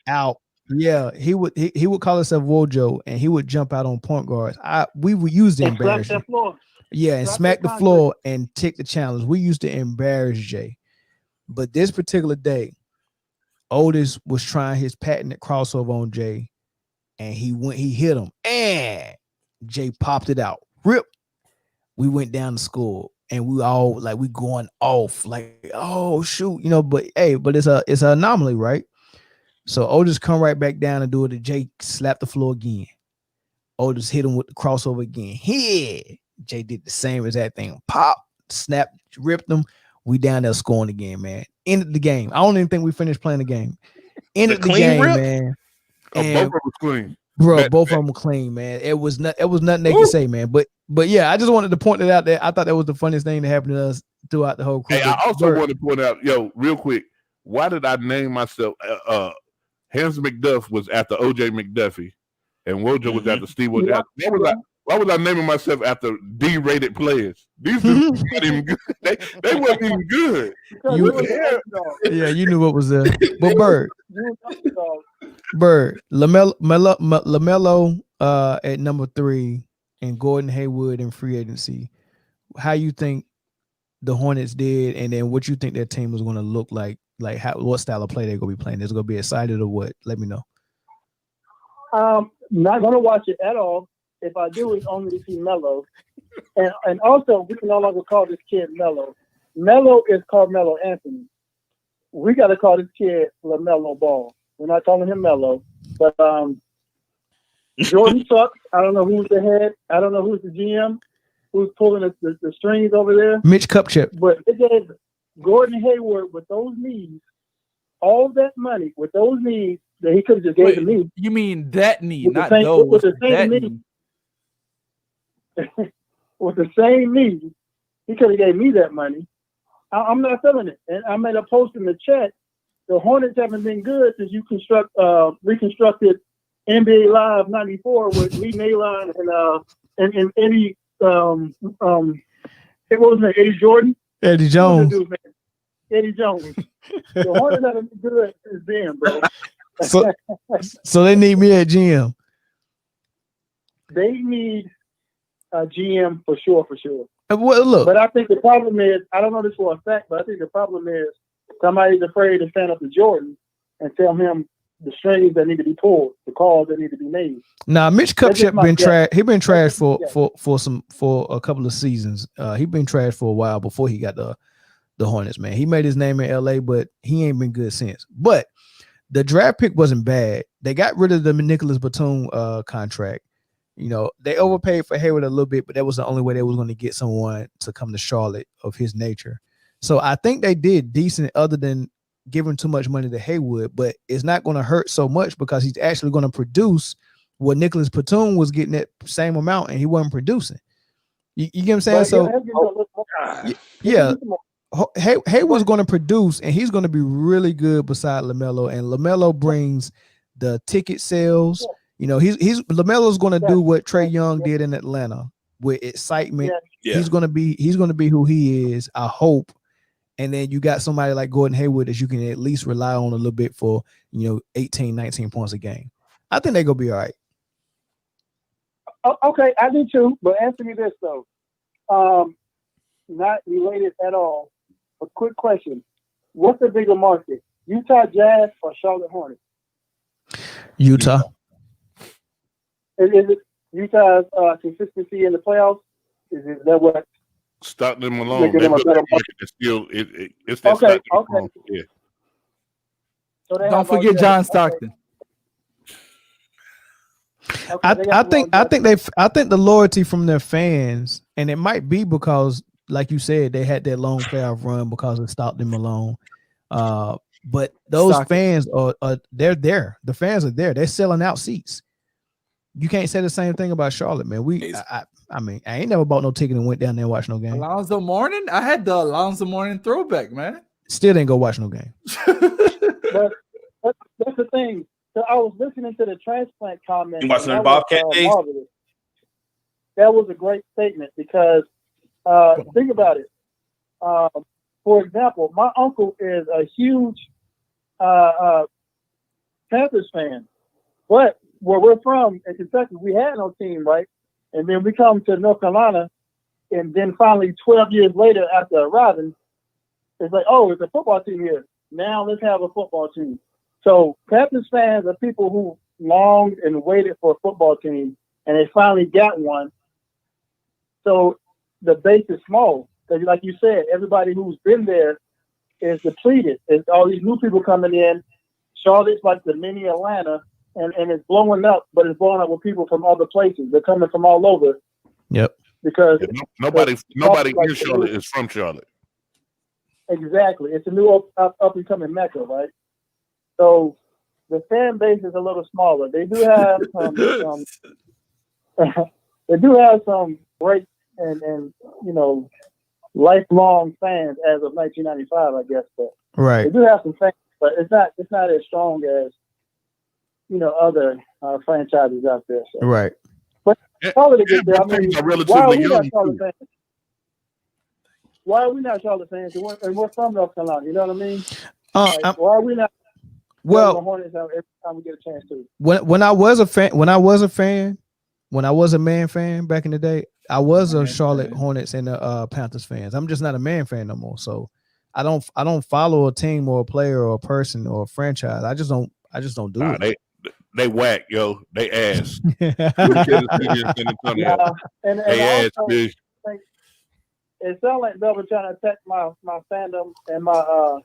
out. Yeah, he would call himself Wojo, and he would jump out on point guards. We would use to embarrass him. Yeah, and smack the floor and take the challenge. We used to embarrass Jay. But this particular day, Otis was trying his patented crossover on Jay, and he hit him, and Jay popped it out. Rip. We went down to school, and we all like we going off, like, oh shoot, but it's an anomaly, right? So Otis come right back down and do it, and Jay slapped the floor again. Otis hit him with the crossover again. Yeah. Jay did the same exact thing. Pop, snap, ripped them. We down there scoring again, man. Ended the game. I don't even think we finished playing the game. Ended the game, rip? Man. And both of them were clean. Bro, both of them were clean, man. It was nothing they could say, man. But yeah, I just wanted to point it out there. I thought that was the funniest thing that happened to us throughout the whole crew. Hey, I also want to point out, real quick, why did I name myself Hans McDuff was after OJ McDuffie, and Wojo was after Steve Wojo. Why was I naming myself after D-rated players? These dudes weren't even good. They weren't even good. You knew what was there. But Bird, LaMelo at number 3, and Gordon Hayward in free agency. How you think the Hornets did, and then what you think their team was going to look like? Like what style of play they're going to be playing? Is it going to be excited or what? Let me know. Not going to watch it at all. If I do, it's only to see Melo. And also, we can no longer call this kid Melo. Melo is Carmelo Anthony. We got to call this kid LaMelo Ball. We're not calling him Melo. But Jordan sucks. I don't know who's the head. I don't know who's the GM, who's pulling the strings over there. Mitch Kupchak. But it gave Gordon Hayward with those knees, all that money with those knees that he could have just gave to me. You mean that knee, not those. With the same knee. With the same knee, he could have gave me that money. I'm not feeling it. And I made a post in the chat. The Hornets haven't been good since you reconstructed NBA Live '94 with Lee Naylor and Eddie what was his name? Eddie Jordan. Eddie Jones. Eddie Jones. The Hornets haven't been good since then, bro. So they need me at GM. They need a GM for sure. Well, look, but I think the problem is, I don't know this for a fact, but I think the problem is somebody's afraid to stand up to Jordan and tell him the strings that need to be pulled, the calls that need to be made. Nah, Mitch Kupchak been trash. He been trash for a couple of seasons. He been trash for a while before he got the Hornets, man. He made his name in LA, but he ain't been good since. But the draft pick wasn't bad. They got rid of the Nicholas Batum contract. You know, they overpaid for Hayward a little bit, but that was the only way they was going to get someone to come to Charlotte of his nature. So I think they did decent other than giving too much money to Hayward, but it's not going to hurt so much because he's actually going to produce what Nicholas Batum was getting that same amount and he wasn't producing. You get what I'm saying? So yeah, Hayward's going to produce and he's going to be really good beside LaMelo, and LaMelo brings the ticket sales. You know, LaMelo's going to do what Trae Young did in Atlanta with excitement. Yeah. He's going to be who he is, I hope. And then you got somebody like Gordon Hayward that you can at least rely on a little bit for, 18, 19 points a game. I think they're going to be all right. Okay, I do too. But answer me this, though. Not related at all. A quick question. What's the bigger market, Utah Jazz or Charlotte Hornets? Utah. Is it Utah's consistency in the playoffs? Is that what? Stockton Malone. It's that okay. Yeah. So don't forget John Stockton. Okay, I think the loyalty from their fans, and it might be because, like you said, they had that long playoff run because of Stockton Malone. But those fans they're there. The fans are there. They're selling out seats. You can't say the same thing about Charlotte, man. I mean, I ain't never bought no ticket and went down there and watched no game. Alonzo Mourning? I had the Alonzo Mourning throwback, man. Still didn't go watch no game. But that's the thing. So I was listening to the transplant comment. You watching the Bobcat days? That was a great statement because think about it. For example, my uncle is a huge Panthers fan, but where we're from in Kentucky, we had no team, right? And then we come to North Carolina, and then finally 12 years later after arriving, it's like, oh, it's a football team here. Now let's have a football team. So Panthers fans are people who longed and waited for a football team, and they finally got one. So the base is small. Because like you said, everybody who's been there is depleted. It's all these new people coming in. Charlotte's like the mini Atlanta. And it's blowing up, but it's blowing up with people from other places. They're coming from all over. Yep. Because nobody in Charlotte is from Charlotte. Exactly. It's a new up and coming Mecca, right? So the fan base is a little smaller. They do have some great and lifelong fans as of 1995, I guess. But right. They do have some fans, but it's not as strong as other franchises out there. So. Right. But Charlotte get there. I mean, why are we not Charlotte fans? And we're from North Carolina. You know what I mean? Why are we not? Well, the Hornets every time we get a chance to. When I was a Man fan back in the day, I was a Charlotte Hornets and the Panthers fans. I'm just not a Man fan no more. So I don't follow a team or a player or a person or a franchise. I just don't do it. They whack, yo. They ass. And they ass, bitch. It sounds like Bill was trying to attack my fandom and my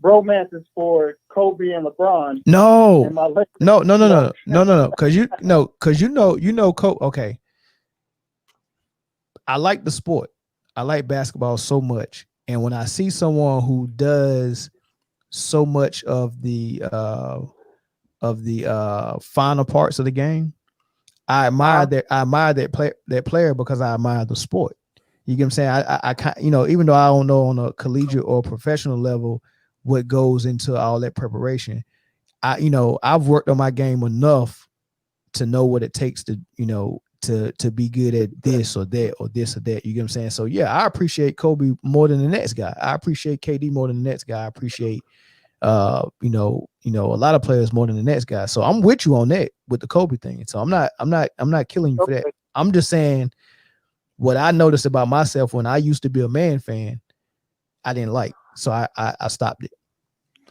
bromances for Kobe and LeBron. No. And my No. Because you know, Kobe. Okay. I like the sport. I like basketball so much, and when I see someone who does so much of the final parts of the game, I admire that player because I admire the sport. You get what I'm saying? I can't, even though I don't know on a collegiate or professional level what goes into all that preparation, I've worked on my game enough to know what it takes to, to be good at this or that or this or that. You get what I'm saying? So yeah, I appreciate Kobe more than the next guy. I appreciate KD more than the next guy. I appreciate a lot of players more than the next guy. So I'm with you on that with the Kobe thing. So I'm not killing you for that. I'm just saying what I noticed about myself when I used to be a Man fan, I didn't like. So I stopped it.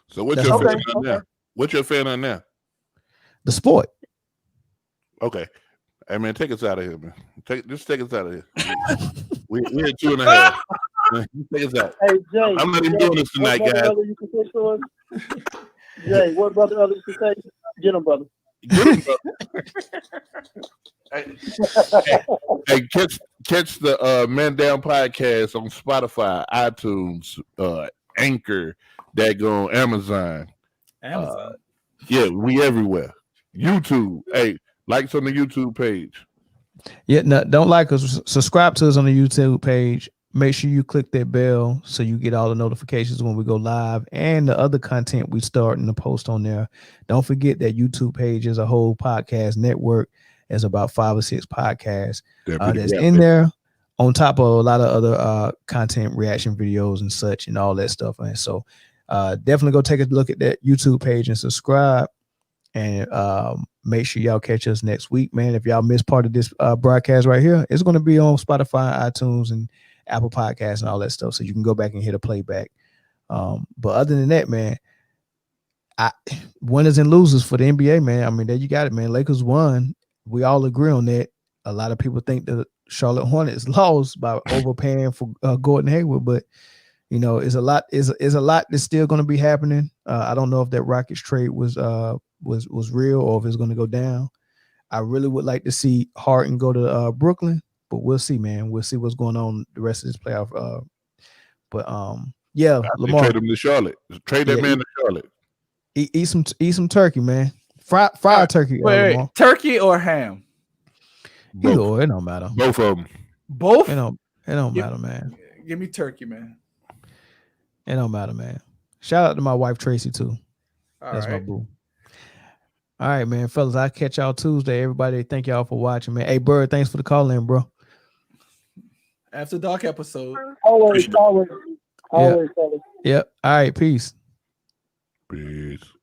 So what's your fan on now? What's your fan on now? The sport. Okay. Hey man, take us out of here, man. Take us out of here. We're at 2.5. Take us out. Hey Jay, I'm not even doing this tonight, guys. Jay, what brother others can say? Get him, brother. Hey, catch the Man Down podcast on Spotify, iTunes, Anchor, daggone Amazon. Yeah, we everywhere. YouTube. Hey, like us on the YouTube page. Yeah, no, don't like us. Subscribe to us on the YouTube page. Make sure you click that bell so you get all the notifications when we go live and the other content we starting to post on there. Don't forget that YouTube page is a whole podcast network. There's about 5 or 6 podcasts that's in there, on top of a lot of other content, reaction videos and such and all that stuff. And so definitely go take a look at that YouTube page and subscribe. And make sure y'all catch us next week, man. If y'all missed part of this broadcast right here, it's going to be on Spotify, iTunes, and Apple Podcasts and all that stuff. So you can go back and hit a playback. But other than that, man, winners and losers for the NBA, man. I mean, there you got it, man. Lakers won. We all agree on that. A lot of people think the Charlotte Hornets lost by overpaying for Gordon Hayward, but it's a lot. Is a lot that's still going to be happening. I don't know if that Rockets trade was real or if it's going to go down. I really would like to see Harden go to Brooklyn, but we'll see, man. We'll see what's going on the rest of this playoff. Yeah, Lamar, trade him to Charlotte. Trade that man to Charlotte. Eat some turkey, man. Fried turkey. Wait, turkey or ham? It don't matter. Both of them. Both? It don't matter, man. Give me turkey, man. It don't matter, man. Shout out to my wife Tracy too. That's my boo. All right, man, fellas. I'll catch y'all Tuesday. Everybody, thank y'all for watching, man. Hey, Bird, thanks for the call in, bro. After dark episode. Always. Yep. All right, peace. Peace.